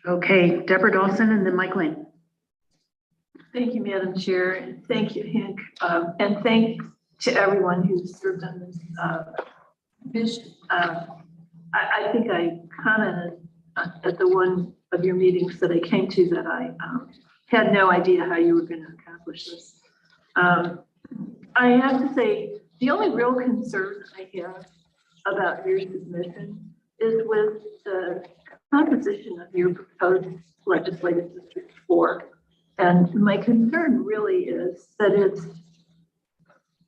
Okay, Deborah Dawson and then Mike Lane. Thank you, Madam Chair, and thank you, Hank, and thanks to everyone who's served on this mission. I think I commented at the one of your meetings that I came to that I had no idea how you were going to accomplish this. I have to say, the only real concern I have about your submission is with the composition of your proposed legislative district 4. And my concern really is that it's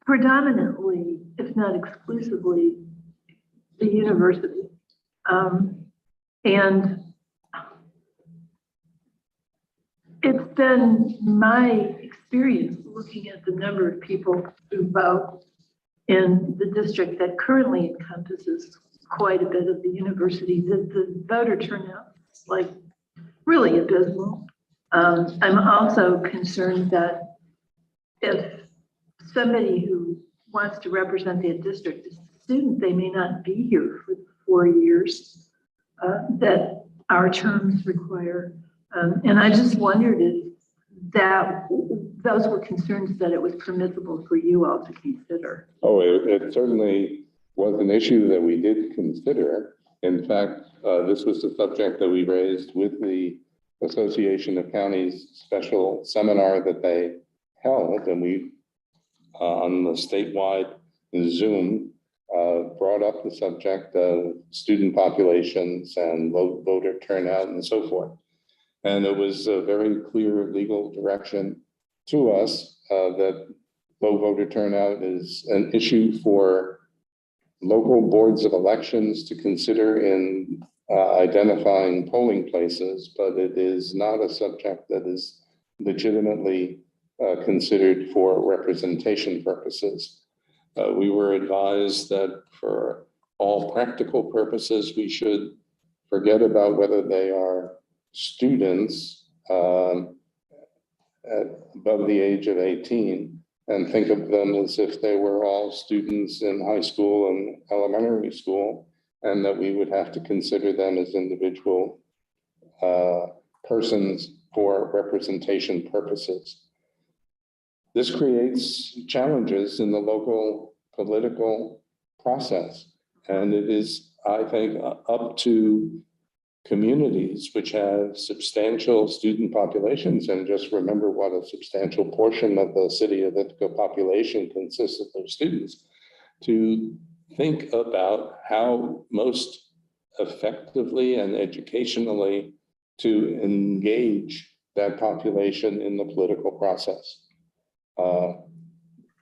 predominantly, if not exclusively, the university. And it's been my experience looking at the number of people who vote in the district that currently encompasses quite a bit of the university, that the voter turnout is like really abysmal. I'm also concerned that if somebody who wants to represent their district is a student, they may not be here for 4 years that our terms require. And I just wondered if that those were concerns that it was permissible for you all to consider. Oh, it certainly was an issue that we did consider. In fact, this was the subject that we raised with the Association of Counties special seminar that they held, and we on the statewide Zoom brought up the subject of student populations and low voter turnout and so forth. And it was a very clear legal direction to us that low voter turnout is an issue for local boards of elections to consider in identifying polling places, but it is not a subject that is legitimately considered for representation purposes. We were advised that for all practical purposes, we should forget about whether they are students above the age of 18 and think of them as if they were all students in high school and elementary school, and that we would have to consider them as individual persons for representation purposes. This creates challenges in the local political process, and it is, I think, up to communities which have substantial student populations, and just remember what a substantial portion of the city of Ithaca population consists of their students, to think about how most effectively and educationally to engage that population in the political process.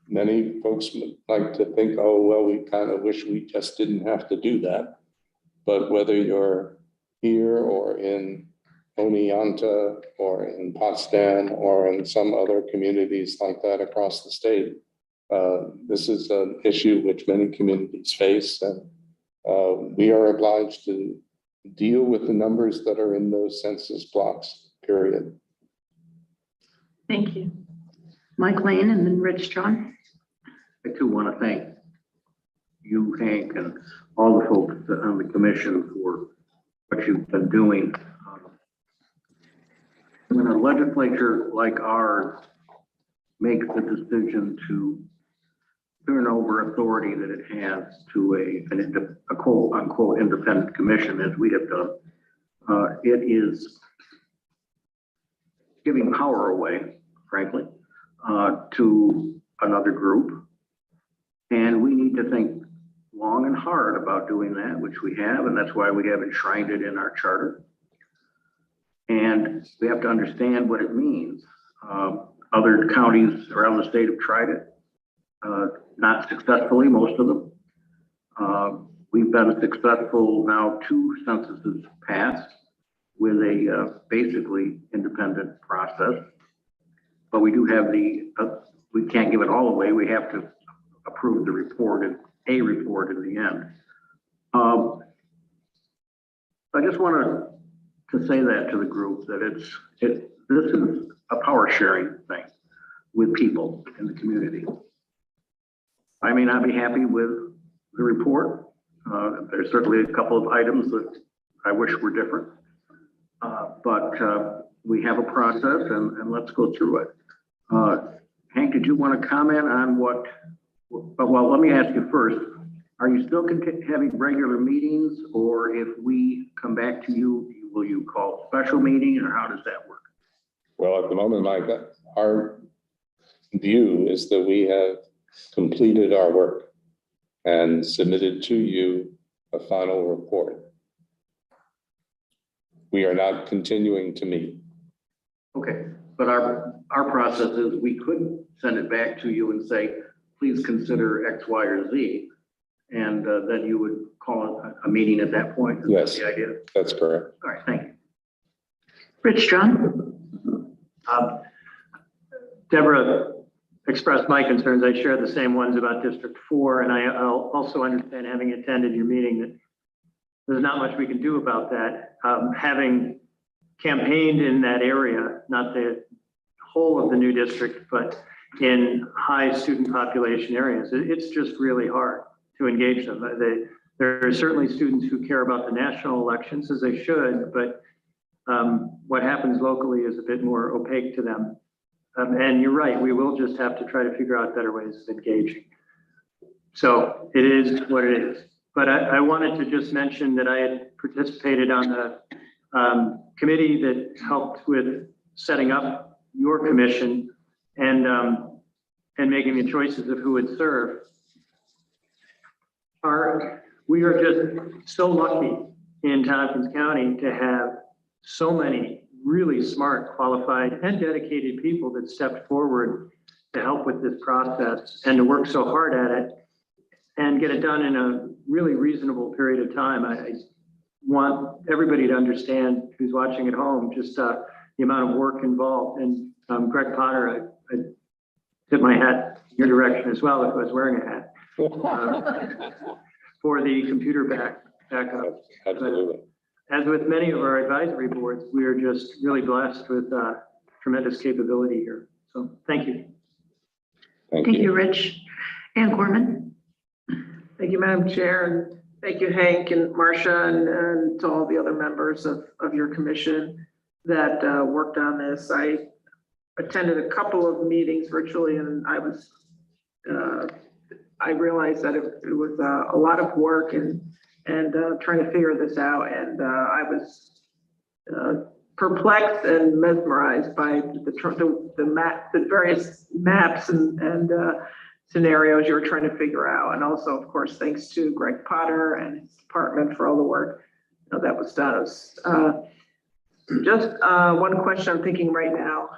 many folks would like to think, oh, well, we kind of wish we just didn't have to do that. But whether you're here or in Oneonta or in Potsdam or in some other communities like that across the state, this is an issue which many communities face, and we are obliged to deal with the numbers that are in those census blocks, period. Thank you. Mike Lane and then Rich John. I too want to thank you, Hank, and all the folks on the commission for what you've been doing. When a legislature like ours makes the decision to turn over authority that it has to a quote unquote independent commission, as we have done, it is giving power away, frankly, to another group. And we need to think long and hard about doing that, which we have, and that's why we have enshrined it in our charter. And we have to understand what it means. Other counties around the state have tried it, not successfully, most of them. We've been successful now, 2 censuses passed with a basically independent process. But we do have we can't give it all away. We have to approve the report, and a report in the end. I just want to say that to the group, that this is a power sharing thing with people in the community. I may not be happy with the report. There's certainly a couple of items that I wish were different. But we have a process, and let's go through it. Hank, did you want to comment on what, well, let me ask you first. Are you still having regular meetings, or if we come back to you, will you call a special meeting, or how does that work? Well, at the moment, Mike, our view is that we have completed our work and submitted to you a final report. We are not continuing to meet. Okay, but our process is we could send it back to you and say, please consider X, Y, or Z. And then you would call a meeting at that point. Is Yes, that the idea? that's correct. All right, thank you. Rich John. Deborah expressed my concerns. I share the same ones about District 4, and I also understand, having attended your meeting, that there's not much we can do about that. Having campaigned in that area, not the whole of the new district, but in high student population areas, it's just really hard to engage them. There are certainly students who care about the national elections, as they should, but what happens locally is a bit more opaque to them. And you're right, we will just have to try to figure out better ways of engaging. So it is what it is. But I wanted to just mention that I had participated on the committee that helped with setting up your commission and making the choices of who would serve. We are just so lucky in Tompkins County to have so many really smart, qualified, and dedicated people that stepped forward to help with this process and to work so hard at it and get it done in a really reasonable period of time. I want everybody to understand, who's watching at home, just the amount of work involved. And Greg Potter, I tip my hat in your direction as well if I was wearing a hat. For the computer backup. Absolutely. As with many of our advisory boards, we are just really blessed with tremendous capability here. So thank you. Thank you, Rich. Ann Gorman. Thank you, Madam Chair, and thank you, Hank and Marcia, and to all the other members of your commission that worked on this. I attended a couple of meetings virtually, and I realized that it was a lot of work and trying to figure this out. And I was perplexed and mesmerized by the various maps and scenarios you were trying to figure out. And also, of course, thanks to Greg Potter and his department for all the work that was done. Just one question I'm thinking right now.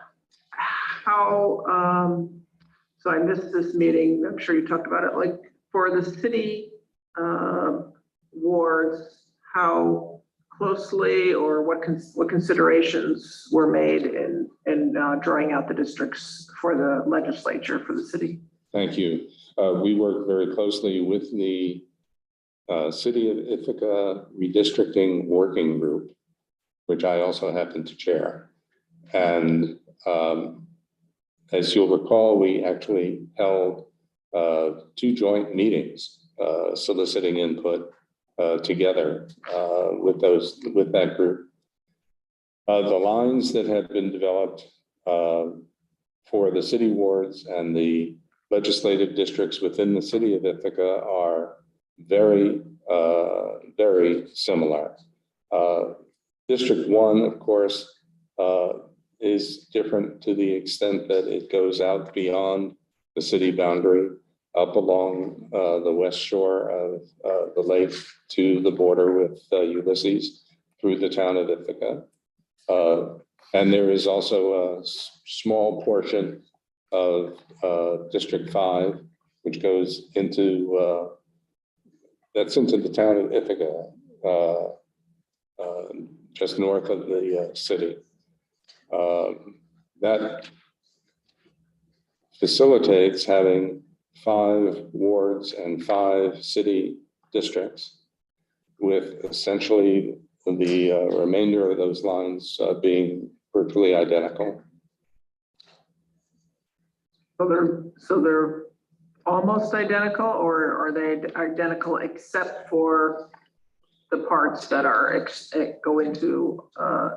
How so I missed this meeting. I'm sure you talked about it, like for the city wards, how closely or what considerations were made in drawing out the districts for the legislature for the city? Thank you. We work very closely with the City of Ithaca Redistricting Working Group, which I also happen to chair. And as you'll recall, we actually held 2 joint meetings soliciting input together with that group. The lines that have been developed for the city wards and the legislative districts within the city of Ithaca are very, very similar. District 1, of course, is different to the extent that it goes out beyond the city boundary, up along the west shore of the lake to the border with Ulysses through the town of Ithaca. And there is also a small portion of District 5, which goes into, that's into the town of Ithaca, just north of the city. That facilitates having 5 wards and 5 city districts, with essentially the remainder of those lines being virtually identical. So they're almost identical, or are they identical except for the parts that are go into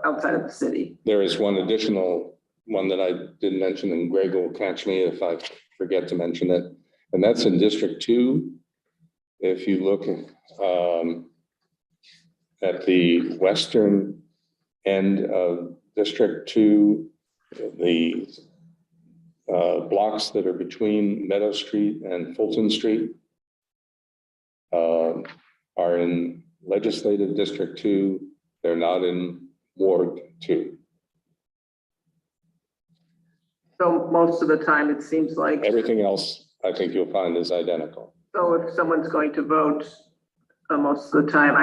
outside of the city? There is one additional one that I didn't mention, and Greg will catch me if I forget to mention it. And that's in District 2. If you look at the western end of District 2, the blocks that are between Meadow Street and Fulton Street are in Legislative District 2. They're not in Ward 2. So most of the time, it seems like. Everything else, I think you'll find is identical. So if someone's going to vote, most of the time,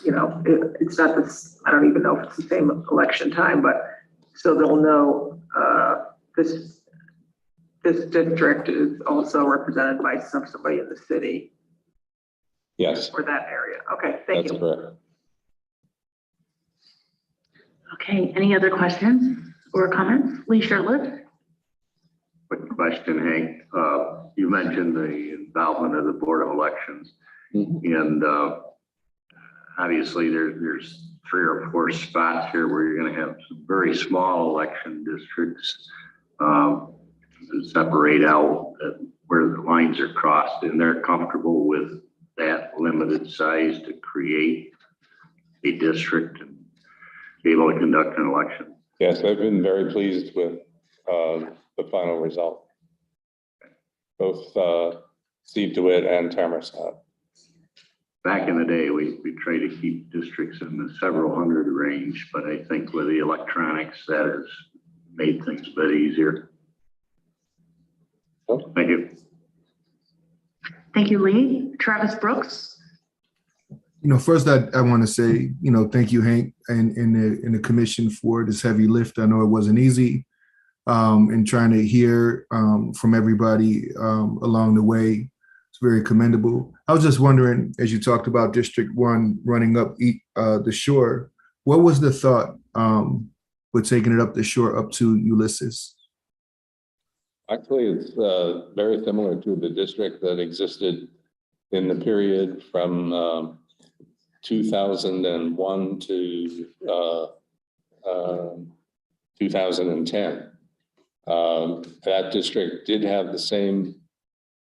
it's not this, I don't even know if it's the same election time, but so they'll know this district is also represented by somebody in the city. Yes. For that area. Okay, thank you. That's correct. Okay, any other questions or comments? Lee Shirtliff? Quick question, Hank. You mentioned the involvement of the Board of Elections. And obviously there's 3 or 4 spots here where you're going to have some very small election districts to separate out where the lines are crossed, and they're comfortable with that limited size to create a district and be able to conduct an election. Yes, I've been very pleased with the final result. Both Steve DeWitt and Tamara Scott. Back in the day, we tried to keep districts in the several hundred range, but I think with the electronics, that has made things a bit easier. Thank you. Thank you, Lee. Travis Brooks? First I want to say, thank you, Hank, and the commission for this heavy lift. I know it wasn't easy, and trying to hear from everybody along the way. It's very commendable. I was just wondering, as you talked about District 1 running up the shore, what was the thought with taking it up the shore up to Ulysses? Actually, it's very similar to the district that existed in the period from 2001 to 2010. That district did have the same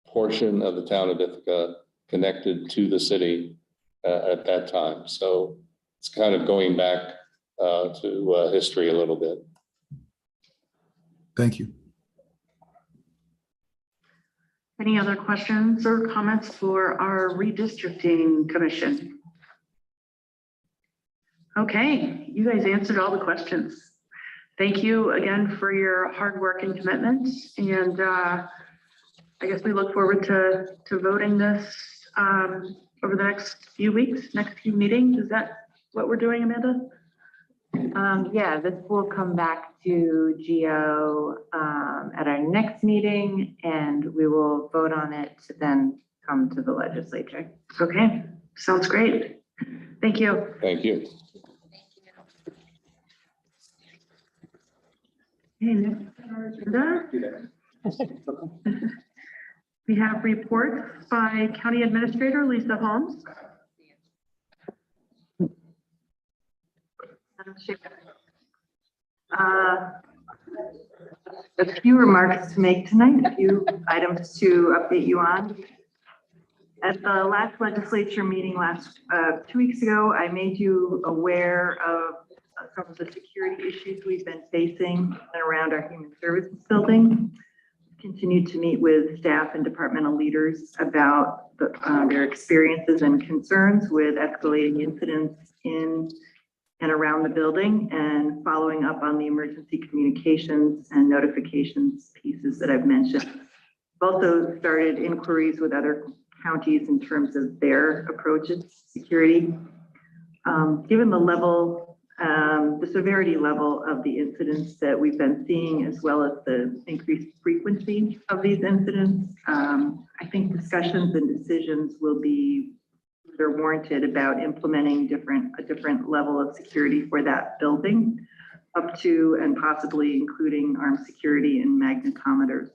portion of the town of Ithaca connected to the city at that time. So it's kind of going back to history a little bit. Thank you. Any other questions or comments for our redistricting commission? Okay, you guys answered all the questions. Thank you again for your hard work and commitment. And I guess we look forward to voting this over the next few weeks, next few meetings. Is that what we're doing, Amanda? Yeah, this will come back to GO at our next meeting, and we will vote on it to then come to the legislature. Okay, sounds great. Thank you. Thank you. Okay, next on our agenda. We have reports by County Administrator Lisa Holmes. A few remarks to make tonight, a few items to update you on. At the last legislature meeting 2 weeks ago, I made you aware of some of the security issues we've been facing around our human services building. Continued to meet with staff and departmental leaders about their experiences and concerns with escalating incidents in and around the building, and following up on the emergency communications and notifications pieces that I've mentioned. Also started inquiries with other counties in terms of their approaches to security. Given the level, the severity level of the incidents that we've been seeing, as well as the increased frequency of these incidents, I think discussions and decisions will be they're warranted about implementing a different level of security for that building, up to and possibly including armed security and magnetometers.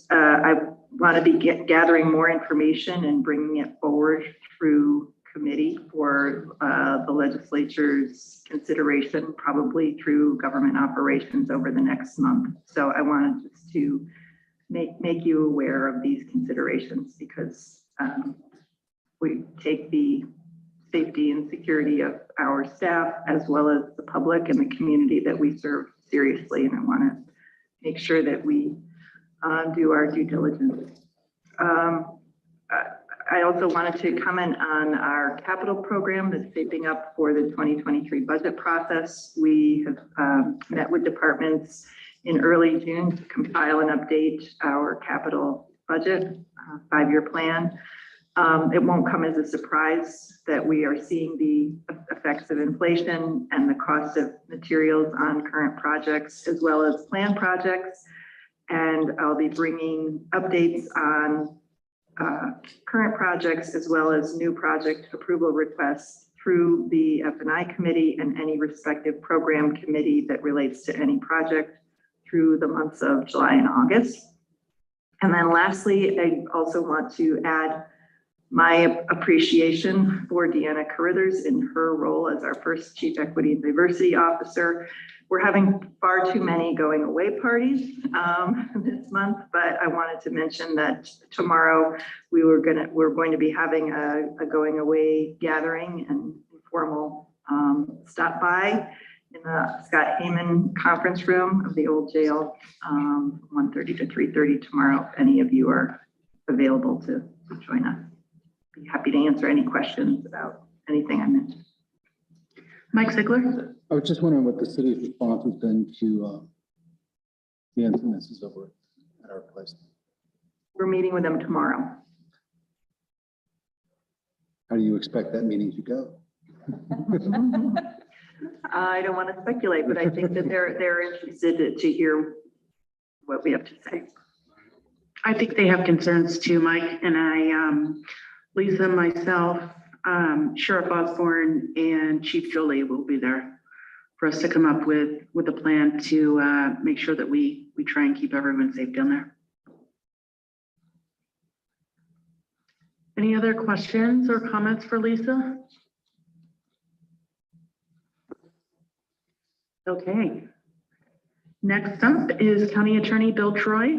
I want to be gathering more information and bringing it forward through committee for the legislature's consideration, probably through government operations over the next month. So I wanted just to make you aware of these considerations, because we take the safety and security of our staff as well as the public and the community that we serve seriously. And I want to make sure that we do our due diligence. I also wanted to comment on our capital program that's shaping up for the 2023 budget process. We have met with departments in early June to compile and update our capital budget, 5-year plan. It won't come as a surprise that we are seeing the effects of inflation and the cost of materials on current projects as well as planned projects. And I'll be bringing updates on current projects as well as new project approval requests through the F&I committee and any respective program committee that relates to any project through the months of July and August. And then lastly, I also want to add my appreciation for Deanna Carruthers in her role as our first Chief Equity and Diversity Officer. We're having far too many going away parties this month, but I wanted to mention that tomorrow we're going to be having a going away gathering and informal stop by in the Scott Heyman conference room of the old jail, 1:30 to 3:30 tomorrow. If any of you are available to join us. Be happy to answer any questions about anything I mentioned. Mike Ziegler. I was just wondering what the city's response has been to the incidences over at our place. We're meeting with them tomorrow. How do you expect that meeting to go? I don't want to speculate, but I think that they're interested to hear what we have to say. I think they have concerns too, Mike, and Lisa, myself, Sheriff Osborne, and Chief Jolie will be there for us to come up with a plan to make sure that we try and keep everyone safe down there. Any other questions or comments for Lisa? Okay. Next up is County Attorney Bill Troy.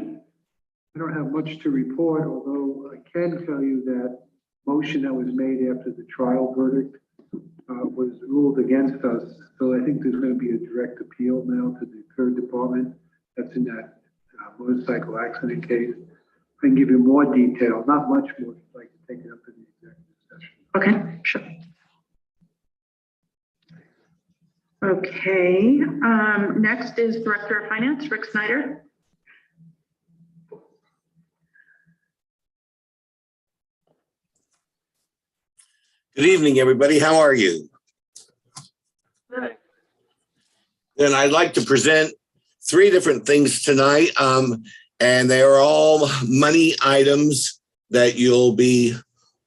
I don't have much to report, although I can tell you that motion that was made after the trial verdict was ruled against us. So I think there's going to be a direct appeal now to the third department that's in that motorcycle accident case. I can give you more detail, not much more, if I can take it up in the executive session. Okay, sure. Okay, next is Director of Finance, Rick Snyder. Good evening, everybody. How are you? And I'd like to present 3 different things tonight, and they are all money items that you'll be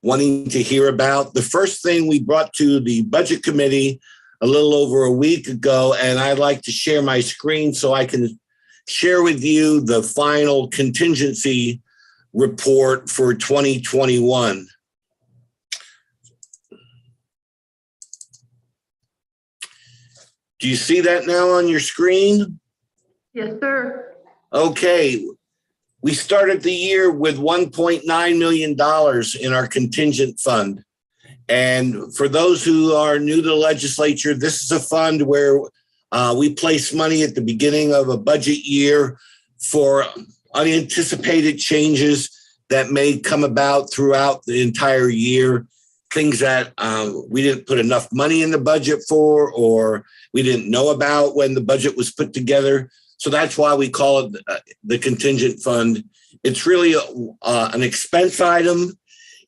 wanting to hear about. The first thing we brought to the Budget Committee a little over a week ago, and I'd like to share my screen so I can share with you the final contingency report for 2021. Do you see that now on your screen? Yes, sir. Okay. We started the year with $1.9 million in our contingent fund. And for those who are new to the legislature, this is a fund where we place money at the beginning of a budget year for unanticipated changes that may come about throughout the entire year. Things that we didn't put enough money in the budget for, or we didn't know about when the budget was put together. So that's why we call it the contingent fund. It's really an expense item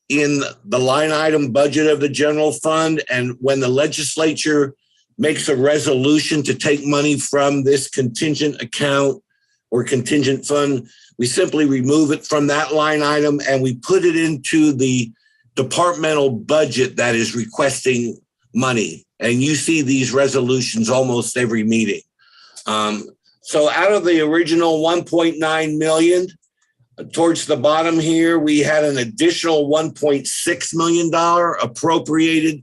in the line item budget of the general fund. And when the legislature makes a resolution to take money from this contingent account or contingent fund, we simply remove it from that line item and we put it into the departmental budget that is requesting money. And you see these resolutions almost every meeting. So out of the original 1.9 million, towards the bottom here, we had an additional $1.6 million appropriated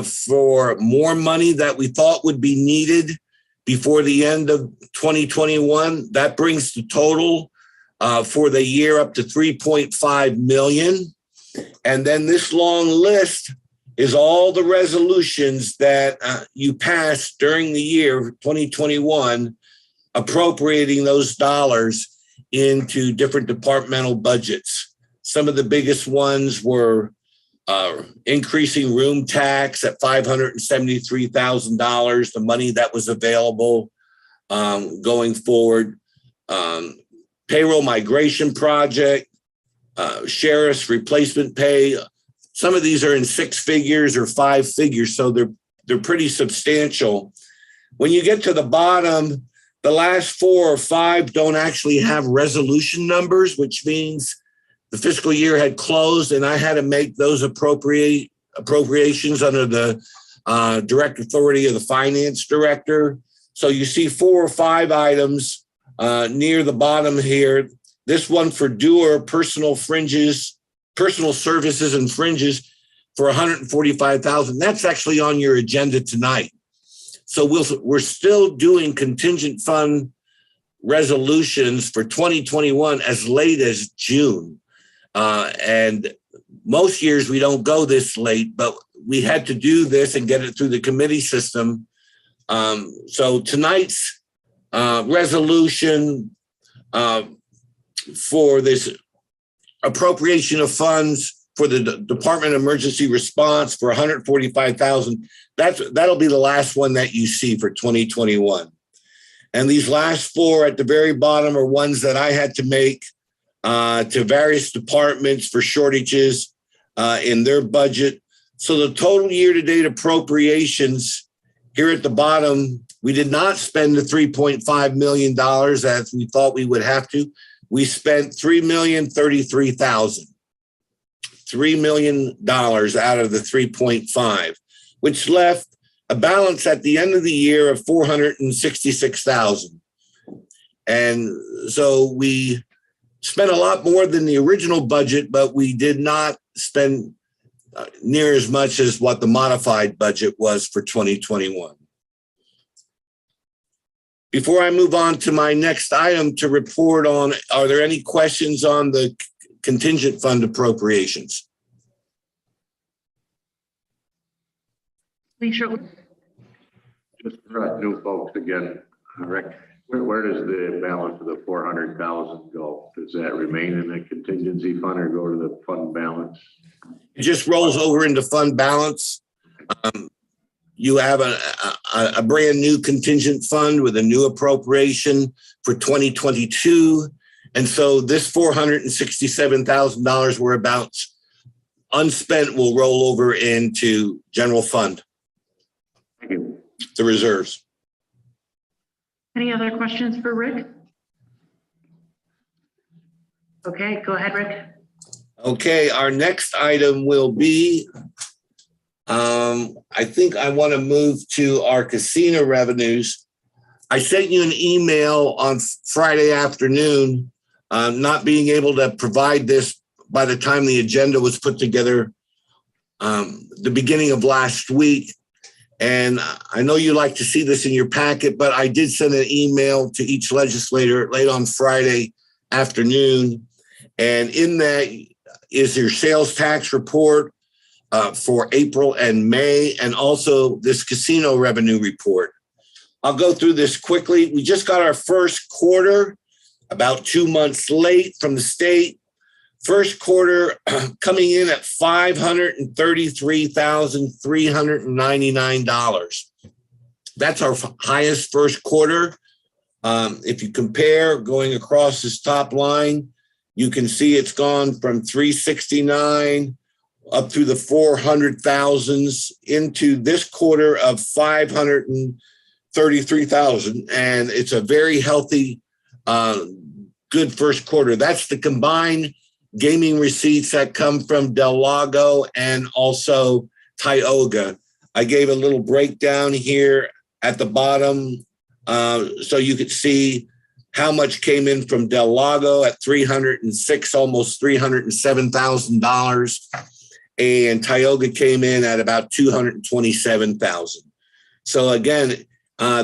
for more money that we thought would be needed before the end of 2021. That brings the total for the year up to 3.5 million. And then this long list is all the resolutions that you passed during the year 2021, appropriating those dollars into different departmental budgets. Some of the biggest ones were increasing room tax at $573,000, the money that was available going forward, payroll migration project, sheriff's replacement pay. Some of these are in 6 figures or 5 figures, so they're pretty substantial. When you get to the bottom, the last 4 or 5 don't actually have resolution numbers, which means the fiscal year had closed and I had to make those appropriations under the direct authority of the finance director. So you see 4 or 5 items near the bottom here. This one for doer personal services and fringes for $145,000. That's actually on your agenda tonight. So we're still doing contingent fund resolutions for 2021 as late as June. And most years we don't go this late, but we had to do this and get it through the committee system. So tonight's resolution for this appropriation of funds for the Department of Emergency Response for $145,000. That'll be the last one that you see for 2021. And these last 4 at the very bottom are ones that I had to make to various departments for shortages in their budget. So the total year-to-date appropriations here at the bottom, we did not spend the $3.5 million as we thought we would have to. We spent $3,033,000. $3 million out of the 3.5, which left a balance at the end of the year of 466,000. And so we spent a lot more than the original budget, but we did not spend near as much as what the modified budget was for 2021. Before I move on to my next item to report on, are there any questions on the contingent fund appropriations? Just for new folks again, Rick, where does the balance of the 400,000 go? Does that remain in the contingency fund or go to the fund balance? It just rolls over into fund balance. you have a brand new contingent fund with a new appropriation for 2022. And so this $467,000 whereabouts unspent will roll over into general fund. Thank you. The reserves. Any other questions for Rick? Okay, go ahead, Rick. Okay, our next item will be, I think I want to move to our casino revenues. I sent you an email on Friday afternoon, not being able to provide this by the time the agenda was put together the beginning of last week. And I know you like to see this in your packet, but I did send an email to each legislator late on Friday afternoon. And in that is your sales tax report for April and May, and also this casino revenue report. I'll go through this quickly. We just got our first quarter about 2 months late from the state. First quarter coming in at $533,399. That's our highest first quarter. If you compare going across this top line, you can see it's gone from 369 up through the 400,000s into this quarter of 533,000. And it's a very healthy, good first quarter. That's the combined gaming receipts that come from Del Lago and also Tioga. I gave a little breakdown here at the bottom so you could see how much came in from Del Lago at $306,000, almost $307,000. And Tioga came in at about $227,000. So again,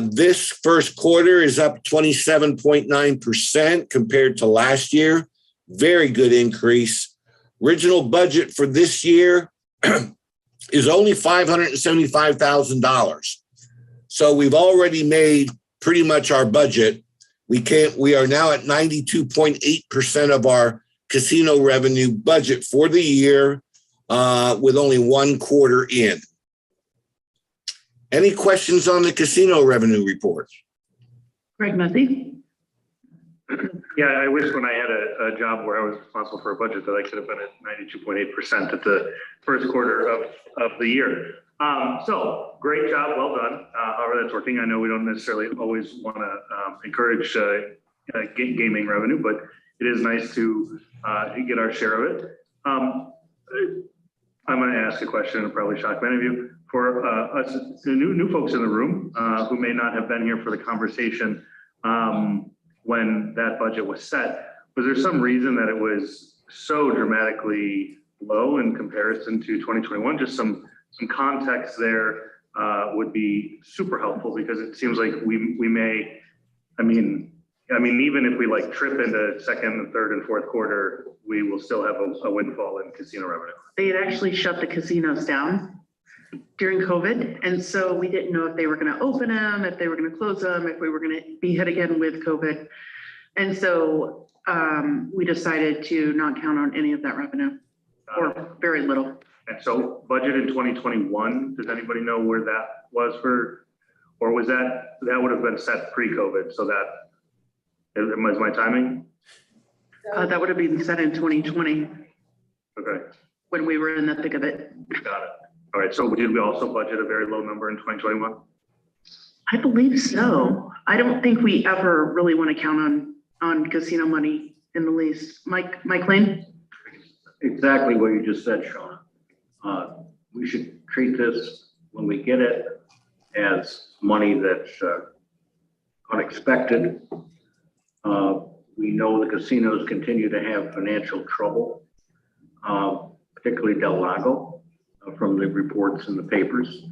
this first quarter is up 27.9% compared to last year. Very good increase. Original budget for this year is only $575,000. So we've already made pretty much our budget. We are now at 92.8% of our casino revenue budget for the year with only 1 quarter in. Any questions on the casino revenue report? Greg Muzzy? Yeah, I wish when I had a job where I was responsible for a budget that I could have been at 92.8% at the first quarter of the year. So great job, well done. However that's working. I know we don't necessarily always want to encourage gaming revenue, but it is nice to get our share of it. I'm going to ask a question and probably shock many of you. For us, the new folks in the room who may not have been here for the conversation when that budget was set, was there some reason that it was so dramatically low in comparison to 2021? Just some context there would be super helpful, because it seems like we may, I mean, even if we like trip into second and third and fourth quarter, we will still have a windfall in casino revenue. They had actually shut the casinos down during COVID. And so we didn't know if they were going to open them, if they were going to close them, if we were going to be hit again with COVID. And so we decided to not count on any of that revenue, or very little. And so budget in 2021, does anybody know where that was for, or was that would have been set pre-COVID? So that was my timing? That would have been set in 2020. Okay. When we were in the thick of it. Got it. All right, so did we also budget a very low number in 2021? I believe so. I don't think we ever really want to count on casino money in the least. Mike Lane? Exactly what you just said, Sean. We should treat this when we get it as money that's unexpected. We know the casinos continue to have financial trouble, particularly Del Lago. From the reports in the papers.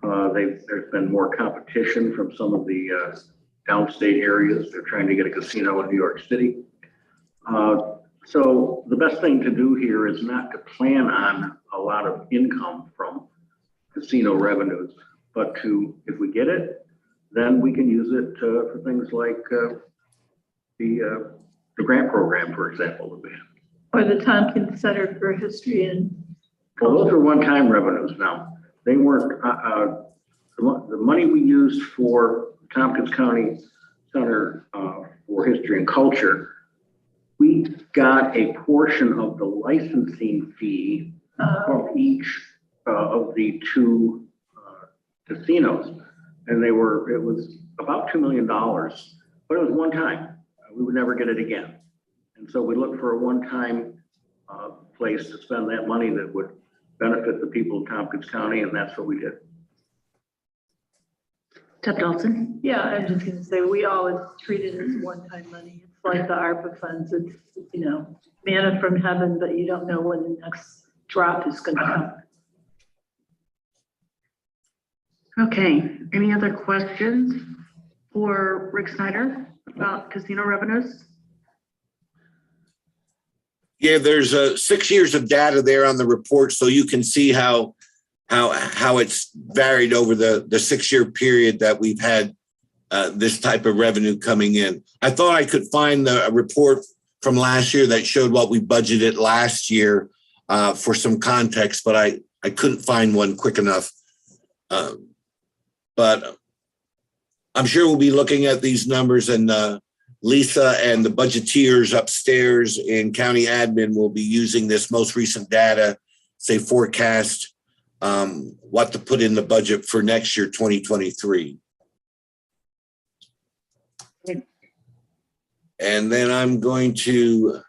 There's been more competition from some of the downstate areas. They're trying to get a casino in New York City. So the best thing to do here is not to plan on a lot of income from casino revenues, but if we get it, then we can use it for things like the grant program, for example, that we have. Or the Tompkins Center for History and Well, those are one-time revenues now. They weren't, the money we used for Tompkins County Center for History and Culture, we got a portion of the licensing fee from each of the two casinos. And it was about $2 million, but it was one time. We would never get it again. And so we looked for a one-time place to spend that money that would benefit the people of Tompkins County, and that's what we did. Deb Dalton? Yeah, I'm just gonna say, we always treat it as one-time money. It's like the ARPA funds. It's, manna from heaven, but you don't know when the next drop is gonna come. Okay, any other questions for Rick Snyder about casino revenues? Yeah, there's 6 years of data there on the report, so you can see how it's varied over the 6-year period that we've had this type of revenue coming in. I thought I could find a report from last year that showed what we budgeted last year for some context, but I couldn't find one quick enough. But I'm sure we'll be looking at these numbers, and Lisa and the budgeteers upstairs in county admin will be using this most recent data, say forecast what to put in the budget for next year, 2023. And then I'm going to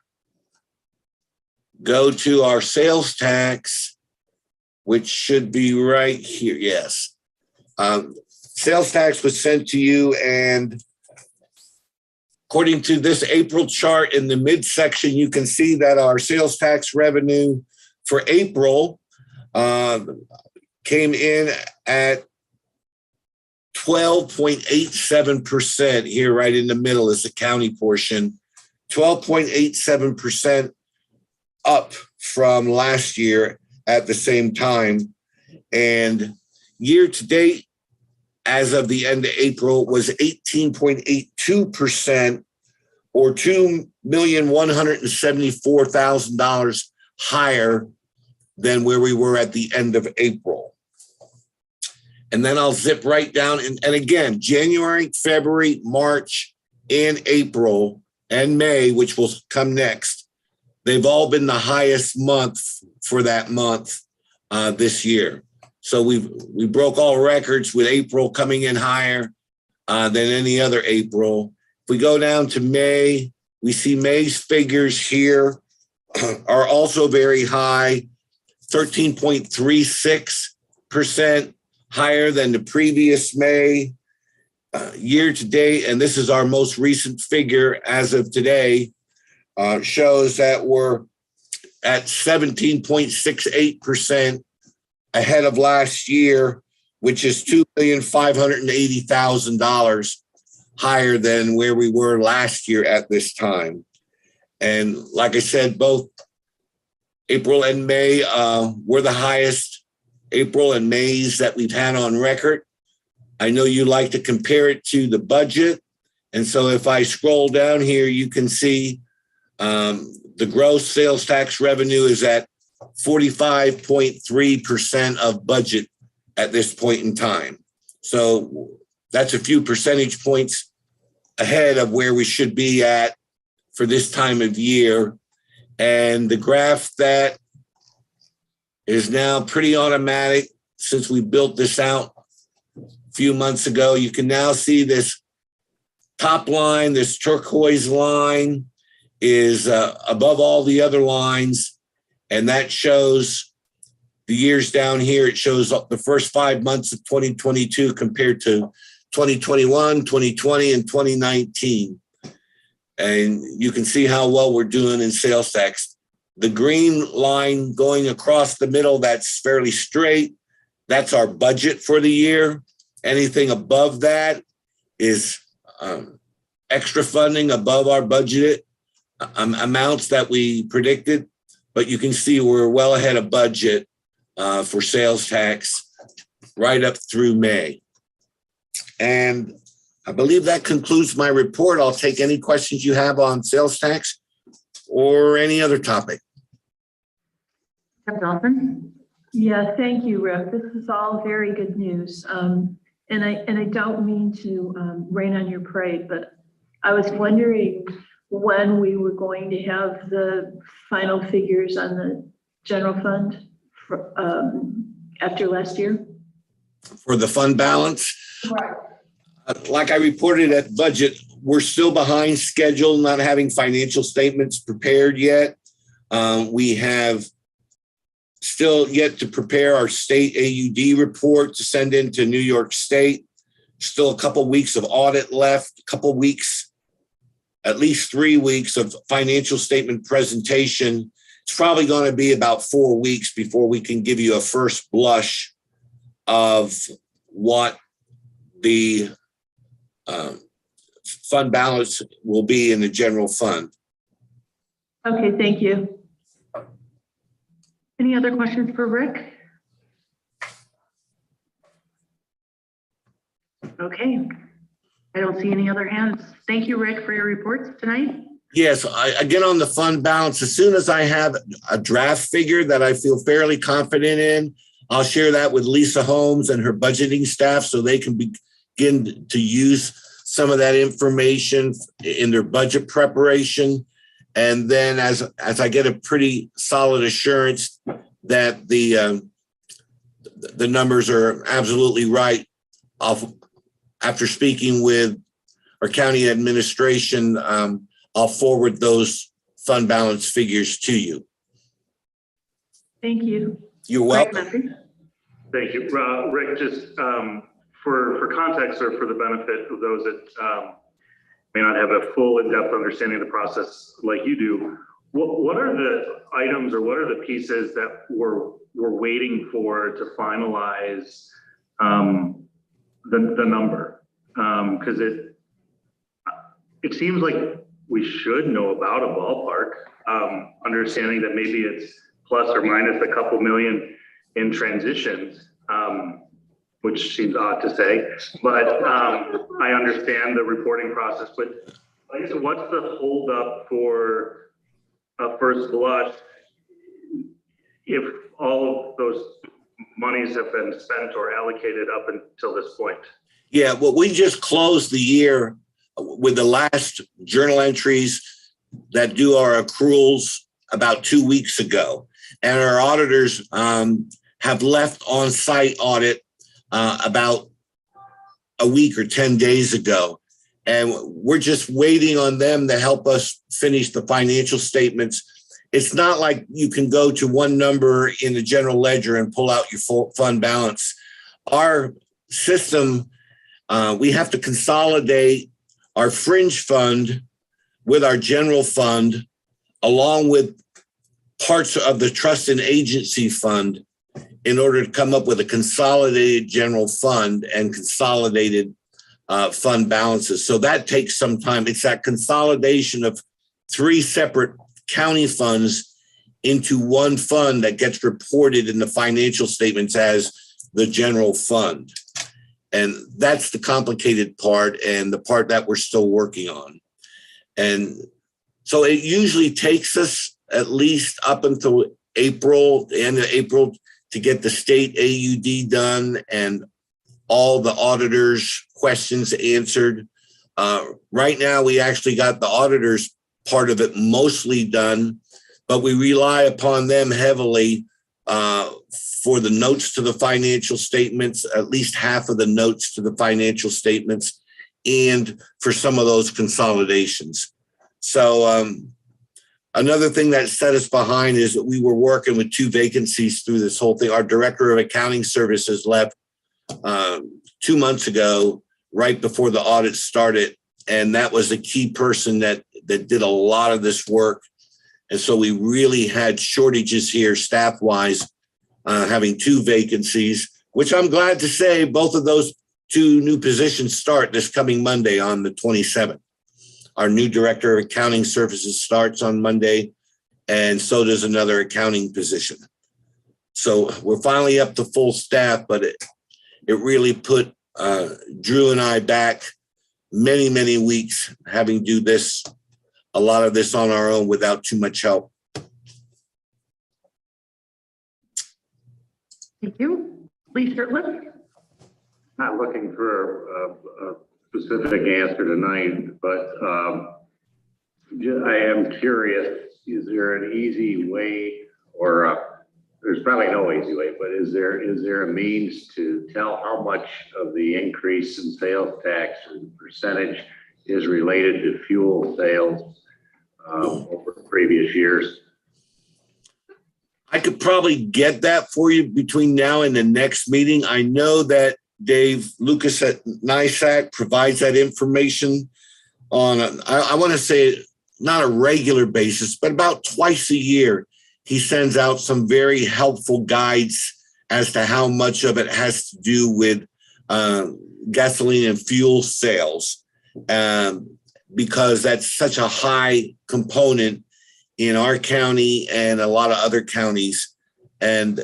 go to our sales tax, which should be right here. Yes. Sales tax was sent to you, and according to this April chart in the midsection, you can see that our sales tax revenue for April came in at 12.87% here, right in the middle is the county portion, 12.87% up from last year at the same time. And year to date, as of the end of April, was 18.82%, or $2,174,000 higher than where we were at the end of April. And then I'll zip right down. And again, January, February, March, and April, and May, which will come next, they've all been the highest month for that month this year. So we broke all records with April coming in higher than any other April. If we go down to May, we see May's figures here are also very high, 13.36% higher than the previous May. Year to date, and this is our most recent figure as of today, shows that we're at 17.68% ahead of last year, which is $2,580,000 higher than where we were last year at this time. And like I said, both April and May were the highest April and Mays that we've had on record. I know you like to compare it to the budget. And so if I scroll down here, you can see the gross sales tax revenue is at 45.3% of budget at this point in time. So that's a few percentage points ahead of where we should be at for this time of year. And the graph that is now pretty automatic since we built this out a few months ago, you can now see this top line, this turquoise line is above all the other lines. And that shows the years down here. It shows the first 5 months of 2022 compared to 2021, 2020, and 2019. And you can see how well we're doing in sales tax. The green line going across the middle, that's fairly straight. That's our budget for the year. Anything above that is extra funding above our budgeted amounts that we predicted. But you can see we're well ahead of budget for sales tax right up through May. And I believe that concludes my report. I'll take any questions you have on sales tax or any other topic. Deb Dalton? Yeah, thank you, Rick. This is all very good news. And I don't mean to rain on your parade, but I was wondering when we were going to have the final figures on the general fund for, after last year. For the fund balance, Right. like I reported at budget, we're still behind schedule, not having financial statements prepared yet. We have still yet to prepare our state AUD report to send into New York State. Still a couple weeks of audit left, a couple weeks, at least 3 weeks of financial statement presentation. It's probably going to be about 4 weeks before we can give you a first blush of what the fund balance will be in the general fund. Okay, thank you. Any other questions for Rick? Okay, I don't see any other hands. Thank you, Rick, for your reports tonight. Yes, again, on the fund balance, as soon as I have a draft figure that I feel fairly confident in, I'll share that with Lisa Holmes and her budgeting staff so they can begin to use some of that information in their budget preparation. And then as I get a pretty solid assurance that the numbers are absolutely right, after speaking with our county administration, I'll forward those fund balance figures to you. Thank you. You're welcome. Thank you. Rick, just for context or for the benefit of those that may not have a full in-depth understanding of the process like you do, what are the items or what are the pieces that we're waiting for to finalize the number? Because it seems like we should know about a ballpark, understanding that maybe it's plus or minus a couple million in transitions, which seems odd to say, but I understand the reporting process. But I guess what's the holdup for a first blush if all of those monies have been spent or allocated up until this point? Yeah, well, we just closed the year with the last journal entries that do our accruals about 2 weeks ago. And our auditors have left on-site audit about a week or 10 days ago. And we're just waiting on them to help us finish the financial statements. It's not like you can go to one number in the general ledger and pull out your full fund balance. Our system, we have to consolidate our fringe fund with our general fund, along with parts of the trust and agency fund, in order to come up with a consolidated general fund and consolidated fund balances. So that takes some time. It's that consolidation of 3 separate county funds into one fund that gets reported in the financial statements as the general fund. And that's the complicated part and the part that we're still working on. And so it usually takes us at least up until April, the end of April, to get the state AUD done and all the auditors' questions answered. Right now, we actually got the auditors' part of it mostly done, but we rely upon them heavily for the notes to the financial statements, at least half of the notes to the financial statements, and for some of those consolidations. So another thing that set us behind is that we were working with 2 vacancies through this whole thing. Our director of accounting services left 2 months ago, right before the audit started. And that was a key person that did a lot of this work. And so we really had shortages here staff-wise, having 2 vacancies, which I'm glad to say both of those 2 new positions start this coming Monday on the 27th. Our new director of accounting services starts on Monday, and so does another accounting position. So we're finally up to full staff, but it really put Drew and I back many, many weeks having to do a lot of this on our own without too much help. Thank you. Lee Shirtliff. Not looking for a specific answer tonight, but I am curious, is there an easy way, or there's probably no easy way, but is there a means to tell how much of the increase in sales tax or the percentage is related to fuel sales over previous years? I could probably get that for you between now and the next meeting. I know that Dave Lucas at NISAC provides that information on, I want to say, not a regular basis, but about twice a year. He sends out some very helpful guides as to how much of it has to do with gasoline and fuel sales, because that's such a high component in our county and a lot of other counties. And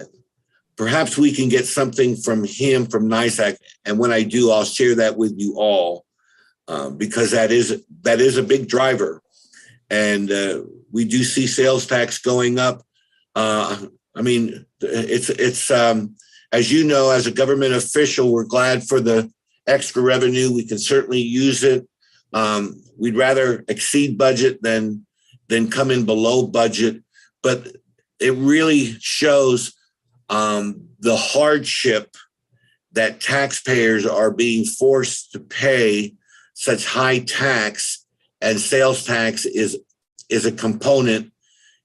perhaps we can get something from him, from NISAC. And when I do, I'll share that with you all, because that is a big driver. And we do see sales tax going up. I mean, it's as you know, as a government official, we're glad for the extra revenue. We can certainly use it. We'd rather exceed budget than come in below budget, but it really shows the hardship that taxpayers are being forced to pay such high tax, and sales tax is a component.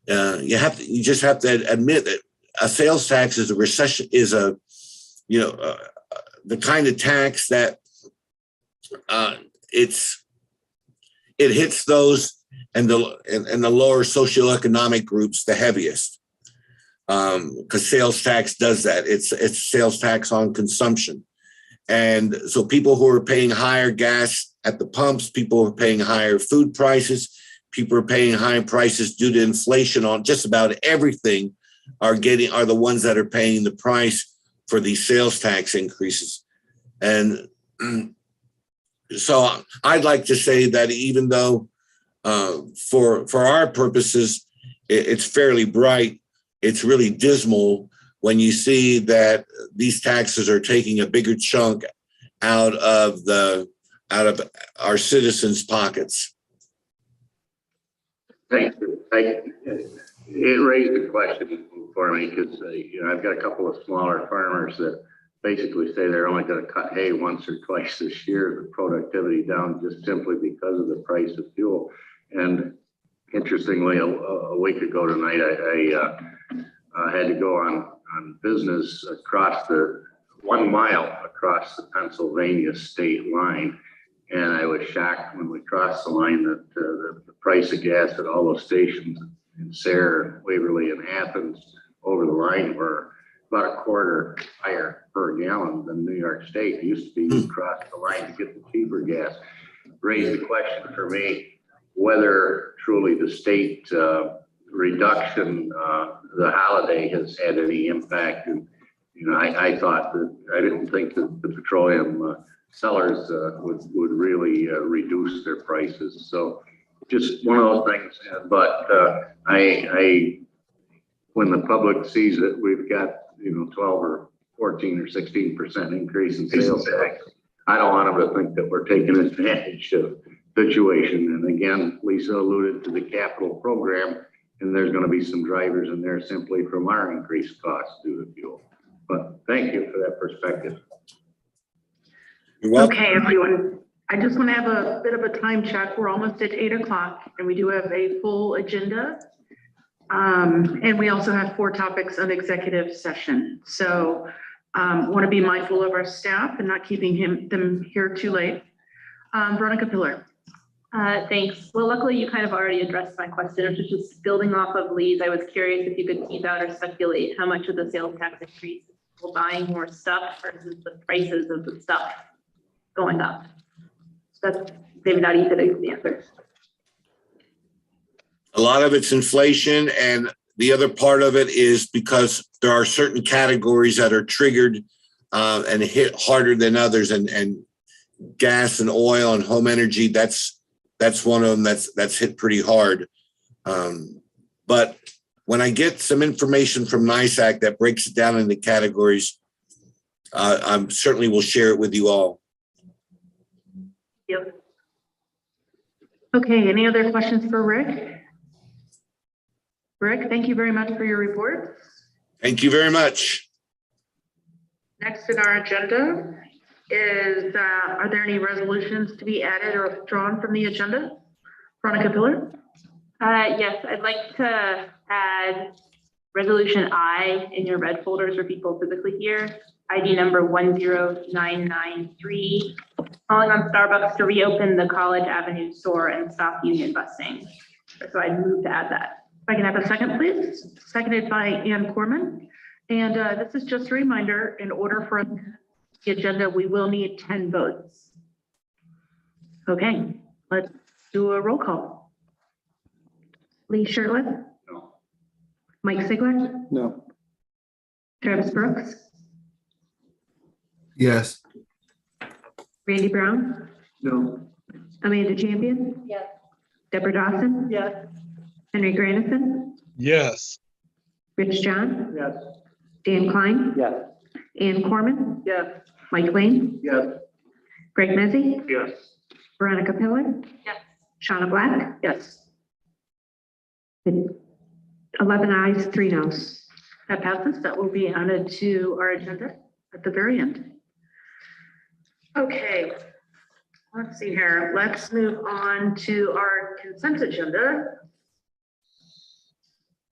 You just have to admit that a sales tax is the kind of tax that it hits those and the lower socioeconomic groups the heaviest, because sales tax does that. It's sales tax on consumption. And so people who are paying higher gas at the pumps, people who are paying higher food prices, people are paying higher prices due to inflation on just about everything are the ones that are paying the price for these sales tax increases. And so I'd like to say that even though for our purposes, it's fairly bright, it's really dismal when you see that these taxes are taking a bigger chunk out of our citizens' pockets. Thank you. It raised a question for me because I've got a couple of smaller farmers that basically say they're only going to cut hay once or twice this year, the productivity down just simply because of the price of fuel. And interestingly, a week ago tonight, I had to go on business across 1 mile across the Pennsylvania state line. And I was shocked when we crossed the line that the price of gas at all those stations in Sayre, Waverly, and Athens over the line were about a quarter higher per gallon than New York State. It used to be you cross the line to get the cheaper gas. Raised the question for me whether truly the state reduction, the holiday, has had any impact. And I didn't think that the petroleum sellers would really reduce their prices. So just one of those things. But when the public sees that we've got 12 or 14 or 16% increase in sales tax, I don't want them to think that we're taking advantage of the situation. And again, Lisa alluded to the capital program, and there's going to be some drivers in there simply from our increased costs due to fuel. But thank you for that perspective. Okay, everyone. I just want to have a bit of a time check. We're almost at 8 o'clock and we do have a full agenda. And we also have 4 topics of executive session. So want to be mindful of our staff and not keeping them here too late. Veronica Pillar. Thanks. Well, luckily you kind of already addressed my question, which is just building off of Lee's. I was curious if you could tease out or speculate how much of the sales tax increase is people buying more stuff versus the prices of the stuff going up. So that's maybe not easy to answer. A lot of it's inflation, and the other part of it is because there are certain categories that are triggered and hit harder than others, and gas and oil and home energy, that's one of them that's hit pretty hard. But when I get some information from NISAC that breaks it down into categories, I certainly will share it with you all. Yep. Okay, any other questions for Rick? Rick, thank you very much for your report. Thank you very much. Next in our agenda is, are there any resolutions to be added or withdrawn from the agenda? Veronica Pillar? Yes, I'd like to add resolution I in your red folders for people physically here, ID number 10993, calling on Starbucks to reopen the College Avenue store and stop union busing. So I move to add that. If I can have a second, please. Seconded by Ann Corman. And this is just a reminder, in order for the agenda, we will need 10 votes. Okay, let's do a roll call. Lee Shirtliff? No. Mike Sigler? No. Travis Brooks? Yes. Randy Brown? No. Amanda Champion? Yes. Deborah Dawson? Yes. Henry Grandison? Yes. Rich John? Yes. Dan Klein? Yes. Ann Corman? Yes. Mike Lane? Yes. Greg Mezzi? Yes. Veronica Pillar? Yes. Shauna Black? Yes. 11 ayes, 3 noes. That passes. That will be added to our agenda at the very end. Okay. Let's see here. Let's move on to our consent agenda.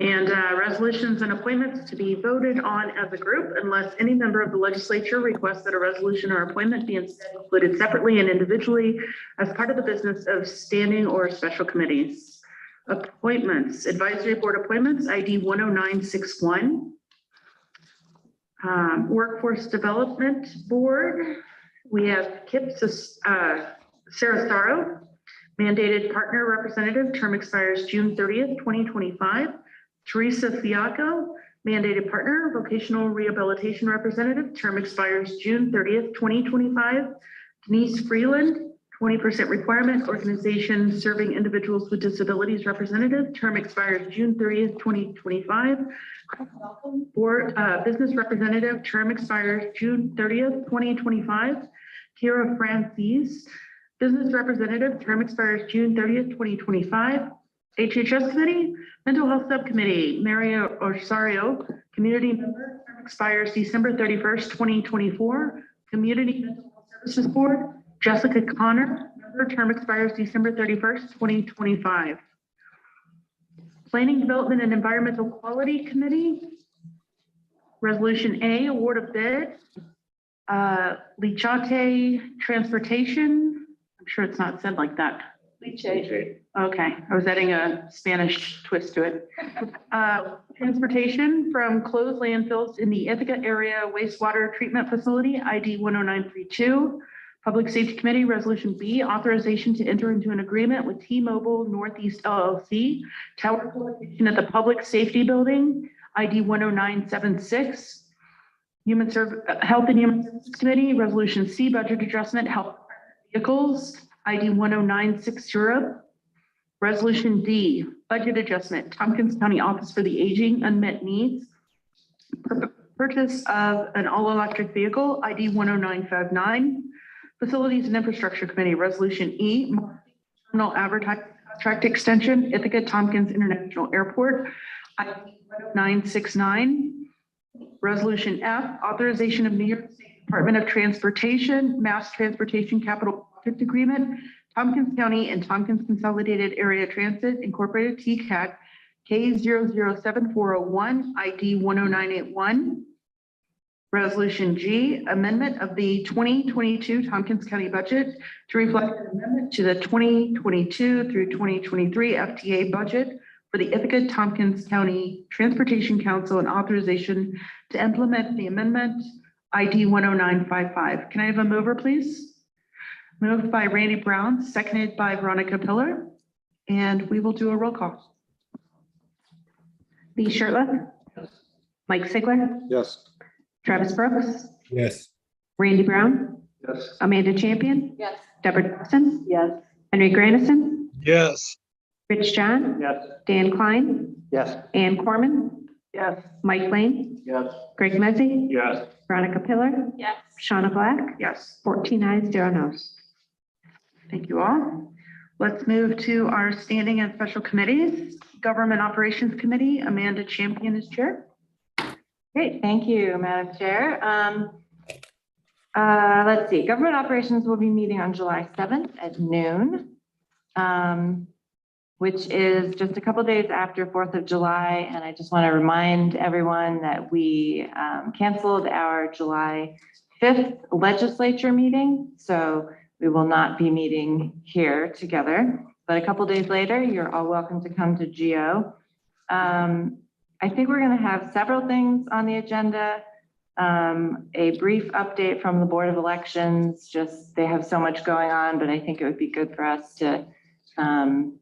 And resolutions and appointments to be voted on as a group unless any member of the legislature requests that a resolution or appointment be instead included separately and individually as part of the business of standing or special committees. Appointments, advisory board appointments, ID 10961. Workforce Development Board, we have Kip Sarasaro, mandated partner representative, term expires June 30th, 2025. Teresa Fiacco, mandated partner, vocational rehabilitation representative, term expires June 30th, 2025. Denise Freeland, 20% requirement, organization serving individuals with disabilities representative, term expires June 30th, 2025. Board business representative, term expires June 30th, 2025. Kira Francis, business representative, term expires June 30th, 2025. HHS Committee, Mental Health Subcommittee, Mario Osario, community member, term expires December 31st, 2024. Community Mental Health Services Board, Jessica Connor, member, term expires December 31st, 2025. Planning, Development, and Environmental Quality Committee, Resolution A, award of bid. Lichate Transportation, I'm sure it's not said like that. Legislature. Okay, I was adding a Spanish twist to it. Transportation from closed landfills in the Ithaca Area Wastewater Treatment Facility, ID 10932. Public Safety Committee, Resolution B, authorization to enter into an agreement with T-Mobile Northeast LLC, tower location at the Public Safety Building, ID 10976. Health and Human Services Committee, Resolution C, budget adjustment, health vehicles, ID 10960. Resolution D, budget adjustment, Tompkins County Office for the Aging, unmet needs. Purchase of an all-electric vehicle, ID 10959. Facilities and Infrastructure Committee, Resolution E, terminal advertising contract extension, Ithaca Tompkins International Airport, ID 10969. Resolution F, authorization of New York State Department of Transportation, Mass Transportation Capital Project Agreement, Tompkins County and Tompkins Consolidated Area Transit Incorporated, TCAT, K007401, ID 10981. Resolution G, amendment of the 2022 Tompkins County budget to reflect an amendment to the 2022 through 2023 FTA budget for the Ithaca Tompkins County Transportation Council and authorization to implement the amendment, ID 10955. Can I have a mover, please? Moved by Randy Brown, seconded by Veronica Pillar, and we will do a roll call. Lee Shirtliff? Mike Sigler? Yes. Travis Brooks? Yes. Randy Brown? Yes. Amanda Champion? Yes. Deborah Dawson? Yes. Henry Grandison? Yes. Rich John? Yes. Dan Klein? Yes. Ann Corman, Yes. Mike Lane, Yes. Greg Mezzi, Yes. Veronica Pillar, Yes. Shauna Black, Yes. 14 ayes, 0 noes. Thank you all. Let's move to our standing and special committees. Government Operations Committee, Amanda Champion is chair. Great, thank you, Madam Chair. Let's see, Government Operations will be meeting on July 7th at noon, which is just a couple days after 4th of July. And I just want to remind everyone that we canceled our July 5th legislature meeting. So we will not be meeting here together, but a couple days later, you're all welcome to come to GO. I think we're going to have several things on the agenda. A brief update from the Board of Elections, just they have so much going on, but I think it would be good for us to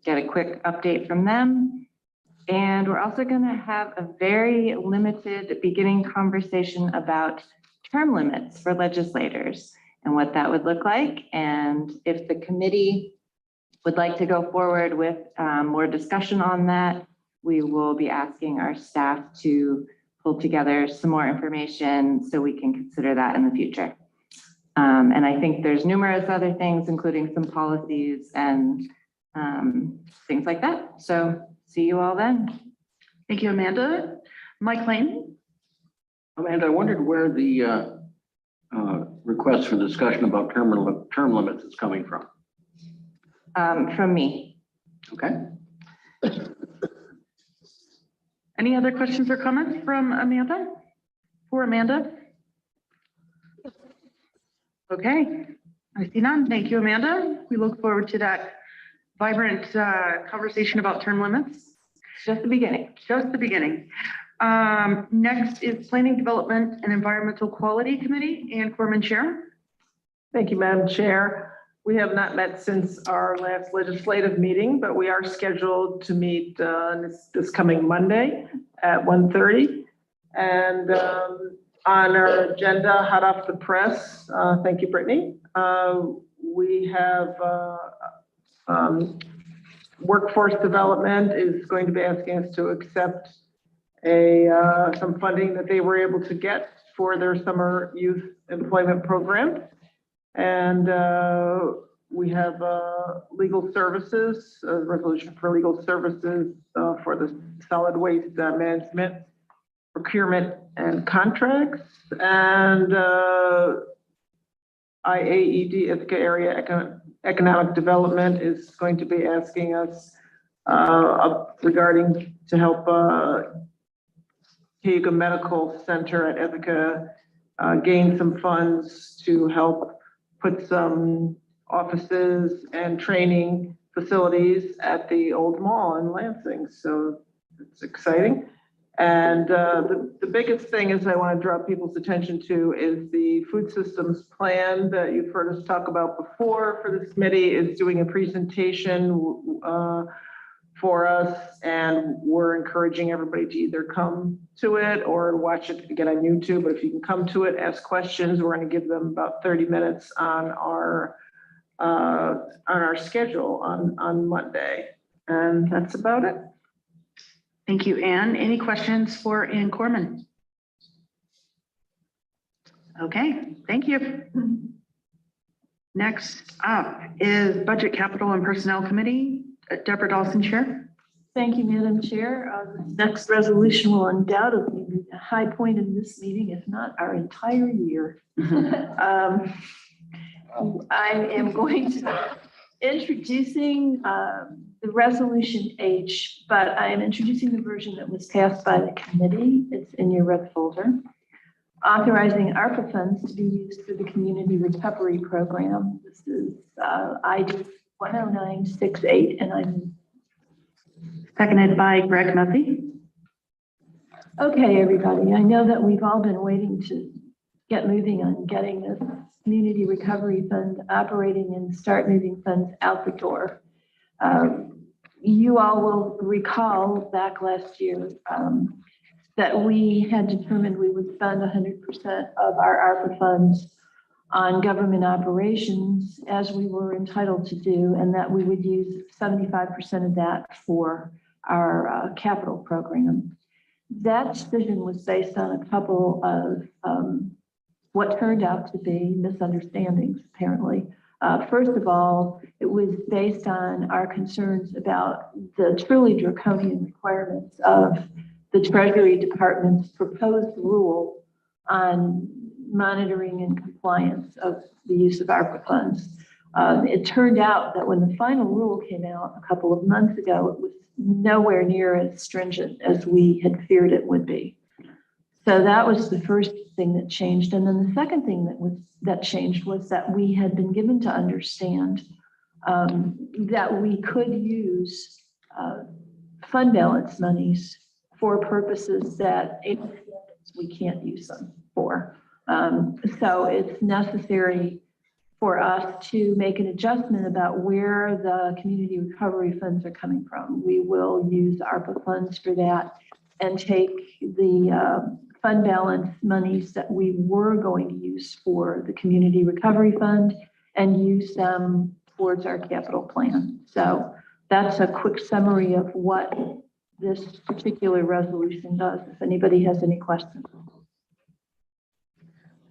get a quick update from them. And we're also going to have a very limited beginning conversation about term limits for legislators and what that would look like. And if the committee would like to go forward with more discussion on that, we will be asking our staff to pull together some more information so we can consider that in the future. And I think there's numerous other things, including some policies and things like that. So see you all then. Thank you, Amanda. Mike Lane. Amanda, I wondered where the request for discussion about term limits is coming from. From me. Okay. Any other questions or comments from Amanda? For Amanda? Okay, I see none. Thank you, Amanda. We look forward to that vibrant conversation about term limits. Just the beginning. Just the beginning. Next is Planning, Development, and Environmental Quality Committee, Ann Corman, Chair. Thank you, Madam Chair. We have not met since our last legislative meeting, but we are scheduled to meet this coming Monday at 1:30. And on our agenda, hot off the press, thank you, Brittany, we have workforce development is going to be asking us to accept some funding that they were able to get for their summer youth employment program. And we have legal services, a resolution for legal services for the solid waste management, procurement and contracts. And IAED, Ithaca Area Economic Development, is going to be asking us regarding to help Cayuga Medical Center at Ithaca gain some funds to help put some offices and training facilities at the old mall in Lansing. So it's exciting. And the biggest thing is I want to draw people's attention to is the food systems plan that you've heard us talk about before for this committee is doing a presentation for us, and we're encouraging everybody to either come to it or watch it again on YouTube. But if you can come to it, ask questions. We're going to give them about 30 minutes on our schedule on Monday, and that's about it. Thank you, Ann. Any questions for Ann Corman? Okay, thank you. Next up is Budget, Capital, and Personnel Committee. Deborah Dawson, Chair. Thank you, Madam Chair. Next resolution will undoubtedly be a high point in this meeting, if not our entire year. I am going to introducing the resolution H, but I am introducing the version that was passed by the committee. It's in your red folder. Authorizing ARPA funds to be used for the Community Recovery Program. This is ID 10968, and I'm seconded by Greg Mezzi. Okay, everybody. I know that we've all been waiting to get moving on getting this Community Recovery Fund operating and start moving funds out the door. You all will recall back last year that we had determined we would fund 100% of our ARPA funds on government operations as we were entitled to do, and that we would use 75% of that for our capital program. That decision was based on a couple of what turned out to be misunderstandings, apparently. First of all, it was based on our concerns about the truly draconian requirements of the Treasury Department's proposed rule on monitoring and compliance of the use of ARPA funds. It turned out that when the final rule came out a couple of months ago, it was nowhere near as stringent as we had feared it would be. So that was the first thing that changed. And then the second thing that changed was that we had been given to understand that we could use fund balance monies for purposes that we can't use them for. So it's necessary for us to make an adjustment about where the community recovery funds are coming from. We will use ARPA funds for that and take the fund balance monies that we were going to use for the community recovery fund and use them towards our capital plan. So that's a quick summary of what this particular resolution does, if anybody has any questions.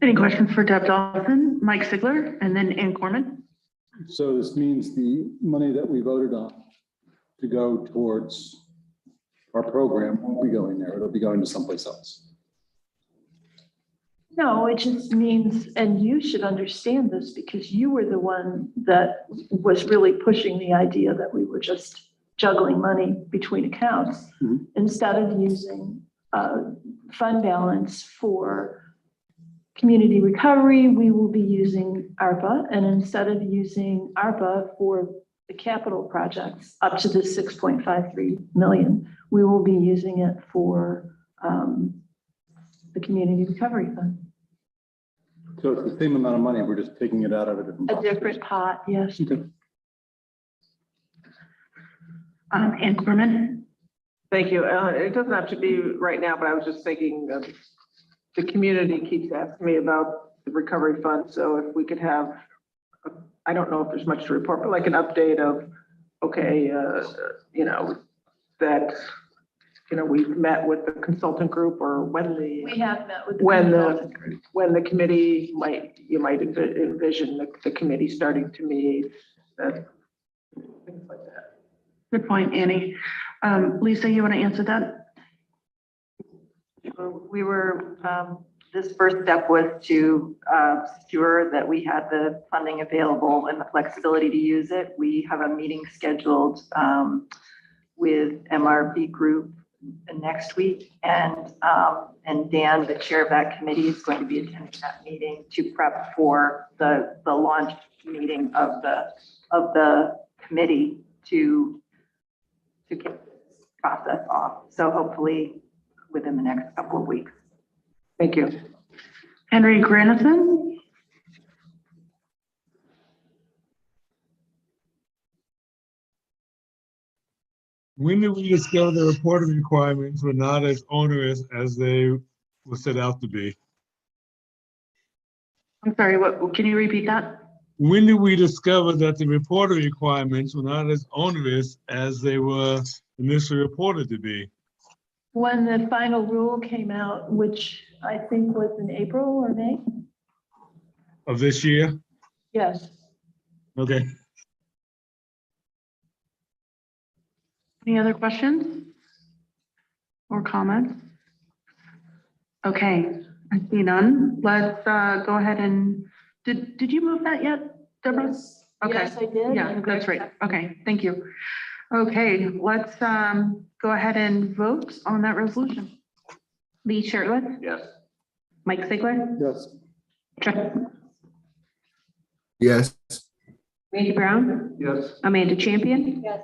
Any questions for Deb Dawson, Mike Sigler, and then Ann Corman? So this means the money that we voted on to go towards our program won't be going there. It'll be going to someplace else. No, it just means, and you should understand this because you were the one that was really pushing the idea that we were just juggling money between accounts instead of using fund balance for community recovery. We will be using ARPA, and instead of using ARPA for the capital projects up to the 6.53 million, we will be using it for the community recovery fund. So it's the same amount of money. We're just taking it out of a different pot. A different pot, yes. Okay. Ann Corman? Thank you. It doesn't have to be right now, but I was just thinking the community keeps asking me about the recovery fund. So if we could have, I don't know if there's much to report, but like an update of, okay, you know, that, you know, we've met with the consultant group or when the, We have met with the consultant group. when the committee you might envision the committee starting to meet, that, things like that. Good point, Annie. Lisa, you want to answer that? We were, this first step was to secure that we had the funding available and the flexibility to use it. We have a meeting scheduled with MRB Group next week, and Dan, the chair of that committee, is going to be attending that meeting to prep for the launch meeting of the committee to get this process off. So hopefully within the next couple of weeks. Thank you. Henry Granison? When did we discover the reporting requirements were not as onerous as they were set out to be? I'm sorry, what, can you repeat that? When did we discover that the reporting requirements were not as onerous as they were initially reported to be? When the final rule came out, which I think was in April or May? Of this year? Yes. Okay. Any other questions or comments? Okay, I see none. Let's go ahead and, did you move that yet, Deborah? Yes. Okay. Yes, I did. Yeah, that's right. Okay, thank you. Okay, let's go ahead and vote on that resolution. Lee Sherwood, Yes. Mike Sigler, Yes. Yes. Randy Brown, Yes. Amanda Champion, Yes.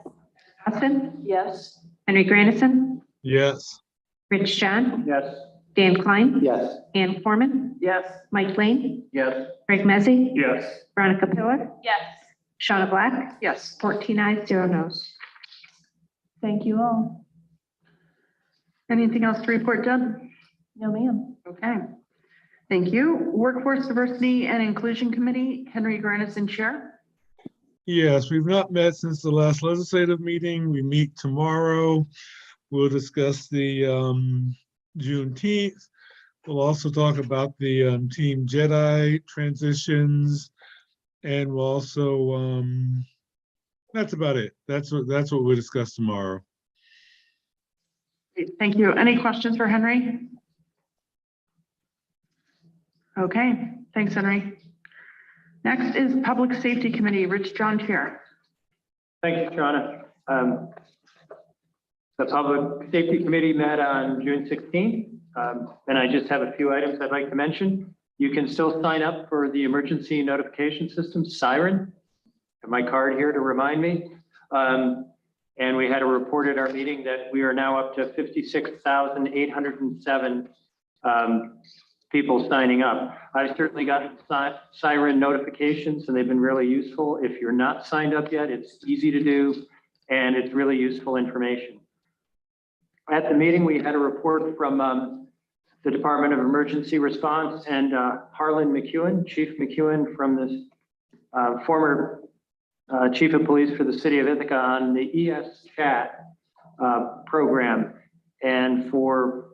Austin, Yes. Henry Granison, Yes. Rich John, Yes. Dan Klein, Yes. Ann Corman, Yes. Mike Lane, Yes. Greg Mezzi, Yes. Veronica Pillar, Yes. Shauna Black, Yes. 14 ayes, 0 noes. Thank you all. Anything else to report, Deb? No, ma'am. Okay, thank you. Workforce Diversity and Inclusion Committee, Henry Granison, Chair. Yes, we've not met since the last legislative meeting. We meet tomorrow. We'll discuss the Juneteenth. We'll also talk about the Team Jedi transitions, and we'll also that's about it. That's what we'll discuss tomorrow. Great, thank you. Any questions for Henry? Okay, thanks, Henry. Next is Public Safety Committee, Rich John Chair. Thanks, Shauna. The Public Safety Committee met on June 16th, and I just have a few items I'd like to mention. You can still sign up for the emergency notification system, Siren. I have my card here to remind me. And we had a report at our meeting that we are now up to 56,807 people signing up. I've certainly got Siren notifications and they've been really useful. If you're not signed up yet, it's easy to do and it's really useful information. At the meeting, we had a report from the Department of Emergency Response and Harlan McEwen, Chief McEwen from this former Chief of Police for the City of Ithaca on the ES Chat program. And for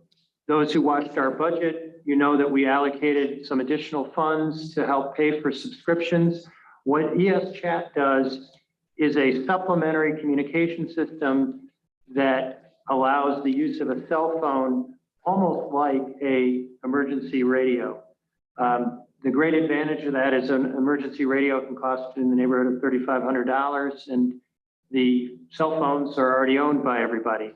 those who watched our budget, you know that we allocated some additional funds to help pay for subscriptions. What ES Chat does is a supplementary communication system that allows the use of a cell phone, almost like a emergency radio. The great advantage of that is an emergency radio can cost in the neighborhood of $3,500, and the cell phones are already owned by everybody.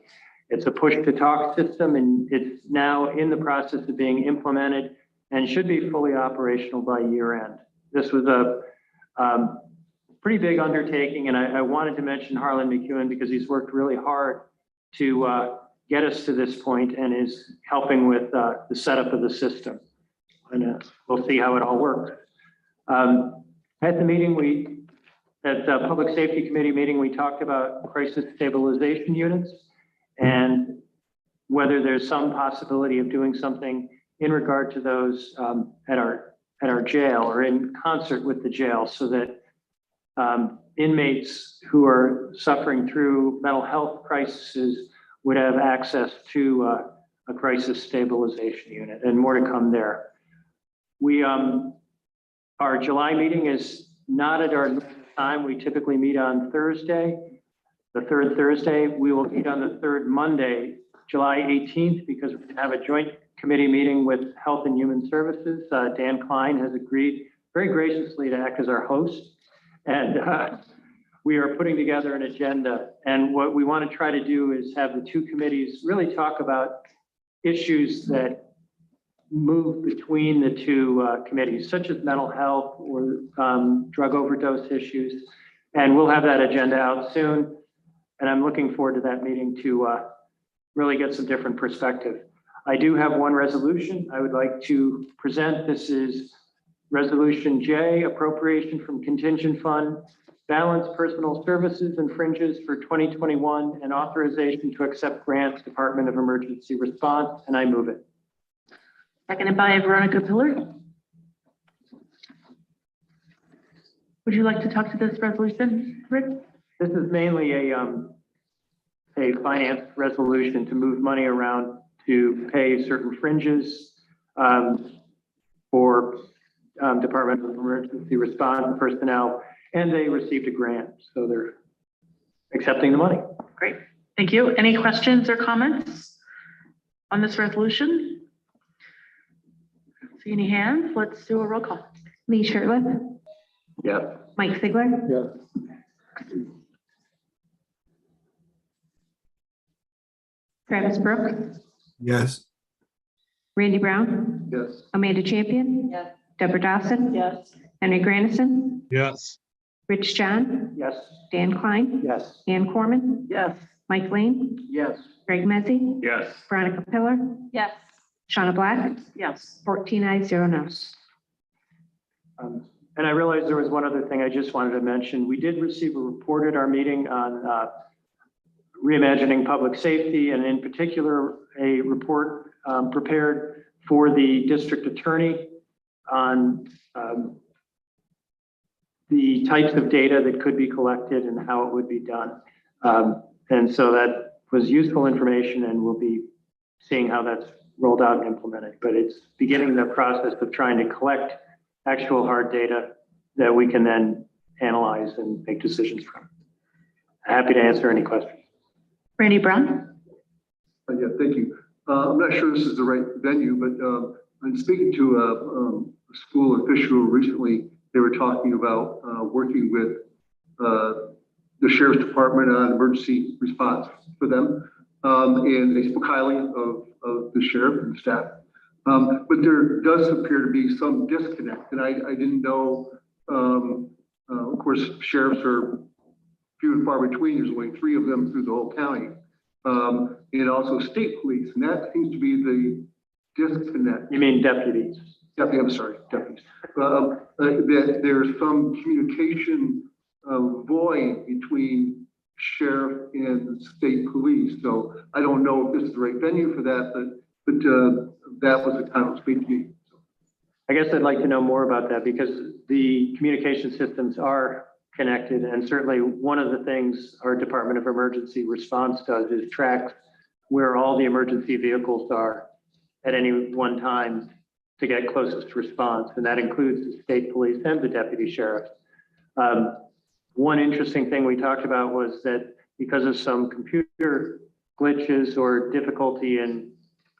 It's a push-to-talk system, and it's now in the process of being implemented and should be fully operational by year end. This was a pretty big undertaking, and I wanted to mention Harlan McEwen because he's worked really hard to get us to this point and is helping with the setup of the system. And we'll see how it all works. At the meeting, at the Public Safety Committee meeting, we talked about crisis stabilization units and whether there's some possibility of doing something in regard to those at our jail or in concert with the jail, so that inmates who are suffering through mental health crises would have access to a crisis stabilization unit, and more to come there. Our July meeting is not at our time. We typically meet on Thursday, the third Thursday. We will meet on the third Monday, July 18th, because we have a joint committee meeting with Health and Human Services. Dan Klein has agreed very graciously to act as our host. And we are putting together an agenda. And what we want to try to do is have the two committees really talk about issues that move between the two committees, such as mental health or drug overdose issues. And we'll have that agenda out soon. And I'm looking forward to that meeting to really get some different perspective. I do have one resolution I would like to present. This is Resolution J, appropriation from contingent fund, balance personal services and fringes for 2021, and authorization to accept grants, Department of Emergency Response, and I move it. Seconded by Veronica Pillar. Would you like to talk to this resolution, Rick? This is mainly a finance resolution to move money around to pay certain fringes for Department of Emergency Response personnel, and they received a grant, so they're accepting the money. Great, thank you. Any questions or comments on this resolution? See any hands? Let's do a roll call. Lee Sherlip, Yes. Mike Sigler, Yes. Travis Brooks, Yes. Randy Brown, Yes. Amanda Champion, Yes. Deborah Dawson, Yes. Henry Grandison, Yes. Rich John, Yes. Dan Klein, Yes. Ann Corman, Yes. Mike Lane, Yes. Greg Mezzi, Yes. Veronica Pillar, Yes. Shauna Black, Yes. 14 ayes, 0 noes. And I realized there was one other thing I just wanted to mention. We did receive a report at our meeting on reimagining public safety, and in particular, a report prepared for the district attorney on the types of data that could be collected and how it would be done. And so that was useful information, and we'll be seeing how that's rolled out and implemented. But it's beginning the process of trying to collect actual hard data that we can then analyze and make decisions from. Happy to answer any questions. Randy Brown? Yeah, thank you. I'm not sure this is the right venue, but I'm speaking to a school official recently. They were talking about working with the Sheriff's Department on emergency response for them. And they spoke highly of the sheriff and staff. But there does appear to be some disconnect. And I didn't know, of course, sheriffs are few and far between. There's only 3 of them through the whole county. And also state police. And that seems to be the disconnect. You mean deputies? I'm sorry, deputies. That there's some communication void between sheriff and state police. So I don't know if this is the right venue for that, but that was the time to speak to me. I guess I'd like to know more about that, because the communication systems are connected. And certainly one of the things our Department of Emergency Response does is track where all the emergency vehicles are at any one time to get closest response. And that includes the state police and the deputy sheriff. One interesting thing we talked about was that because of some computer glitches or difficulty in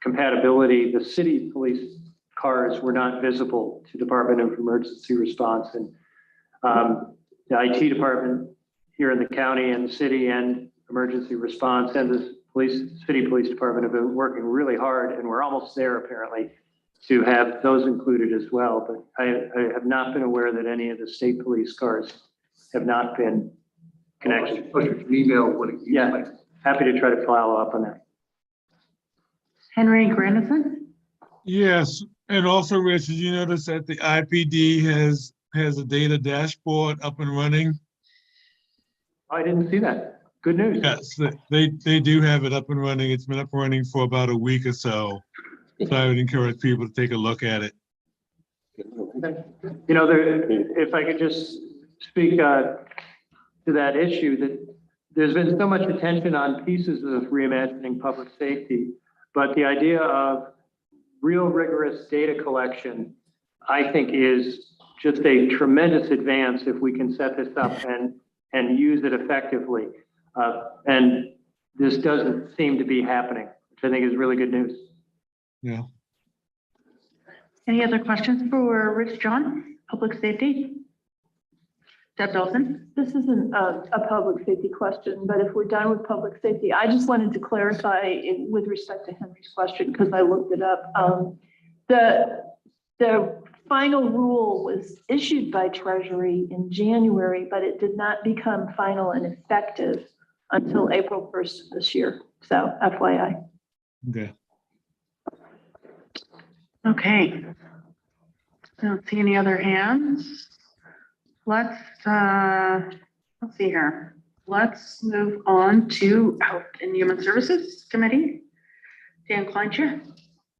compatibility, the city police cars were not visible to Department of Emergency Response. And the IT department here in the county and the city and emergency response and the city police department have been working really hard, and we're almost there apparently to have those included as well. But I have not been aware that any of the state police cars have not been connected. Email what it Yeah, happy to try to follow up on that. Henry Grandison? Yes, and also, Rich, did you notice that the IPD has a data dashboard up and running? I didn't see that. Good news. Yes, they do have it up and running. It's been up and running for about a week or so. So I would encourage people to take a look at it. You know, if I could just speak to that issue, that there's been so much attention on pieces of reimagining public safety, but the idea of real rigorous data collection, I think, is just a tremendous advance if we can set this up and use it effectively. And this doesn't seem to be happening, which I think is really good news. Yeah. Any other questions for Rich John, public safety? Deb Dawson? This isn't a public safety question, but if we're done with public safety, I just wanted to clarify with respect to Henry's question, because I looked it up. The final rule was issued by Treasury in January, but it did not become final and effective until April 1st of this year. So FYI. Okay. Okay. I don't see any other hands. Let's see here. Let's move on to Health and Human Services Committee. Dan Kleinschere.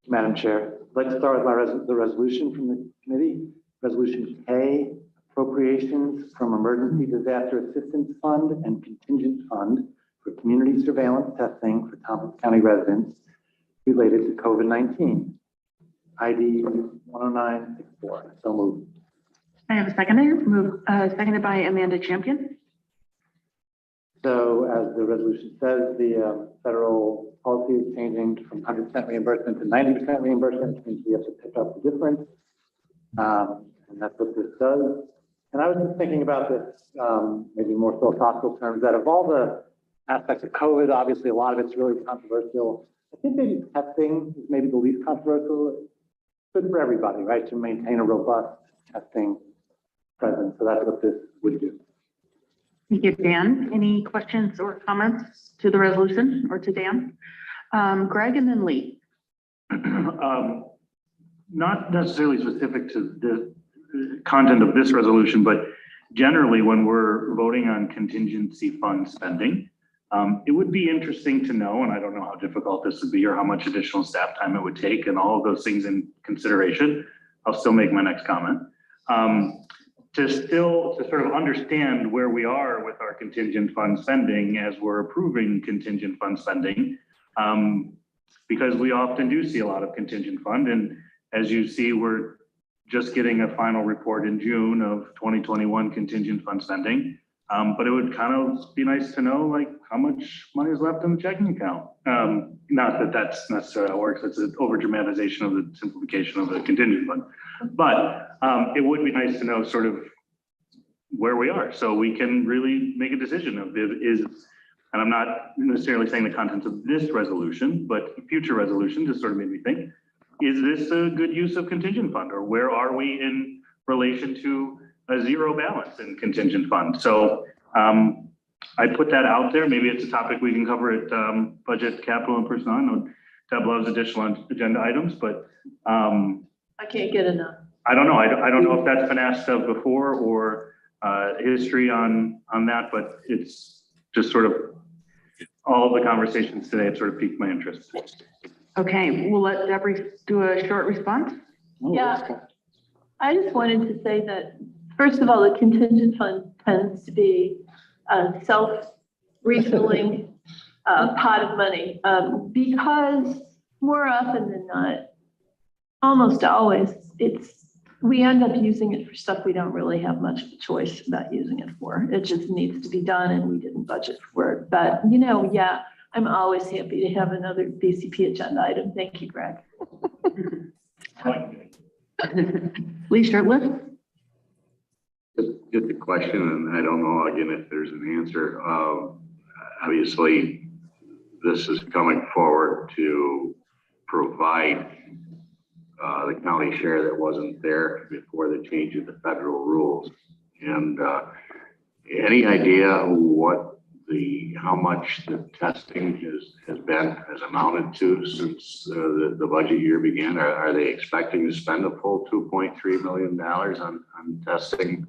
Madam Chair, I'd like to start with the resolution from the committee. Resolution K, appropriations from Emergency Disaster Assistance Fund and Contingent Fund for community surveillance testing for Tompkins County residents related to COVID-19. ID 10964. So moved. I have a seconder. Seconded by Amanda Champion. So as the resolution says, the federal policy is changing from 100% reimbursement to 90% reimbursement, which means we have to pick up the difference. And that's what this does. And I was just thinking about this, maybe more philosophical terms, that of all the aspects of COVID, obviously a lot of it's really controversial. I think maybe testing is maybe the least controversial. Good for everybody, right? To maintain a robust testing presence. So that's what this would do. Thank you, Dan. Any questions or comments to the resolution or to Dan? Greg and then Lee. Not necessarily specific to the content of this resolution, but generally when we're voting on contingency fund spending, it would be interesting to know, and I don't know how difficult this would be or how much additional staff time it would take and all of those things in consideration. I'll still make my next comment. to sort of understand where we are with our contingent fund spending as we're approving contingent fund spending. Because we often do see a lot of contingent fund, and as you see, we're just getting a final report in June of 2021 contingent fund spending. But it would kind of be nice to know like how much money is left in the checking account. Not that that's necessarily how it works. It's an over dramatization of the simplification of the contingent fund. But it would be nice to know sort of where we are so we can really make a decision of and I'm not necessarily saying the contents of this resolution, but future resolution just sort of made me think, is this a good use of contingent fund, or where are we in relation to a zero balance in contingent fund? So I put that out there. Maybe it's a topic we can cover at budget, capital, and personnel. I know Deb loves additional agenda items, but I can't get enough. I don't know. I don't know if that's been asked of before or history on that, but it's just sort of all of the conversations today have sort of piqued my interest. Okay, we'll let Deborah do a short response. Yeah, I just wanted to say that, first of all, the contingent fund tends to be a self-refilling pot of money because more often than not, almost always, we end up using it for stuff we don't really have much of a choice about using it for. It just needs to be done and we didn't budget for it. But, yeah, I'm always happy to have another BCP agenda item. Thank you, Greg. Lee Shirtliff? Just a question, and I don't know again if there's an answer. Obviously, this is coming forward to provide the county share that wasn't there before the change of the federal rules. And any idea how much the testing has amounted to since the budget year began? Are they expecting to spend a full $2.3 million on testing?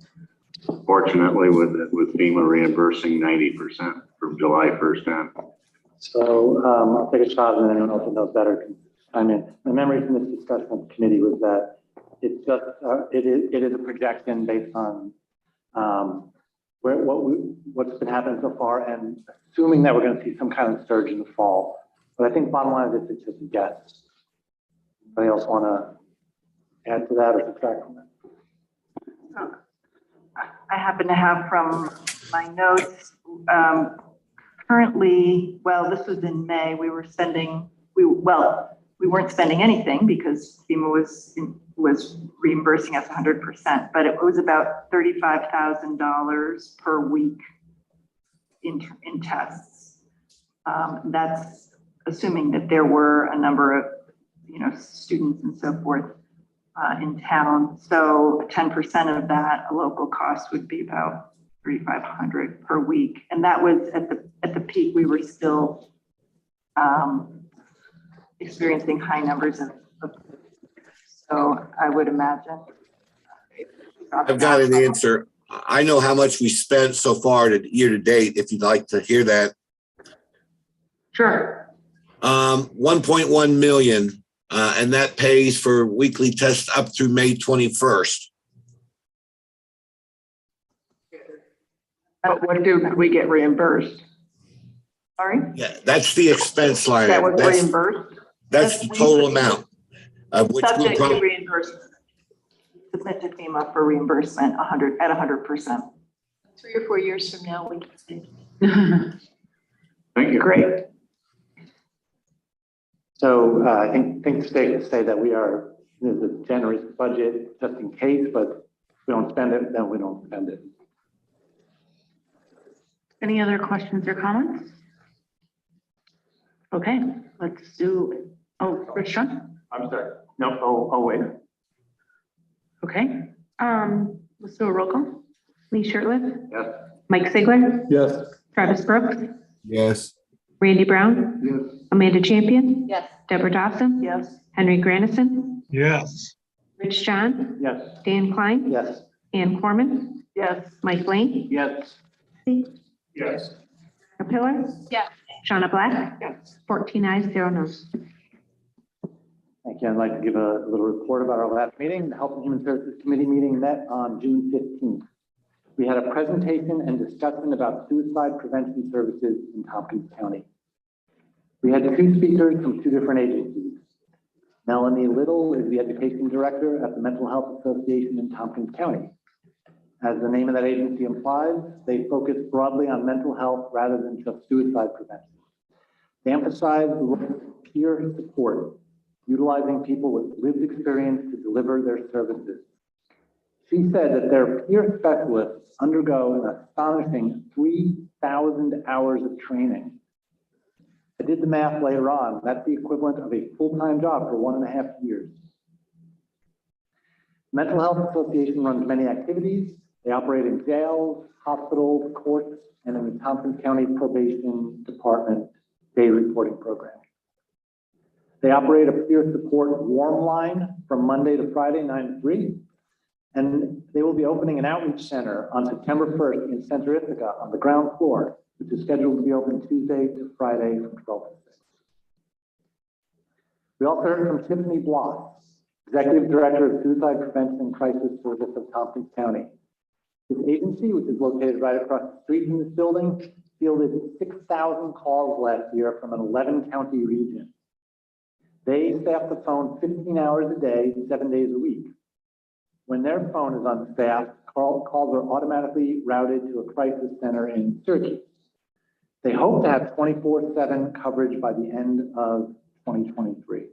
Fortunately, with FEMA reimbursing 90% from July 1st on. So I'll take a shot, and then anyone else that knows better can chime in. My memory from this discussion at the committee was that it's just it is a projection based on what's been happening so far, and assuming that we're going to see some kind of surge in the fall. But I think bottom line is it's just a guess. Anybody else want to add to that or subtract from that? I happen to have from my notes, currently, well, this was in May, we weren't spending anything because FEMA was reimbursing us 100%, but it was about $35,000 per week in tests. That's assuming that there were a number of, students and so forth in town. So 10% of that, a local cost would be about $3,500 per week. And that was at the peak, we were still experiencing high numbers of so I would imagine. I've got an answer. I know how much we spent so far year to date, if you'd like to hear that. Sure. 1.1 million, and that pays for weekly tests up through May 21st. But what do we get reimbursed? Sorry? Yeah, that's the expense line. That was reimbursed? That's the total amount. Which subject to reimbursement. Submit to FEMA for reimbursement at 100%. 3 or 4 years from now, we can see. Thank you. Great. So I think it's safe to say that we are, there's a generous budget just in case, but if we don't spend it, then we don't spend it. Any other questions or comments? Okay, let's do, Rich John? I'm sorry. No, I'll wait. Okay, let's do a roll call. Lee Shirtliff? Yes. Mike Sigler? Yes. Travis Brooks? Yes. Randy Brown? Yes. Amanda Champion? Yes. Deborah Dawson? Yes. Henry Grandison? Yes. Rich John? Yes. Dan Klein? Yes. Ann Corman? Yes. Mike Lane? Yes. Yes. Pillar? Yes. Shauna Black? Yes. 14 ayes, 0 noes. Thank you. I'd like to give a little report about our last meeting. The Health and Human Services Committee meeting met on June 15th. We had a presentation and discussion about suicide prevention services in Tompkins County. We had 2 speakers from 2 different agencies. Melanie Little is the Education Director at the Mental Health Association in Tompkins County. As the name of that agency implies, they focus broadly on mental health rather than just suicide prevention. They emphasize the role of peer support, utilizing people with lived experience to deliver their services. She said that their peer specialists undergo an astonishing 3,000 hours of training. I did the math later on. That's the equivalent of a full-time job for 1.5 years. Mental Health Association runs many activities. They operate in jails, hospitals, courts, and in the Tompkins County Probation Department day reporting program. They operate a peer support warm line from Monday to Friday, 9 to 3. And they will be opening an outreach center on September 1st in Center Ithaca on the ground floor, which is scheduled to be open Tuesday to Friday from 12 to 6. We also heard from Tiffany Bloss, Executive Director of Suicide Prevention and Crisis Service of Tompkins County. This agency, which is located right across the street from this building, fielded 6,000 calls last year from an 11-county region. They staff the phone 15 hours a day, 7 days a week. When their phone is unstaffed, calls are automatically routed to a crisis center in Syracuse. They hope to have 24/7 coverage by the end of 2023.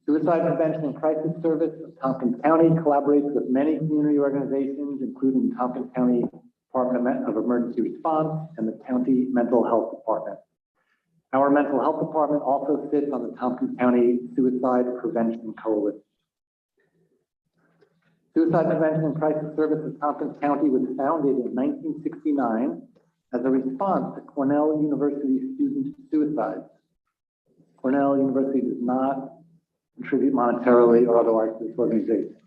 Suicide Prevention and Crisis Service of Tompkins County collaborates with many community organizations, including Tompkins County Department of Emergency Response and the County Mental Health Department. Our Mental Health Department also sits on the Tompkins County Suicide Prevention Coalition. Suicide Prevention and Crisis Service of Tompkins County was founded in 1969 as a response to Cornell University student suicides. Cornell University does not contribute monetarily or otherwise to this organization.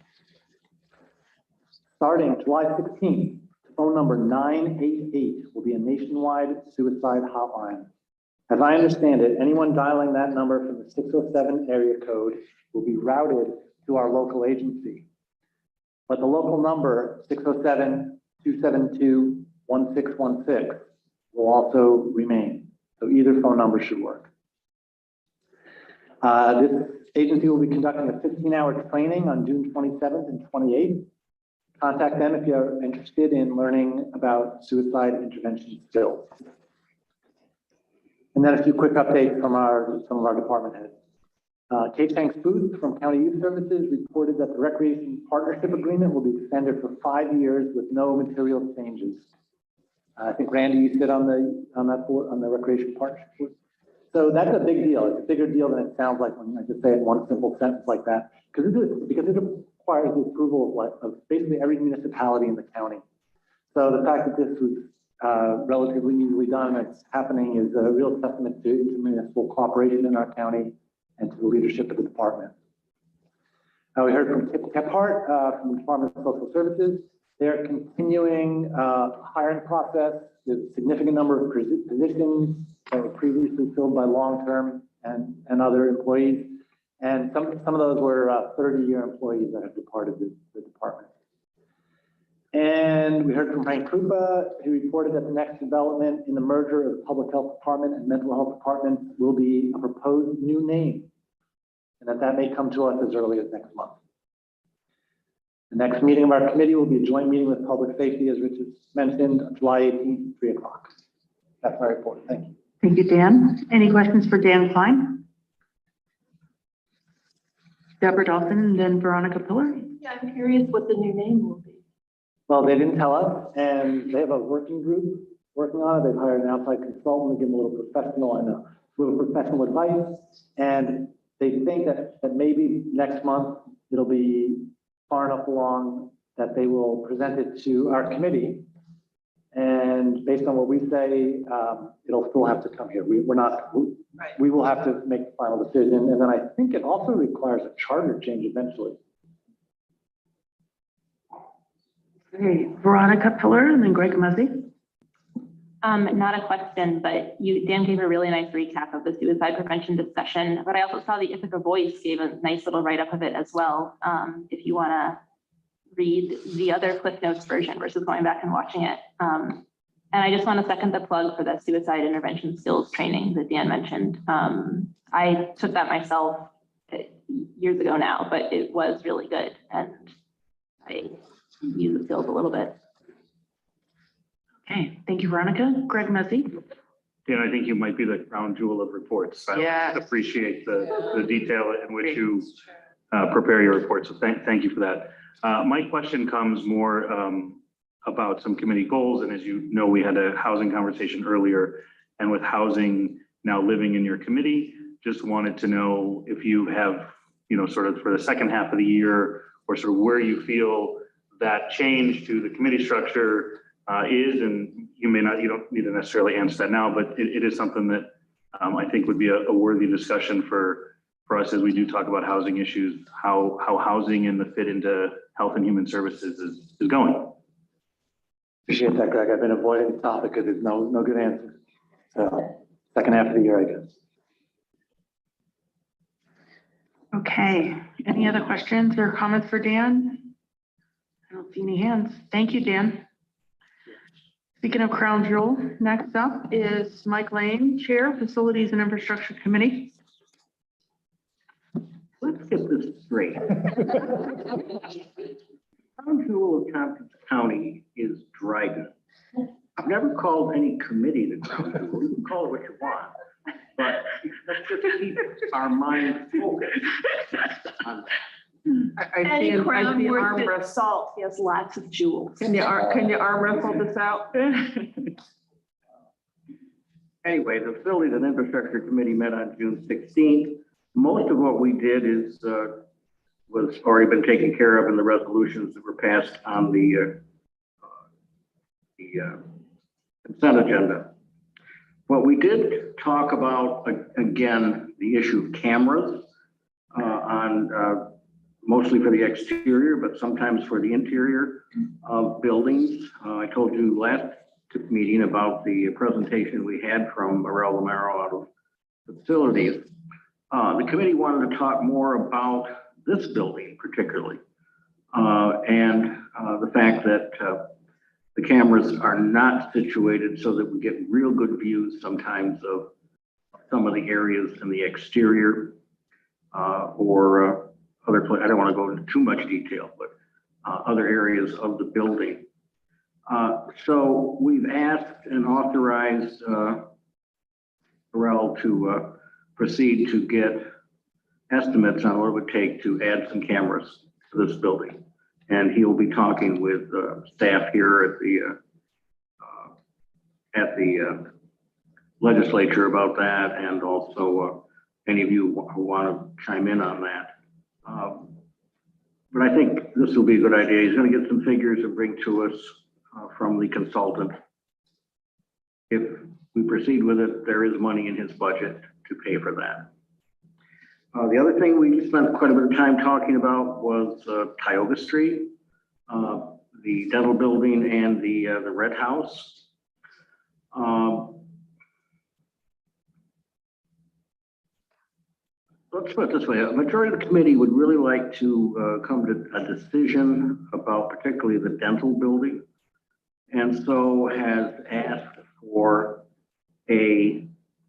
Starting July 16th, phone number 988 will be a nationwide suicide hotline. As I understand it, anyone dialing that number from the 607 area code will be routed to our local agency. But the local number, 607-272-1616, will also remain. So either phone number should work. This agency will be conducting a 15-hour training on June 27th and 28th. Contact them if you're interested in learning about suicide intervention skills. And then a few quick updates from some of our department heads. Kate Shanks Booth from County Youth Services reported that the Recreation Partnership Agreement will be extended for 5 years with no material changes. I think Randy, you sit on the Recreation Partnership Board. So that's a big deal. It's a bigger deal than it sounds like when I just say it in one simple sentence like that, because it requires the approval of basically every municipality in the county. So the fact that this was relatively easily done, it's happening, is a real testament to intermunicipal cooperation in our county and to the leadership of the department. We heard from Kip Kephart from the Department of Social Services. They're continuing hiring process. There's a significant number of positions that were previously filled by long-term and other employees. And some of those were 30-year employees that have departed the department. And we heard from Frank Krupa, who reported that the next development in the merger of the Public Health Department and Mental Health Department will be a proposed new name, and that may come to us as early as next month. The next meeting of our committee will be a joint meeting with Public Safety, as Richard mentioned, on July 18th, 3 o'clock. That's my report. Thank you. Thank you, Dan. Any questions for Dan Klein? Deborah Dawson and then Veronica Pillar. Yeah, I'm curious what the new name will be. Well, they didn't tell us, and they have a working group working on it. They've hired an outside consultant to give them a little professional advice, and they think that maybe next month it'll be far enough along that they will present it to our committee. And based on what we say, it'll still have to come here. We will have to make the final decision. And then I think it also requires a charter change eventually. Okay, Veronica Pillar and then Greg Muzzy. Not a question, but Dan gave a really nice recap of the suicide prevention discussion, but I also saw the Ithaca Voice gave a nice little write-up of it as well. If you want to read the other Cliff Notes version versus going back and watching it. And I just want to second the plug for the suicide intervention skills training that Dan mentioned. I took that myself years ago now, but it was really good. And I use the skills a little bit. Okay, thank you, Veronica. Greg Mezzi. Dan, I think you might be the crown jewel of reports. I Yes. appreciate the detail in which you prepare your reports. So thank you for that. My question comes more about some committee goals. And as you know, we had a housing conversation earlier, and with housing now living in your committee, just wanted to know if you have, sort of for the second half of the year, or sort of where you feel that change to the committee structure is, and you don't need to necessarily answer that now, but it is something that I think would be a worthy discussion for us as we do talk about housing issues, how housing and the fit into health and human services is going. Appreciate that, Greg. I've been avoiding the topic because there's no good answer. So second half of the year, I guess. Okay, any other questions or comments for Dan? I don't see any hands. Thank you, Dan. Speaking of crown jewel, next up is Mike Lane, Chair, Facilities and Infrastructure Committee. Let's get this straight. Crown jewel of Tompkins County is Dryden. I've never called any committee the crown jewel. You can call it what you want, but let's just keep our mind focused on that. Any crown worth its salt, he has lots of jewels. Can you arm wrestle this out? Anyway, the Facilities and Infrastructure Committee met on June 16th. Most of what we did was already been taken care of in the resolutions that were passed on the consent agenda. What we did talk about, again, the issue of cameras on mostly for the exterior, but sometimes for the interior of buildings. I told you last meeting about the presentation we had from Morel Romero out of facilities. The committee wanted to talk more about this building particularly, and the fact that the cameras are not situated so that we get real good views sometimes of some of the areas in the exterior or other places. I don't want to go into too much detail, but other areas of the building. So we've asked and authorized Morel to proceed to get estimates on what it would take to add some cameras to this building. And he'll be talking with staff here at the legislature about that, and also any of you who want to chime in on that. But I think this will be a good idea. He's going to get some figures and bring to us from the consultant. If we proceed with it, there is money in his budget to pay for that. The other thing we spent quite a bit of time talking about was Tioga Street, the dental building, and the Red House. Let's put it this way: a majority of the committee would really like to come to a decision about particularly the dental building, and so has asked for a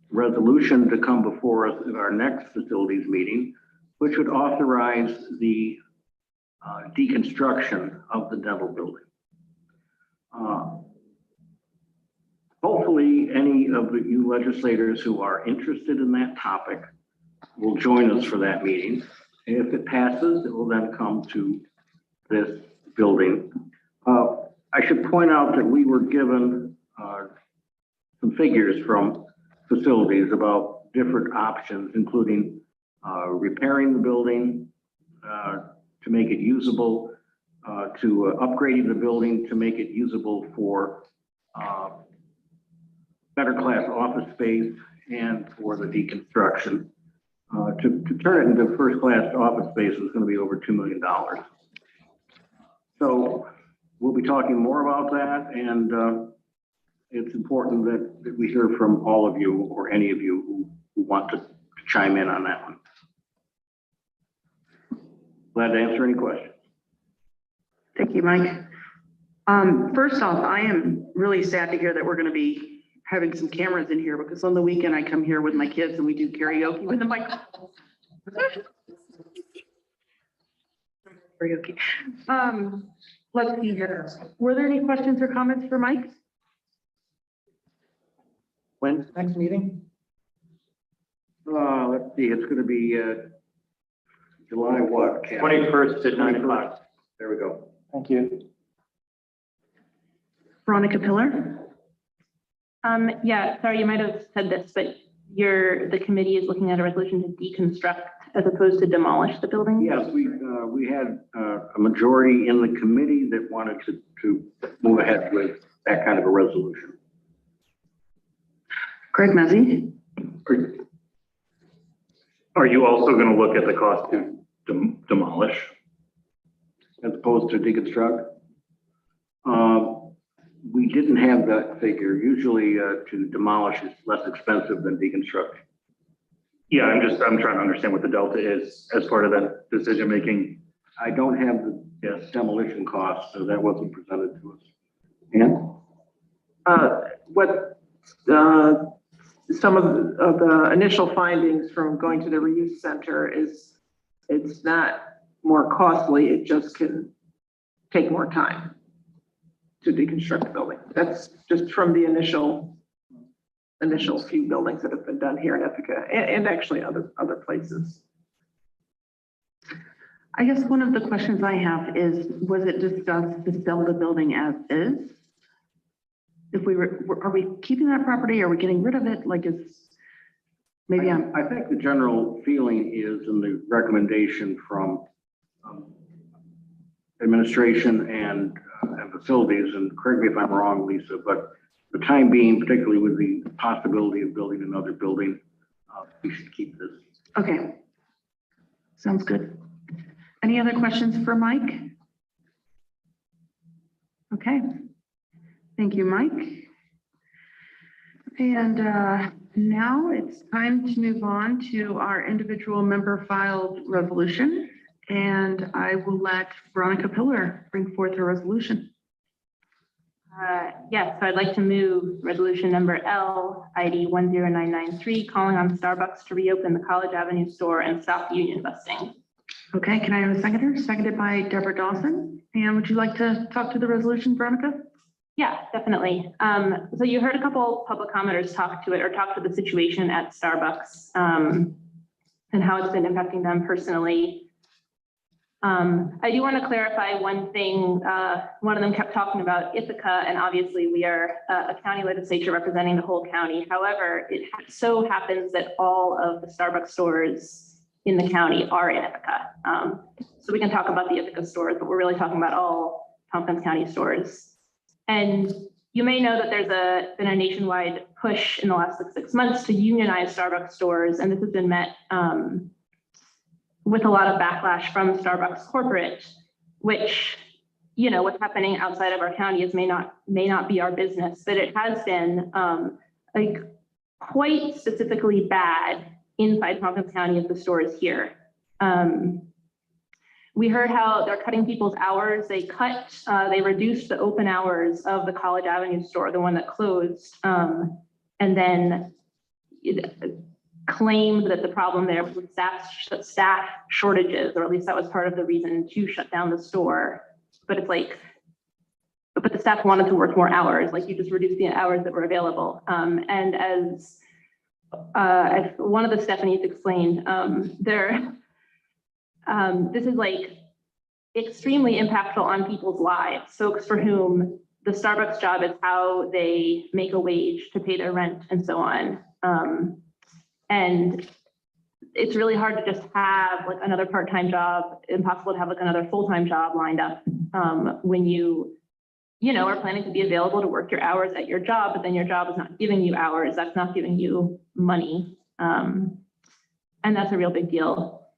resolution to come before us at our next facilities meeting, which would authorize the deconstruction of the dental building. Hopefully, any of you legislators who are interested in that topic will join us for that meeting. If it passes, it will then come to this building. I should point out that we were given some figures from facilities about different options, including repairing the building to make it usable, to upgrading the building to make it usable for better class office space, and for the deconstruction. To turn it into first class office space was going to be over $2 million. So we'll be talking more about that, and it's important that we hear from all of you or any of you who want to chime in on that one. Glad to answer any questions. Thank you, Mike. First off, I am really sad to hear that we're going to be having some cameras in here because on the weekend I come here with my kids and we do karaoke with the microphone. Karaoke. Let's see here. Were there any questions or comments for Mike? When's the next meeting? Let's see, it's gonna be, July what? Kat? 21st at 9 o'clock. There we go. Thank you. Veronica Pillar? Yeah, sorry, you might have said this, but the committee is looking at a resolution to deconstruct as opposed to demolish the building? Yes, we had a majority in the committee that wanted to move ahead with that kind of a resolution. Greg Mezzi? Are you also going to look at the cost to demolish? As opposed to deconstruct? We didn't have that figure. Usually to demolish is less expensive than deconstruct. Yeah, I'm trying to understand what the delta is as part of that decision making. I don't have the demolition cost, so that wasn't presented to us. And What some of the initial findings from going to the reuse center is it's not more costly, it just can take more time to deconstruct the building. That's just from the initial few buildings that have been done here in Ithaca and actually other places. I guess one of the questions I have is, was it discussed to sell the building as is? If are we keeping that property? Are we getting rid of it? Like I think the general feeling is in the recommendation from administration and facilities, and correct me if I'm wrong, Lisa, but the time being, particularly with the possibility of building another building, we should keep this. Okay. Sounds good. Any other questions for Mike? Okay. Thank you, Mike. And now it's time to move on to our individual member filed resolution. And I will let Veronica Pillar bring forth her resolution. Yes, so I'd like to move resolution number L, ID 10993, calling on Starbucks to reopen the College Avenue store and stop union busting. Okay, can I have a seconder? Seconded by Deborah Dawson. And would you like to talk to the resolution, Veronica? Yeah, definitely. So you heard a couple public commenters talk to the situation at Starbucks and how it's been impacting them personally. I do want to clarify one thing. One of them kept talking about Ithaca, and obviously we are a county legislature representing the whole county. However, it so happens that all of the Starbucks stores in the county are in Ithaca. So we can talk about the Ithaca stores, but we're really talking about all Tompkins County stores. And you may know that there's been a nationwide push in the last 6 months to unionize Starbucks stores, and this has been met with a lot of backlash from Starbucks corporate, which, you know, what's happening outside of our county may not be our business, but it has been like quite specifically bad inside Tompkins County at the stores here. We heard how they're cutting people's hours. They reduced the open hours of the College Avenue store, the one that closed, and then claimed that the problem there was with staff shortages, or at least that was part of the reason to shut down the store. But it's like, but the staff wanted to work more hours, like you just reduced the hours that were available. And as one of the Stephanies explained, this is like extremely impactful on people's lives. Folks for whom the Starbucks job is how they make a wage to pay their rent and so on. And it's really hard to just have like another part-time job, impossible to have like another full-time job lined up when you are planning to be available to work your hours at your job, but then your job is not giving you hours, that's not giving you money. And that's a real big deal.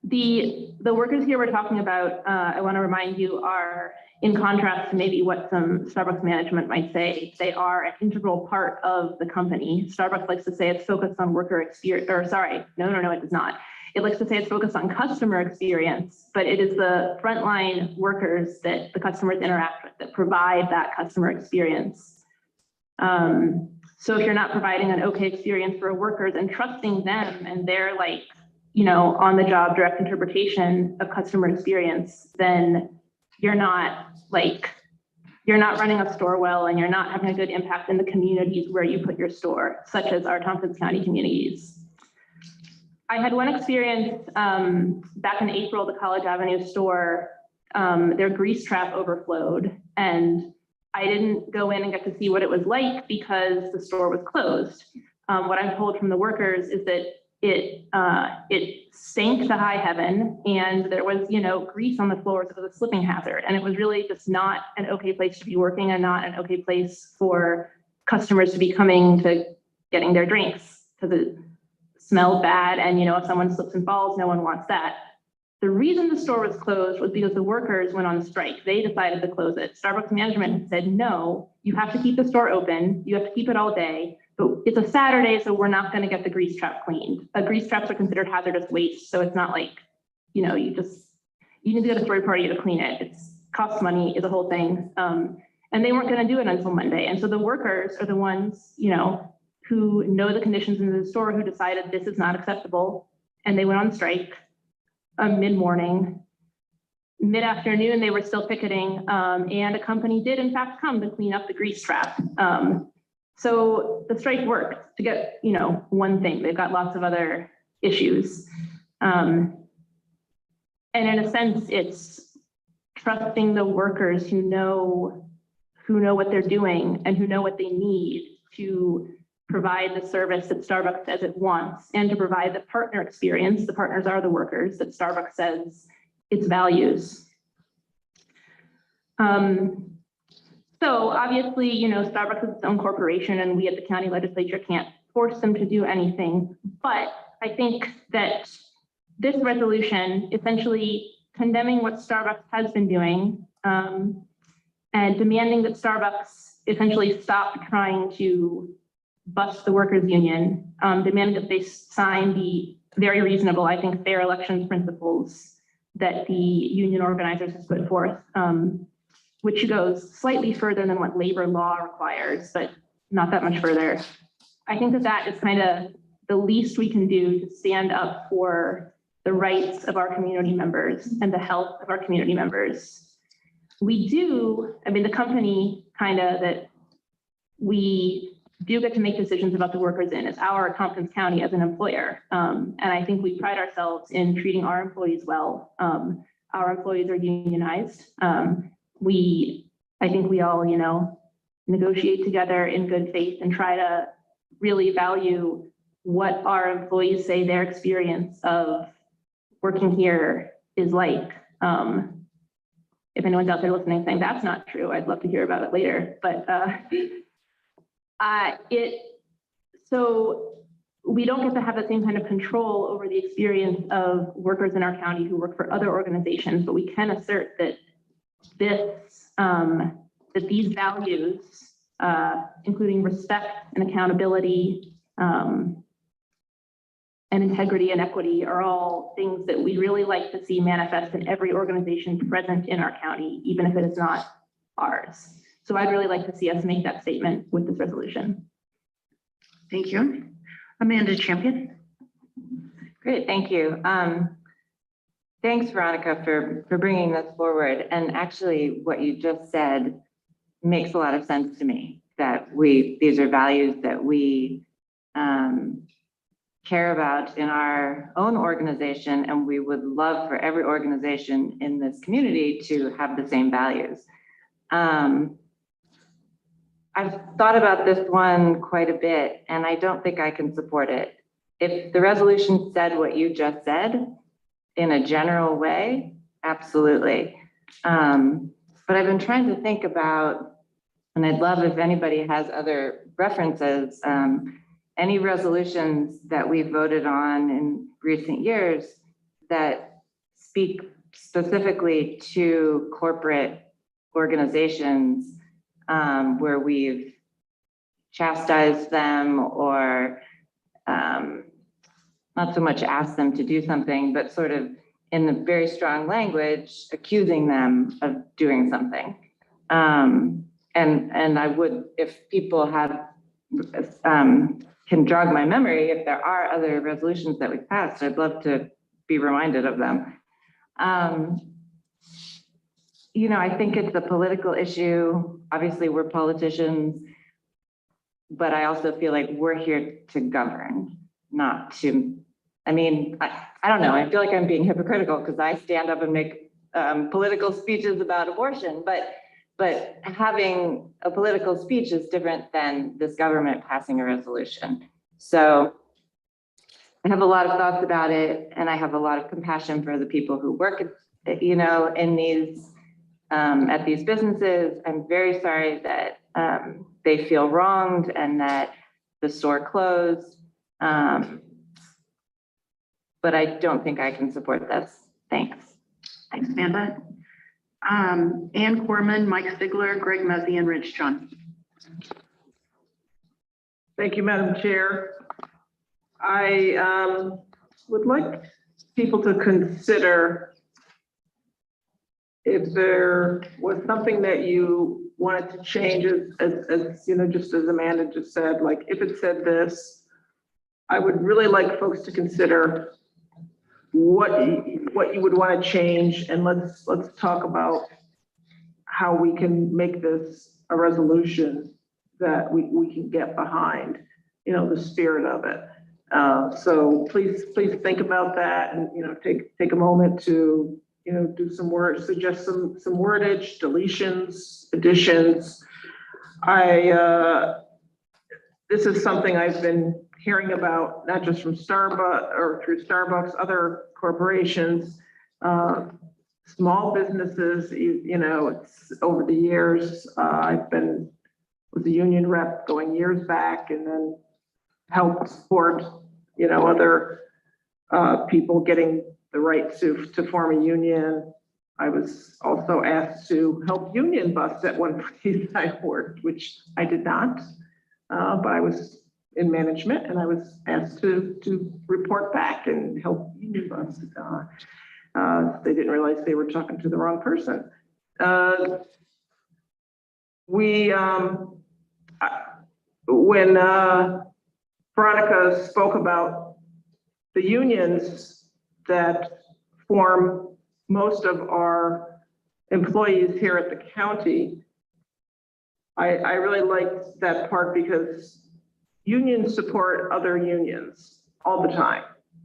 The workers here we're talking about, I want to remind you, are in contrast to maybe what some Starbucks management might say. They are an integral part of the company. Starbucks likes to say it's focused on worker experience, or sorry, no, it does not. It likes to say it's focused on customer experience, but it is the frontline workers that the customers interact with that provide that customer experience. So if you're not providing an okay experience for workers and trusting them and their like, you know, on the job direct interpretation of customer experience, then you're not running a store well, and you're not having a good impact in the communities where you put your store, such as our Tompkins County communities. I had one experience back in April, the College Avenue store, their grease trap overflowed, and I didn't go in and get to see what it was like because the store was closed. What I'm told from the workers is that it sank to high heaven, and there was, you know, grease on the floors. It was a slipping hazard, and it was really just not an okay place to be working and not an okay place for customers to be coming to getting their drinks, because it smelled bad, and you know, if someone slips and falls, no one wants that. The reason the store was closed was because the workers went on strike. They decided to close it. Starbucks management said, no, you have to keep the store open. You have to keep it all day. But it's a Saturday, so we're not going to get the grease trap cleaned. Grease traps are considered hazardous waste, so it's not like, you know, you need to get a story party to clean it. It costs money, it's a whole thing. And they weren't going to do it until Monday. And so the workers are the ones, you know, who know the conditions in the store, who decided this is not acceptable, and they went on strike mid-morning. Mid-afternoon, they were still picketing, and a company did in fact come to clean up the grease trap. So the strike worked to get, you know, one thing. They've got lots of other issues. And in a sense, it's trusting the workers who know what they're doing and who know what they need to provide the service that Starbucks says it wants, and to provide the partner experience. The partners are the workers that Starbucks says its values. So obviously, you know, Starbucks is its own corporation, and we at the county legislature can't force them to do anything. But I think that this resolution essentially condemning what Starbucks has been doing, and demanding that Starbucks essentially stop trying to bust the workers union, demanding that they sign the very reasonable, I think, fair elections principles that the union organizers has put forth, which goes slightly further than what labor law requires, but not that much further. I think that that is kind of the least we can do to stand up for the rights of our community members and the health of our community members. We do, I mean, the company kind of that we do get to make decisions about the workers in is our Tompkins County as an employer. And I think we pride ourselves in treating our employees well. Our employees are unionized. I think we all, you know, negotiate together in good faith and try to really value what our employees say their experience of working here is like. If anyone's out there listening saying that's not true, I'd love to hear about it later. But so we don't get to have the same kind of control over the experience of workers in our county who work for other organizations, but we can assert that that these values, including respect and accountability, and integrity and equity, are all things that we really like to see manifest in every organization present in our county, even if it is not ours. So I'd really like to see us make that statement with this resolution. Thank you. Amanda Champion. Great, thank you. Thanks, Veronica, for bringing this forward. And actually, what you just said makes a lot of sense to me, that these are values that we care about in our own organization, and we would love for every organization in this community to have the same values. I've thought about this one quite a bit, and I don't think I can support it. If the resolution said what you just said in a general way, absolutely. But I've been trying to think about, and I'd love if anybody has other references, any resolutions that we voted on in recent years that speak specifically to corporate organizations where we've chastised them or not so much asked them to do something, but sort of in a very strong language, accusing them of doing something. And I would, if people have, can jog my memory, if there are other resolutions that we've passed, I'd love to be reminded of them. You know, I think it's a political issue. Obviously, we're politicians, but I also feel like we're here to govern, not to, I mean, I don't know. I feel like I'm being hypocritical because I stand up and make political speeches about abortion, but having a political speech is different than this government passing a resolution. So I have a lot of thoughts about it, and I have a lot of compassion for the people who work, you know, in these, at these businesses. I'm very sorry that they feel wronged and that the store closed. But I don't think I can support this. Thanks. Thanks, Amanda. Ann Corman, Mike Stigler, Greg Mezzi, and Rich John. Thank you, Madam Chair. I would like people to consider if there was something that you wanted to change, as you know, just as Amanda just said, like if it said this, I would really like folks to consider what you would want to change, and let's talk about how we can make this a resolution that we can get behind, you know, the spirit of it. So please think about that, and you know, take a moment to, you know, do some work, suggest some wordage, deletions, additions. This is something I've been hearing about, not just from Starbucks or through Starbucks, other corporations, small businesses. You know, it's over the years. I've been with the union rep going years back, and then helped support, you know, other people getting the right to form a union. I was also asked to help union bust at one place I worked, which I did not, but I was in management, and I was asked to report back and help union bust. They didn't realize they were talking to the wrong person. When Veronica spoke about the unions that form most of our employees here at the county, I really liked that part, because unions support other unions all the time.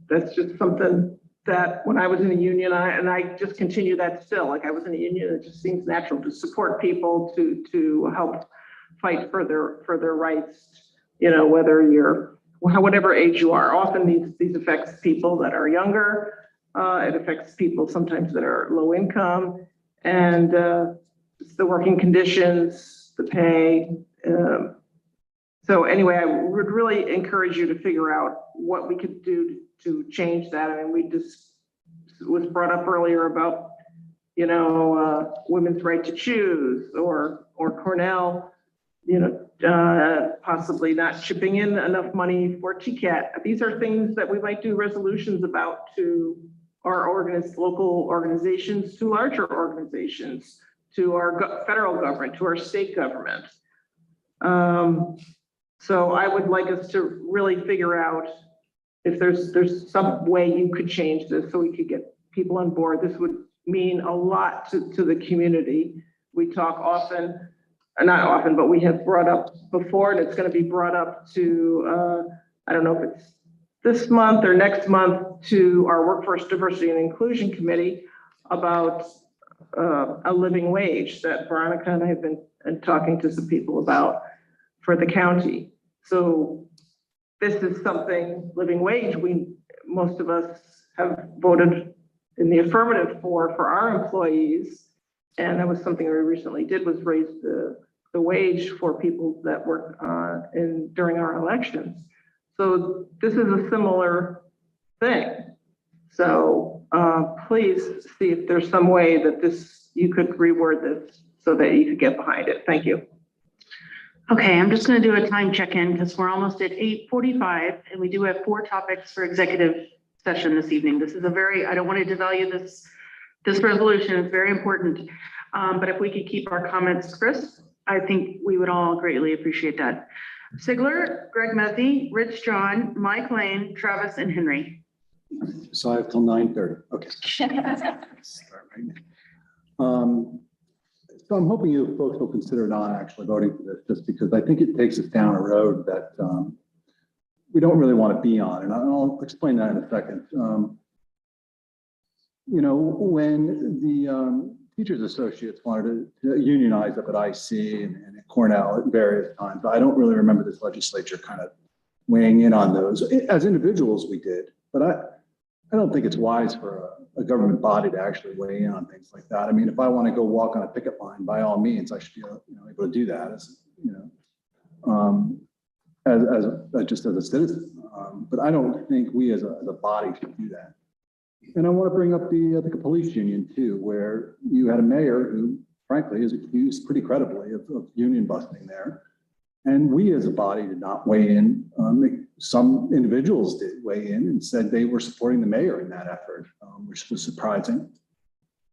That's just something that when I was in a union, and I just continue that still, like I was in a union, it just seems natural to support people, to help fight for their rights, you know, whether you're, whatever age you are. Often these affects people that are younger. It affects people sometimes that are low income, and it's the working conditions, the pay. So anyway, I would really encourage you to figure out what we could do to change that. I mean, we just was brought up earlier about, you know, women's right to choose, or Cornell, you know, possibly not chipping in enough money for TCAT. These are things that we might do resolutions about to our local organizations, to larger organizations, to our federal government, to our state government. So I would like us to really figure out if there's some way you could change this so we could get people on board. This would mean a lot to the community. We talk often, not often, but we have brought up before, and it's going to be brought up to, I don't know if it's this month or next month, to our Workforce Diversity and Inclusion Committee about a living wage that Veronica and I have been talking to some people about for the county. So this is something, living wage, most of us have voted in the affirmative for our employees. And that was something we recently did, was raise the wage for people that work during our elections. So this is a similar thing. So please see if there's some way that you could reword this so that you could get behind it. Thank you. Okay, I'm just going to do a time check-in because we're almost at 8:45 and we do have 4 topics for executive session this evening. This is I don't want to devalue this resolution. It's very important. But if we could keep our comments crisp, I think we would all greatly appreciate that. Sigler, Greg Mezzi, Rich John, Mike Lane, Travis, and Henry. So I have till 9:30. Okay. Start right now. So I'm hoping you folks will consider not actually voting for this, just because I think it takes us down a road that we don't really want to be on, and I'll explain that in a second. You know, when the Teachers Associates wanted to unionize up at IC and at Cornell at various times, I don't really remember this legislature kind of weighing in on those. As individuals, we did, but I don't think it's wise for a government body to actually weigh in on things like that. I mean, if I want to go walk on a picket line, by all means, I should be able to do that as just as a citizen. But I don't think we as a body should do that. And I want to bring up the police union too, where you had a mayor who, frankly, is accused pretty credibly of union busting there. And we as a body did not weigh in. Some individuals did weigh in and said they were supporting the mayor in that effort, which was surprising.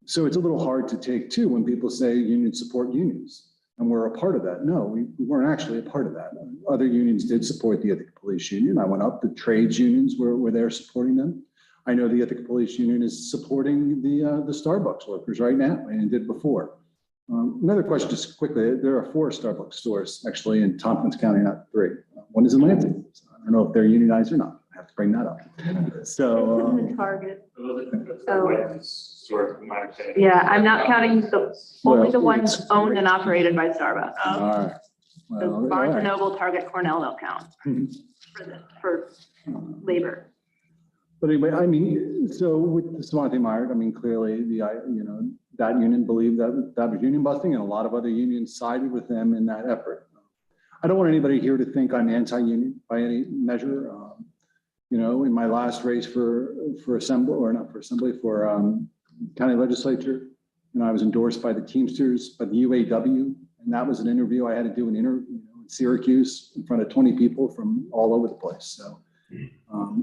So it's a little hard to take too when people say unions support unions and we're a part of that. No, we weren't actually a part of that. Other unions did support the Ithaca Police Union. I went up, the trades unions were there supporting them. I know the Ithaca Police Union is supporting the Starbucks workers right now and did before. Another question, just quickly, there are 4 Starbucks stores actually in Tompkins County, not 3. One is in Lansing. I don't know if they're unionized or not. I have to bring that up. So Target. Yeah, I'm not counting only the ones owned and operated by Starbucks. all right. The Well, Barnes all and right. Noble, Target, Cornell don't count for labor. But anyway, I mean, so with Swanty Meyer, I mean, clearly that union believed that was union busting, and a lot of other unions sided with them in that effort. I don't want anybody here to think I'm anti-union by any measure. In my last race for county legislature, I was endorsed by the Teamsters, by the UAW, and that was an interview. I had to do an interview in Syracuse in front of 20 people from all over the place. So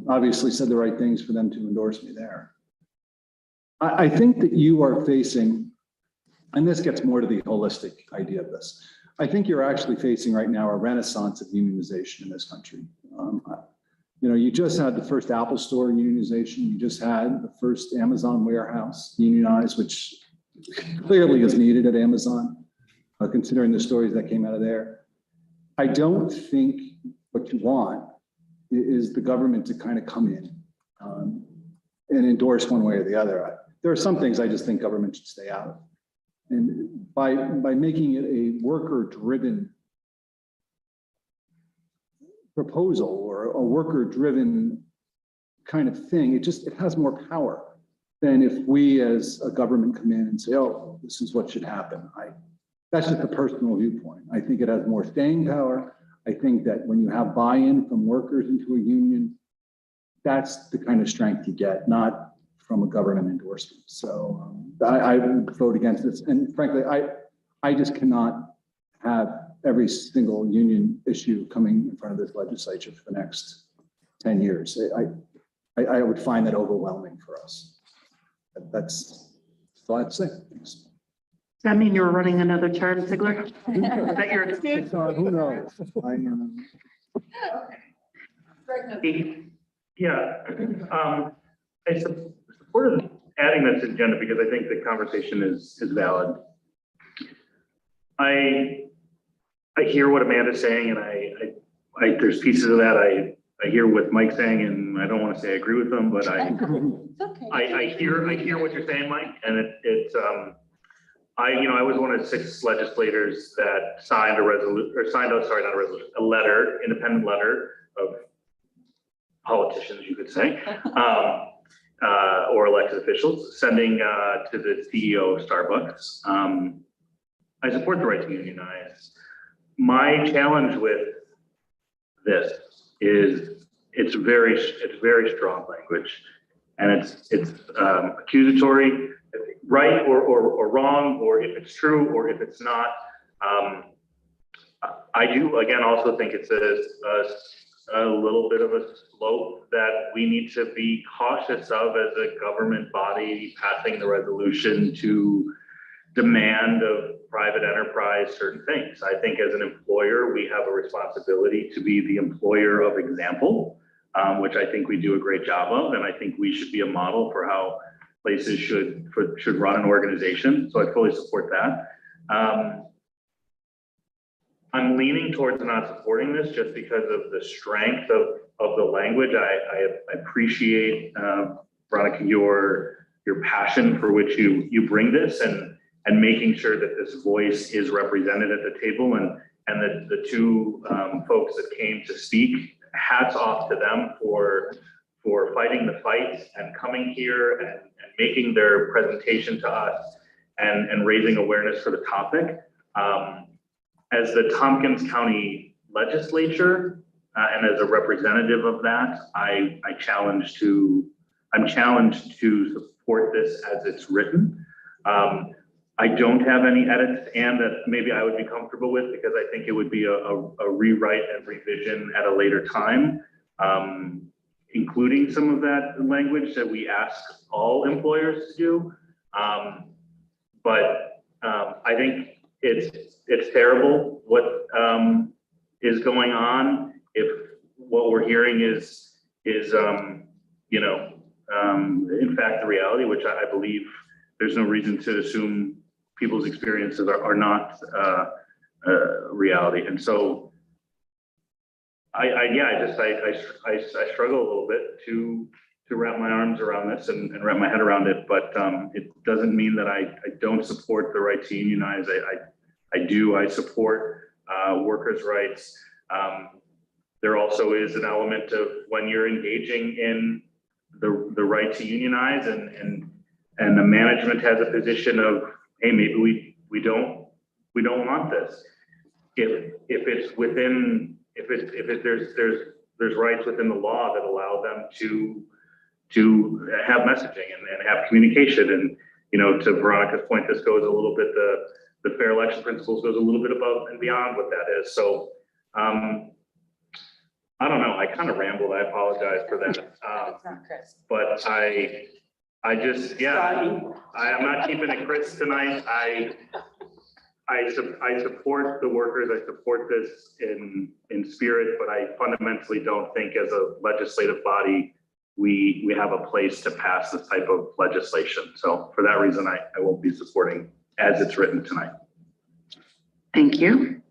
obviously said the right things for them to endorse me there. I think that you are facing, and this gets more to the holistic idea of this, I think you're actually facing right now a renaissance of unionization in this country. You just had the first Apple store unionization. You just had the first Amazon warehouse unionized, which clearly is needed at Amazon, considering the stories that came out of there. I don't think what you want is the government to kind of come in and endorse one way or the other. There are some things I just think government should stay out of. And by making it a worker-driven proposal or a worker-driven kind of thing, it has more power than if we as a government come in and say, oh, this is what should happen. That's just a personal viewpoint. I think it has more staying power. I think that when you have buy-in from workers into a union, that's the kind of strength you get, not from a government endorsement. So I vote against this. And frankly, I just cannot have every single union issue coming in front of this legislature for the next 10 years. I would find that overwhelming for us. That's all I have to say. Thanks. Does that mean you're running another term, Sigler? Is that your excuse? Who knows? Yeah, I supported adding this agenda because I think the conversation is valid. I hear what Amanda's saying, and I there's pieces of that I hear what Mike's saying, and I don't want to say I agree with them, but I hear what you're saying, Mike, and I was one of 6 legislators that signed a letter, independent letter of politicians, you could say, or elected officials, sending to the CEO of Starbucks. I support the right to unionize. My challenge with this is it's very strong language. and it's accusatory, right or wrong, or if it's true or if it's not. I do, again, also think it's a little bit of a slope that we need to be cautious of as a government body passing the resolution to demand of private enterprise certain things. I think as an employer, we have a responsibility to be the employer of example, which I think we do a great job of, and I think we should be a model for how places should run an organization. So I fully support that. I'm leaning towards not supporting this just because of the strength of the language. I appreciate, Veronica, your passion for which you bring this and making sure that this voice is represented at the table, and that the two folks that came to speak, hats off to them for fighting the fight and coming here and making their presentation to us and raising awareness for the topic. As the Tompkins County Legislature and as a representative of that, I'm challenged to support this as it's written. I don't have any edits and that maybe I would be comfortable with, because I think it would be a rewrite and revision at a later time, including some of that language that we ask all employers to do. But I think it's terrible what is going on. If what we're hearing is in fact the reality, which I believe there's no reason to assume people's experiences are not reality. And so I struggle a little bit to wrap my arms around this and wrap my head around it, but it doesn't mean that I don't support the right to unionize. I support workers' rights. There also is an element of when you're engaging in the right to unionize and the management has a position of, hey, maybe we don't want this. If it's within, there's rights within the law that allow them to have messaging and have communication. And to Veronica's point, this goes a little bit, the fair election principles goes a little bit above and beyond what that is. So I don't know, I kind of rambled, I apologize for that. But I just, I'm not keeping it Chris tonight. I support the workers, I support this in spirit, but I fundamentally don't think as a legislative body, we have a place to pass this type of legislation. So for that reason, I won't be supporting as it's written tonight. Thank you.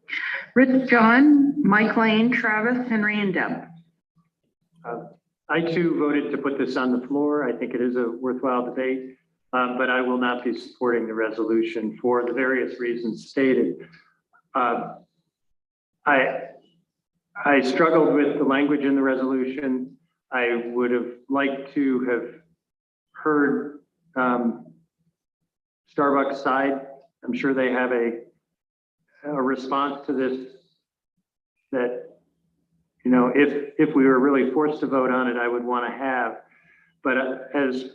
Rich, John, Mike Lane, Travis, Henry, and Deb. I too voted to put this on the floor. I think it is a worthwhile debate, but I will not be supporting the resolution for the various reasons stated. I struggled with the language in the resolution. I would have liked to have heard Starbucks side. I'm sure they have a response to this that, if we were really forced to vote on it, I would want to have. But as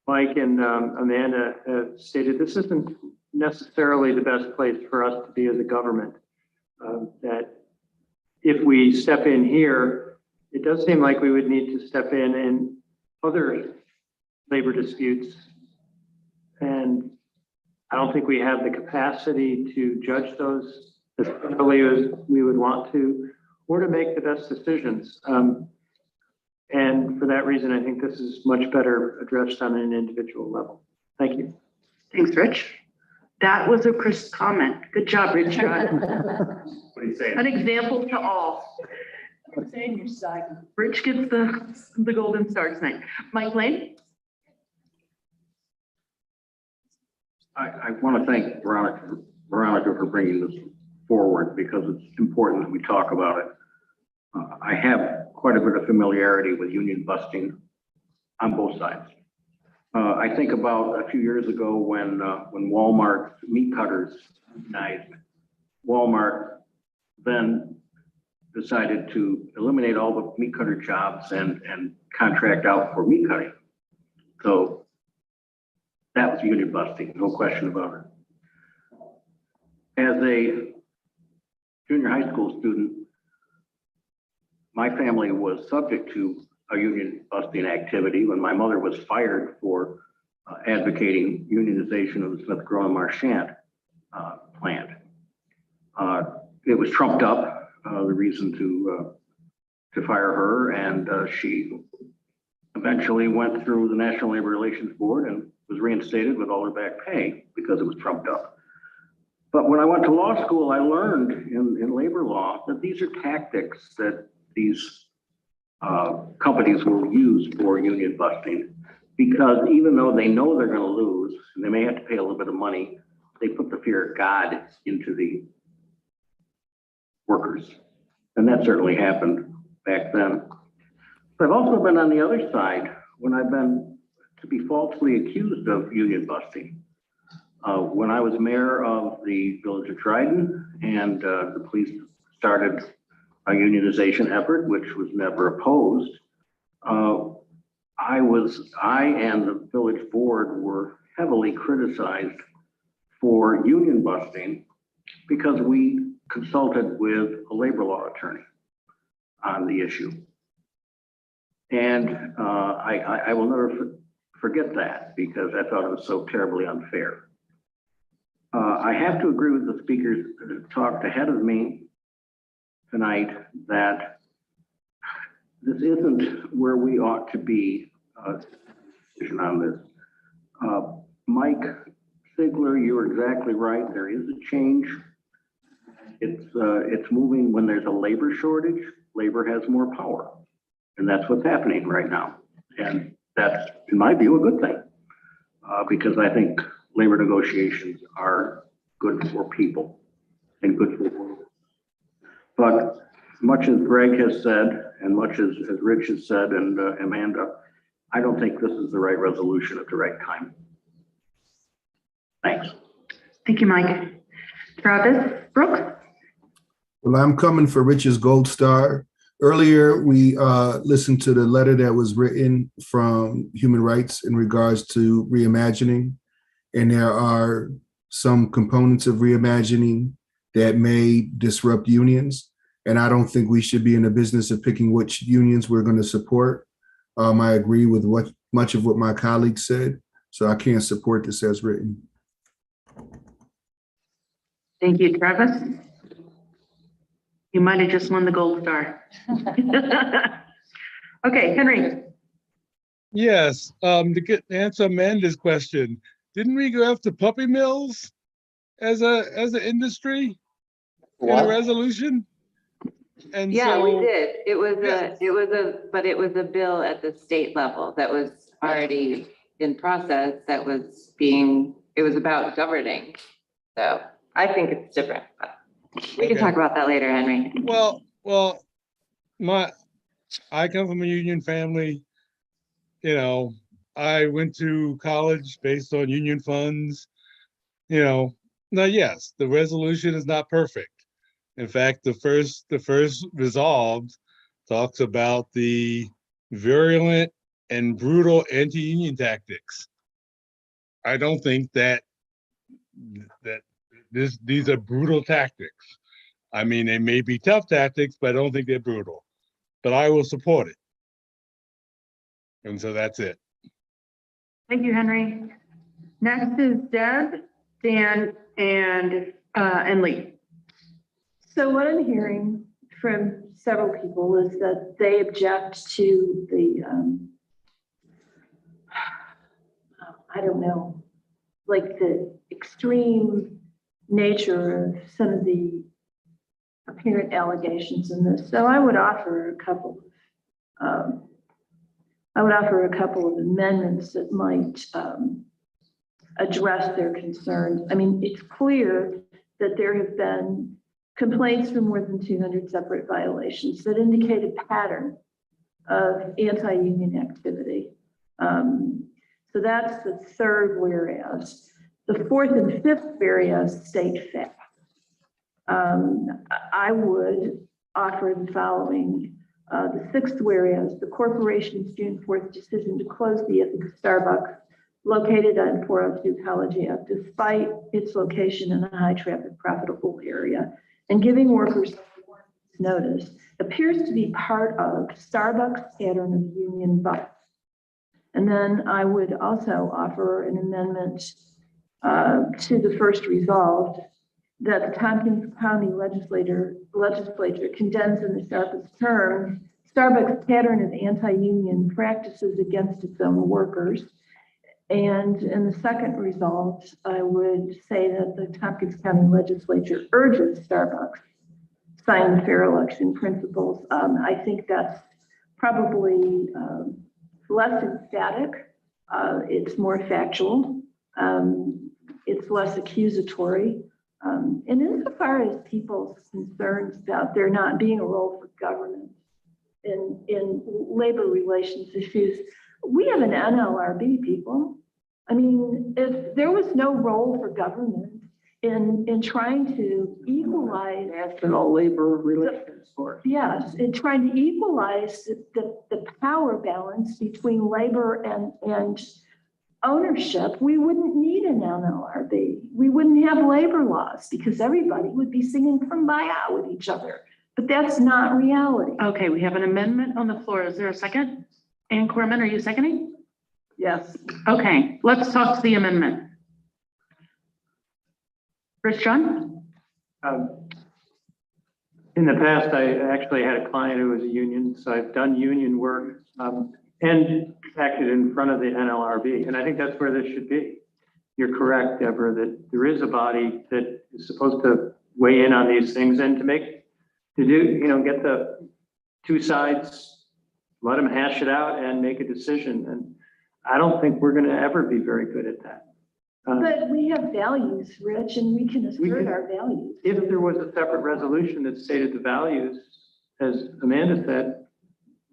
Mike and Amanda have stated, this isn't necessarily the best place for us to be as a government. That if we step in here, it does seem like we would need to step in other labor disputes. And I don't think we have the capacity to judge those as thoroughly as we would want to, or to make the best decisions. And for that reason, I think this is much better addressed on an individual level. Thank you. Thanks, Rich. That was a crisp comment. Good job, Rich. What are you saying? An example to all. Saying your side. Rich gets the golden star tonight. Mike Lane? I want to thank Veronica for bringing this forward, because it's important that we talk about it. I have quite a bit of familiarity with union busting on both sides. I think about a few years ago when Walmart meat cutters unionized. Walmart then decided to eliminate all the meat cutter jobs and contract out for meat cutting. So that was union busting, no question about it. As a junior high school student, my family was subject to a union busting activity when my mother was fired for advocating unionization of the Smith Grow and Marchand plant. It was trumped up, the reason to fire her, and she eventually went through the National Labor Relations Board and was reinstated with all her back pay because it was trumped up. But when I went to law school, I learned in labor law that these are tactics that these companies will use for union busting, because even though they know they're going to lose and they may have to pay a little bit of money, they put the fear of God into the workers. And that certainly happened back then. But I've also been on the other side when I've been to be falsely accused of union busting. When I was mayor of the village of Dryden, and the police started a unionization effort, which was never opposed, I and the village board were heavily criticized for union busting because we consulted with a labor law attorney on the issue. And I will never forget that, because I thought it was so terribly unfair. I have to agree with the speakers that have talked ahead of me tonight that this isn't where we ought to be on this. Mike Sigler, you're exactly right. There is a change. It's moving when there's a labor shortage. Labor has more power, and that's what's happening right now. And that's, in my view, a good thing, because I think labor negotiations are good for people and good for work. But much as Greg has said, and much as Rich has said, and Amanda, I don't think this is the right resolution at the right time. Thanks. Thank you, Mike. Travis Brooks. Well, I'm coming for Rich's Gold Star. Earlier, we listened to the letter that was written from Human Rights in regards to reimagining. And there are some components of reimagining that may disrupt unions. And I don't think we should be in the business of picking which unions we're going to support. I agree with much of what my colleagues said, so I can't support this as written. Thank you, Travis. You might have just won the gold star. Okay, Henry. Yes, to answer Amanda's question, didn't we go after puppy mills as an industry in a resolution? And yeah, so, we did. It was a bill at the state level that was already in process, that was it was about governing. So I think it's different, but we can talk about that later, Henry. Well, I come from a union family. You know, I went to college based on union funds. You know, now, yes, the resolution is not perfect. In fact, the first resolved talks about the virulent and brutal anti-union tactics. I don't think that these are brutal tactics. I mean, they may be tough tactics, but I don't think they're brutal. But I will support it. And so that's it. Thank you, Henry. Next is Deb, Dan, and Lee. So what I'm hearing from several people is that they object to the, I don't know, like the extreme nature of some of the apparent allegations in this. So I would offer a couple of amendments that might address their concerns. I mean, it's clear that there have been complaints for more than 200 separate violations that indicate a pattern of anti-union activity. So that's the third whereas. The fourth and fifth whereas state fact. I would offer the following The sixth whereas the corporation's June 4th decision to close the Ithaca Starbucks located on 402 College Ave, despite its location in a high traffic profitable area and giving workers notice, appears to be part of Starbucks pattern of union busts. And then I would also offer an amendment to the first resolved that the Tompkins County Legislature condemns in the sharpest terms Starbucks' pattern of anti-union practices against its own workers. And in the second resolved, I would say that the Tompkins County Legislature urges Starbucks sign the fair election principles. I think that's probably less emphatic. It's more factual. It's less accusatory. And insofar as people's concerns about there not being a role for government in labor relations issues, we have an NLRB, people. I mean, if there was no role for government in trying to equalize National Labor Relations Board. yes, in trying to equalize the power balance between labor and ownership, we wouldn't need an NLRB. We wouldn't have labor laws because everybody would be singing Kumbaya with each other. But that's not reality. Okay, we have an amendment on the floor. Is there a second? Ann Corman, are you seconding? Yes. Okay, let's talk to the amendment. Rich John? In the past, I actually had a client who was a union, so I've done union work and acted in front of the NLRB, and I think that's where this should be. You're correct, Deborah, that there is a body that is supposed to weigh in on these things and get the two sides, let them hash it out and make a decision. And I don't think we're going to ever be very good at that. But we have values, Rich, and we can assert our values. If there was a separate resolution that stated the values, as Amanda said,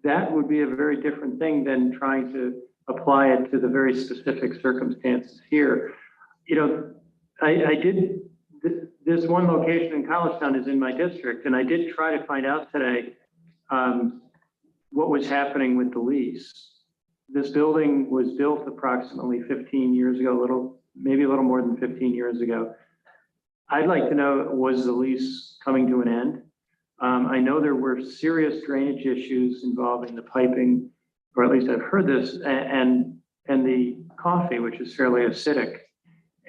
that would be a very different thing than trying to apply it to the very specific circumstances here. You know, this one location in Collegetown is in my district, and I did try to find out today what was happening with the lease. This building was built approximately 15 years ago, maybe a little more than 15 years ago. I'd like to know, was the lease coming to an end? I know there were serious drainage issues involving the piping, or at least I've heard this, and the coffee, which is fairly acidic,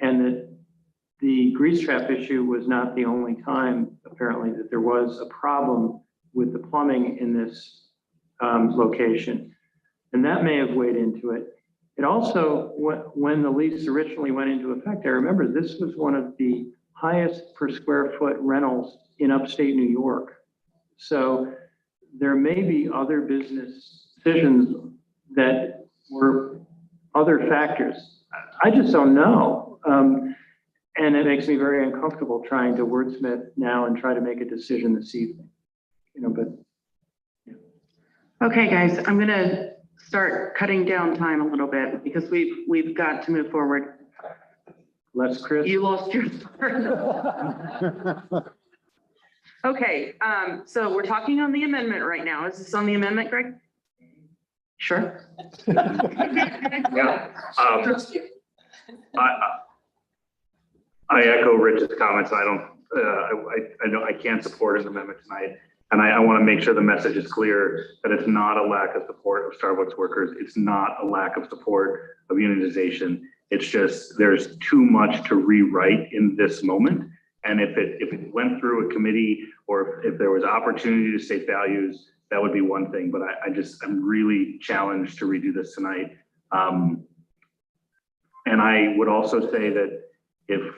and that the grease trap issue was not the only time, apparently, that there was a problem with the plumbing in this location. And that may have weighed into it. It also, when the lease originally went into effect, I remember this was one of the highest per square foot rentals in upstate New York. So there may be other business decisions that were other factors. I just don't know. And it makes me very uncomfortable trying to wordsmith now and try to make a decision this evening. But. Yeah. Okay, guys, I'm going to start cutting down time a little bit because we've got to move forward. Less Chris. You lost your spurt. Okay, so we're talking on the amendment right now. Is this on the amendment, Greg? Sure. Yeah. I echo Rich's comments. I know I can't support an amendment tonight. And I want to make sure the message is clear that it's not a lack of support of Starbucks workers. It's not a lack of support of unionization. It's just there's too much to rewrite in this moment. And if it went through a committee or if there was opportunity to state values, that would be one thing. But I'm really challenged to redo this tonight. And I would also say that if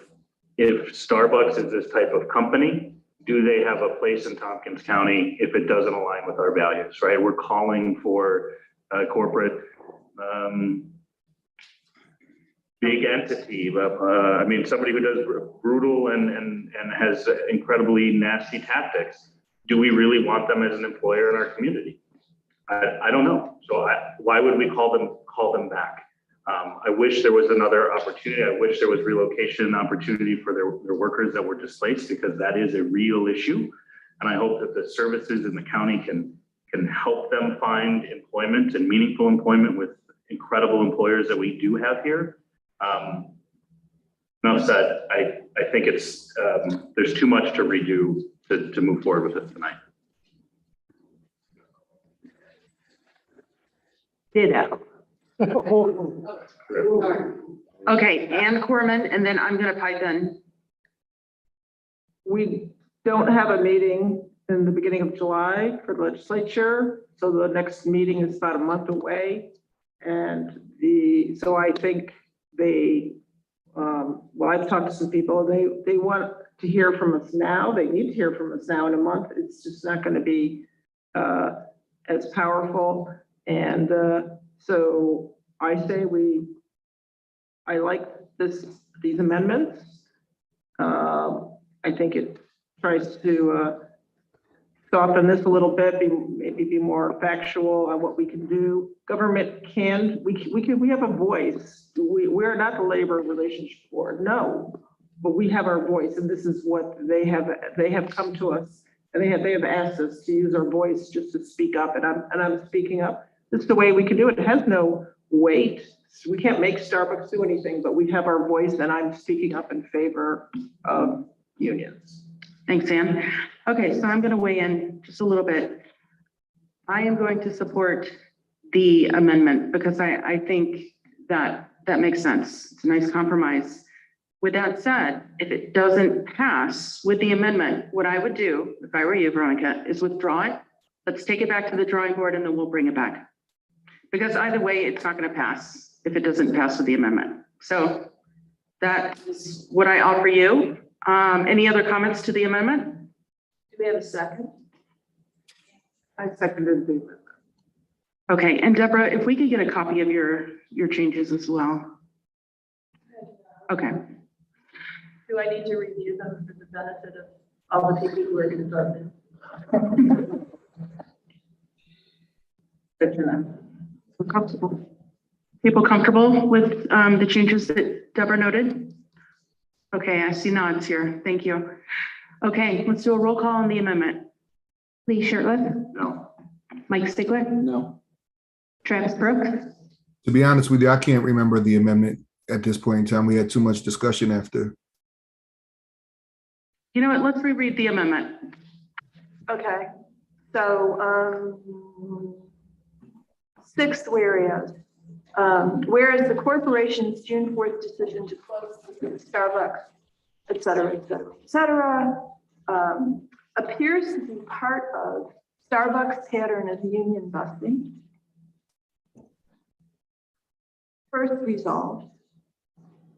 Starbucks is this type of company, do they have a place in Tompkins County if it doesn't align with our values, right? We're calling for a corporate big entity. I mean, somebody who does brutal and has incredibly nasty tactics. Do we really want them as an employer in our community? I don't know. So why would we call them back? I wish there was another opportunity. I wish there was relocation opportunity for their workers that were displaced, because that is a real issue. And I hope that the services in the county can can help them find employment and meaningful employment with incredible employers that we do have here. Enough said, I think it's, there's too much to redo to move forward with it tonight. Ditto. Okay, Ann Corman, and then I'm gonna pipe in. We don't have a meeting in the beginning of July for the legislature, so the next meeting is about a month away. And so I think well, I've talked to some people, they want to hear from us now. They need to hear from us now. In a month, it's just not going to be as powerful. And so I say I like these amendments. I think it tries to soften this a little bit, maybe be more factual on what we can do. Government we have a voice. We are not the labor relations board, no, but we have our voice, and this is what they have come to us, and they have asked us to use our voice just to speak up, and I'm speaking up. This is the way we can do it. It has no weight. We can't make Starbucks do anything, but we have our voice, and I'm speaking up in favor of unions. Thanks, Ann. Okay, so I'm going to weigh in just a little bit. I am going to support the amendment because I think that makes sense. It's a nice compromise. With that said, if it doesn't pass with the amendment, what I would do, if I were you, Veronica, is withdraw it. Let's take it back to the drawing board and then we'll bring it back. Because either way, it's not going to pass if it doesn't pass with the amendment. So that is what I offer you. Any other comments to the amendment? Do we have a second? I seconded the amendment. Okay, and Deborah, if we could get a copy of your changes as well. Okay. Do I need to review them for the benefit of all the people who are concerned? Comfortable. People comfortable with the changes that Deborah noted? Okay, I see nods here. Thank you. Okay, let's do a roll call on the amendment. Lee Shirtliff, No. Mike Stigler, No. Travis Brooks, To be honest with you, I can't remember the amendment at this point in time. We had too much discussion after. You know what? Let's reread the amendment. Okay, so, sixth whereas, whereas the corporation's June 4th decision to close Starbucks, et cetera, appears to be part of Starbucks' pattern of union busting. First resolved,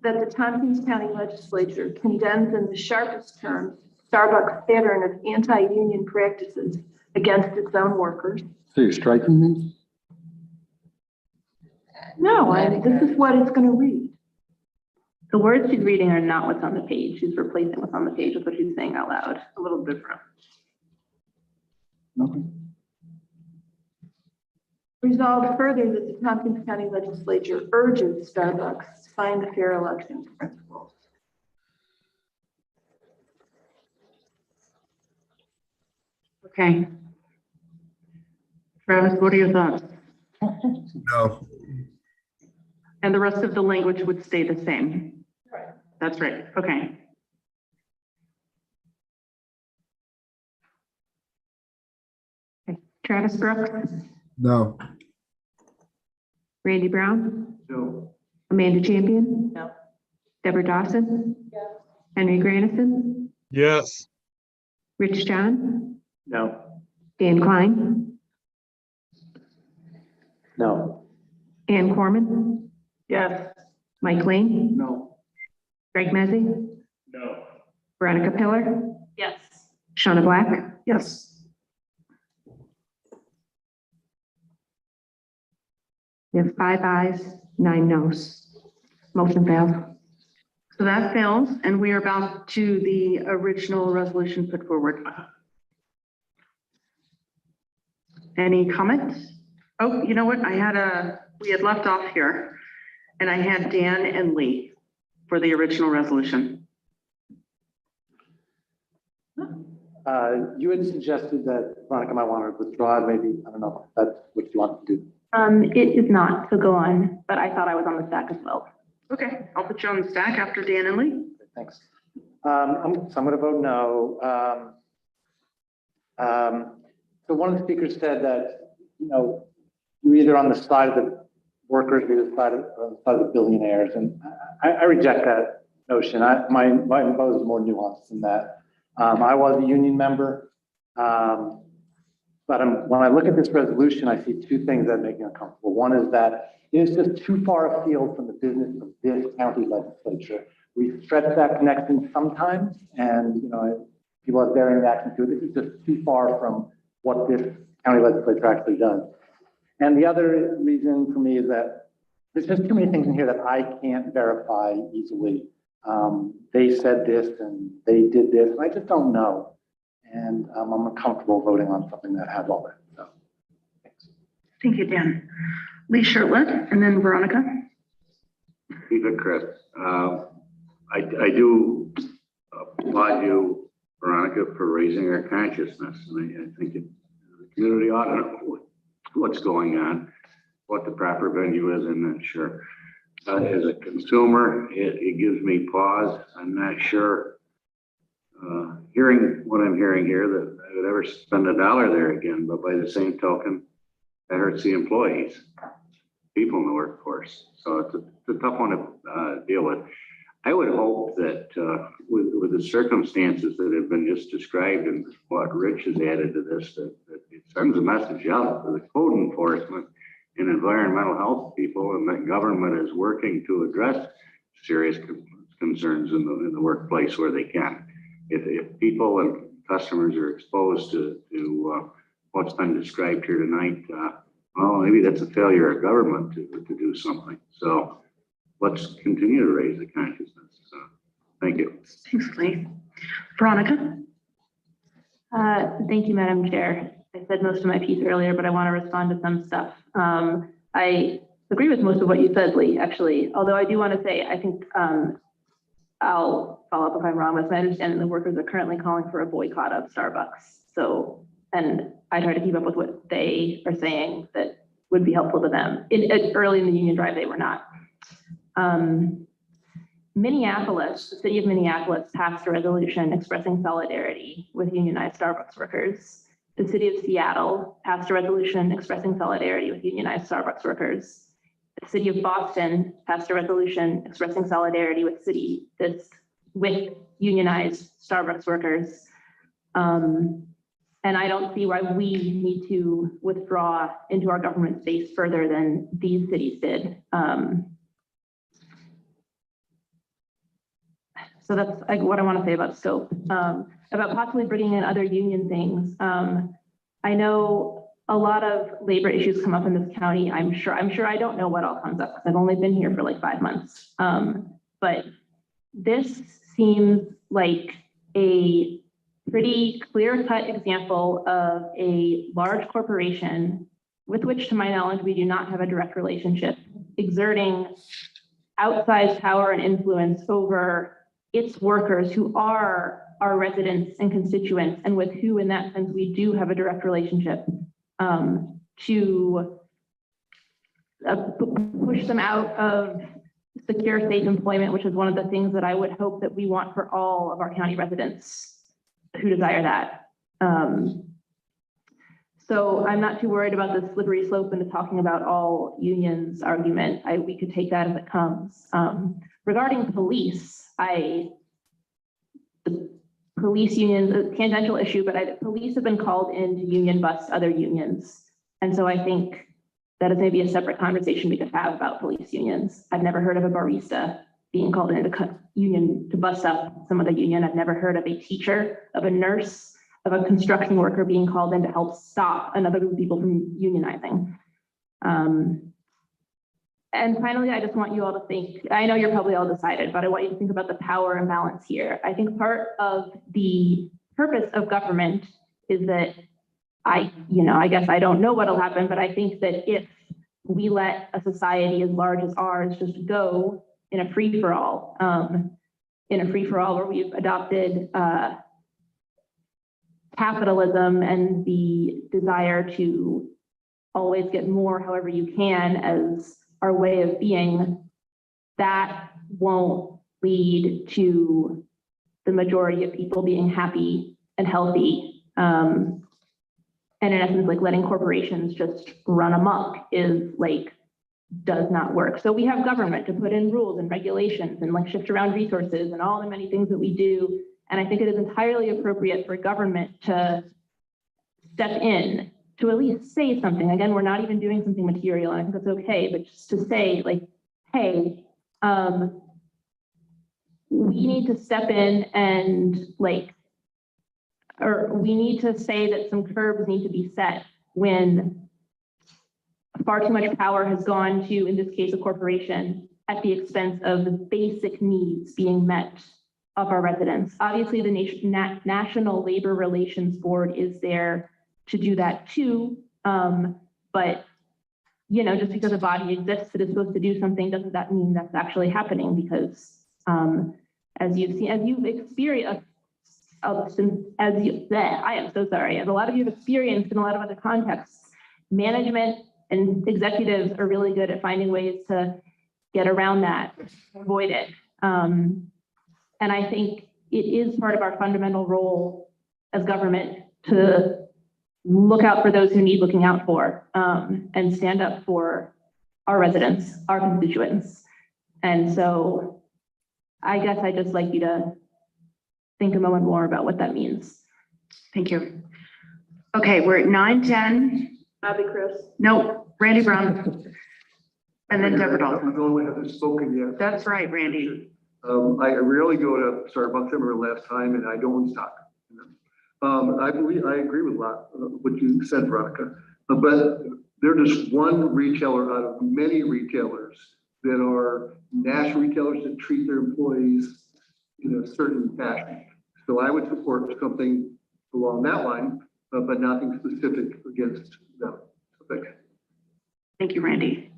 that the Tompkins County Legislature condemns in the sharpest terms Starbucks' pattern of anti-union practices against its own workers. So you're striking these? No, this is what it's going to read. the words she's reading are not what's on the page. She's replacing what's on the page with what she's saying out loud. A little different. Okay. Resolved further that the Tompkins County Legislature urges Starbucks to find the fair elections principles. Okay. Travis, what are your thoughts? No. And the rest of the language would stay the same? Right. That's right. Okay. Travis Brooks, No. Randy Brown, No. Amanda Champion, No. Deborah Dawson, Yes. Henry Grandison, Yes. Rich John, No. Dan Klein, No. Ann Corman, Yes. Mike Lane, No. Greg Mezzi, No. Veronica Pillar, Yes. Shauna Black. Yes. We have 5 ayes, 9 noes. Motion fails. So that fails, and we are back to the original resolution put forward. Any comments? Oh, you know what? We had left off here, and I had Dan and Lee for the original resolution. You had suggested that Veronica might want to withdraw, maybe, I don't know, if that's what you want to do. It is not, so go on, but I thought I was on the stack as well. Okay, I'll put you on the stack after Dan and Lee. Thanks. So I'm going to vote no. So one of the speakers said that, you know, you're either on the side of the workers or on the side of the billionaires. And I reject that notion. My vote is more nuanced than that. I was a union member, but when I look at this resolution, I see two things that make me uncomfortable. One is that it is just too far afield from the business of this county legislature. We stretch that connection sometimes, and you know, people have varying reactions to it. This is just too far from what this county legislature actually does. And the other reason for me is that there's just too many things in here that I can't verify easily. They said this and they did this, and I just don't know. And I'm uncomfortable voting on something that has all that. So, thanks. Thank you, Dan. Lee Shirtliff, and then Veronica. Keep it crisp. I do applaud you, Veronica, for raising our consciousness. And I think the community ought to know what's going on, what the proper venue is, and then sure. As a consumer, it gives me pause. I'm not sure, hearing what I'm hearing here, that I would ever spend $1 there again. But by the same token, that hurts the employees, people in the workforce. So it's a tough one to deal with. I would hope that with the circumstances that have been just described and what Rich has added to this, that it sends a message out to the code enforcement and environmental health people, and that government is working to address serious concerns in the workplace where they can. If people and customers are exposed to what's been described here tonight, well, maybe that's a failure of government to do something. So let's continue to raise the consciousness. Thank you. Thanks, Lee. Veronica. Thank you, Madam Chair. I said most of my piece earlier, but I want to respond to some stuff. I agree with most of what you said, Lee, actually, although I do want to say, I think I'll follow up if I'm wrong, but it's my understanding the workers are currently calling for a boycott of Starbucks. So, and I try to keep up with what they are saying that would be helpful to them. Early in the union drive, they were not. Minneapolis, the city of Minneapolis passed a resolution expressing solidarity with unionized Starbucks workers. The city of Seattle passed a resolution expressing solidarity with unionized Starbucks workers. The city of Boston passed a resolution expressing solidarity with unionized Starbucks workers. And I don't see why we need to withdraw into our government space further than these cities did. So that's what I want to say about scope. About possibly bringing in other union things. I know a lot of labor issues come up in this county. I'm sure I don't know what all comes up because I've only been here for like 5 months. But this seems like a pretty clear-cut example of a large corporation with which, to my knowledge, we do not have a direct relationship, exerting outsized power and influence over its workers who are our residents and constituents, and with who, in that sense, we do have a direct relationship, to push them out of secure, safe employment, which is one of the things that I would hope that we want for all of our county residents who desire that. So I'm not too worried about the slippery slope into talking about all unions argument. We could take that as it comes. Regarding police, the police unions, a tangential issue, but police have been called in to union bust other unions. And so I think that is maybe a separate conversation we could have about police unions. I've never heard of a barista being called in to bust up some other union. I've never heard of a teacher, of a nurse, of a construction worker being called in to help stop another group of people from unionizing. And finally, I just want you all to think, I know you're probably all decided, but I want you to think about the power imbalance here. I think part of the purpose of government is that I guess I don't know what'll happen, but I think that if we let a society as large as ours just go in a free-for-all, where we've adopted capitalism and the desire to always get more however you can as our way of being, that won't lead to the majority of people being happy and healthy. And in essence, like letting corporations just run amok is like, does not work. So we have government to put in rules and regulations and like shift around resources and all the many things that we do. And I think it is entirely appropriate for government to step in to at least say something. Again, we're not even doing something material, and I think that's okay, but just to say like, hey, we need to step in and like, or we need to say that some curbs need to be set when far too much power has gone to, in this case, a corporation at the expense of the basic needs being met of our residents. Obviously, the National Labor Relations Board is there to do that too. But, you know, just because a body exists that is supposed to do something, doesn't that mean that's actually happening? Because as you've seen, as you've experienced, I am so sorry, as a lot of you have experienced in a lot of other contexts, management and executives are really good at finding ways to get around that, avoid it. And I think it is part of our fundamental role as government to look out for those who need looking out for, and stand up for our residents, our constituents. And so I guess I'd just like you to think a moment more about what that means. Thank you. Okay, we're at 9:10. Bobby Chris. No, Randy Brown. And then Deborah Dalton. I'm the only one who hasn't spoken yet. That's right, Randy. I rarely go to Starbucks. I remember last time, and I don't stock. I believe, I agree with a lot of what you said, Veronica, but they're just one retailer out of many retailers that are national retailers that treat their employees in a certain fashion. So I would support something along that line, but nothing specific against them. Okay. Thank you, Randy.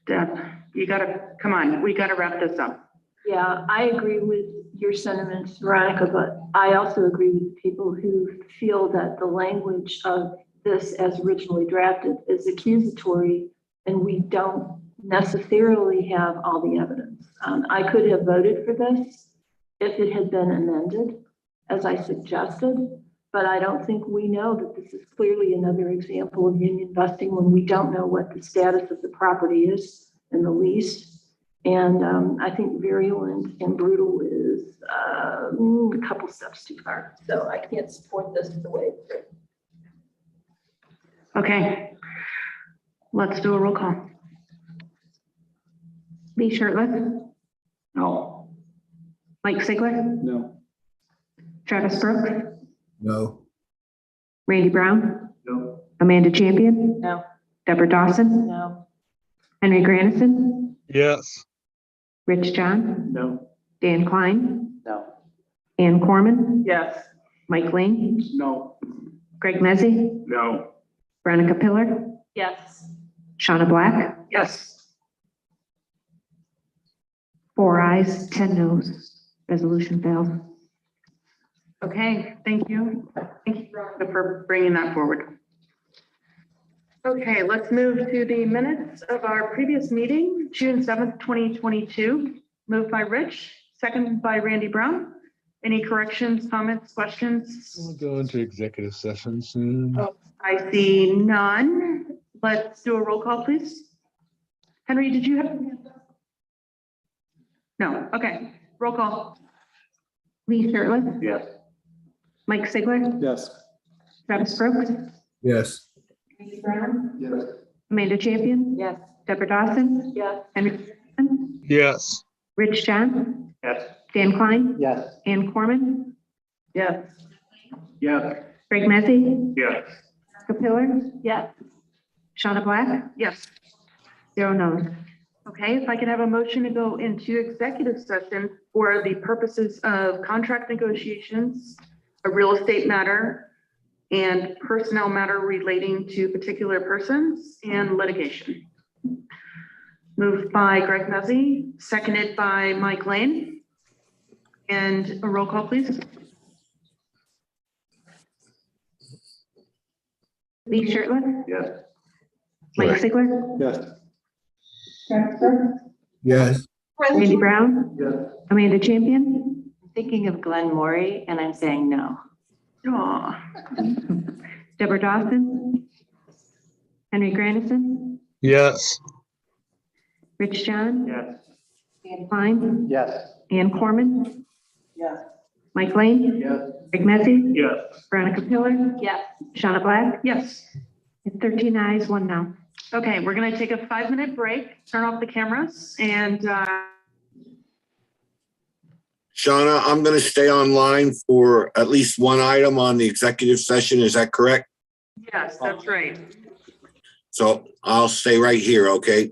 Deb, you gotta, come on, we gotta wrap this up. Yeah, I agree with your sentiments, Veronica, but I also agree with people who feel that the language of this as originally drafted is accusatory, and we don't necessarily have all the evidence. I could have voted for this if it had been amended, as I suggested, but I don't think we know that this is clearly another example of union busting when we don't know what the status of the property is in the lease. And I think virulent and brutal is a couple steps too far. So I can't support this the way it's written. Okay, let's do a roll call. Lee Shirtless? No. Mike Sigler? No. Travis Brooks? No. Randy Brown? No. Amanda Champion? No. Deborah Dawson? No. Henry Grandison? Yes. Rich John? No. Dan Klein? No. Ann Corman? Yes. Mike Lane? No. Greg Mezzi? No. Veronica Pillar? Yes. Shauna Black? Yes. 4 ayes, 10 noes. Resolution fails. Okay, thank you. Thank you, Veronica, for bringing that forward. Okay, let's move to the minutes of our previous meeting, June 7th, 2022. Moved by Rich, seconded by Randy Brown. Any corrections, comments, questions? We'll go into executive session soon. I see none. Let's do a roll call, please. Henry, did you have? No, okay, roll call. Lee Shirtless? Yes. Mike Sigler? Yes. Travis Brooks? Yes. Randy Brown? Yes. Amanda Champion? Yes. Deborah Dawson? Yes. Henry Grandison? Yes. Rich John? Yes. Dan Klein? Yes. Ann Corman? Yes. Yes. Greg Mezzi? Yes. Capiller? Yes. Shauna Black? Yes. 0 no's. Okay, if I could have a motion to go into executive session for the purposes of contract negotiations, a real estate matter, and personnel matter relating to particular persons and litigation. Moved by Greg Mezzi, seconded by Mike Lane. And a roll call, please. Lee Shirtliff, Yes. Mike Sigler, Yes. Yes. Randy Brown, Yes. Amanda Champion. I'm thinking of Glenn Maury and I'm saying no. Aw. Deborah Dawson, Henry Grandison, Yes. Rich John, Yes. Dan Klein, Yes. Ann Corman, Yes. Mike Lane, Yes. Greg Mezzi, Yes. Veronica Pillar, Yes. Shauna Black. Yes. 13 ayes, 1 no. Okay, we're going to take a 5-minute break, turn off the cameras, and Shauna, I'm going to stay online for at least one item on the executive session. Is that correct? yes, that's right. So I'll stay right here, okay?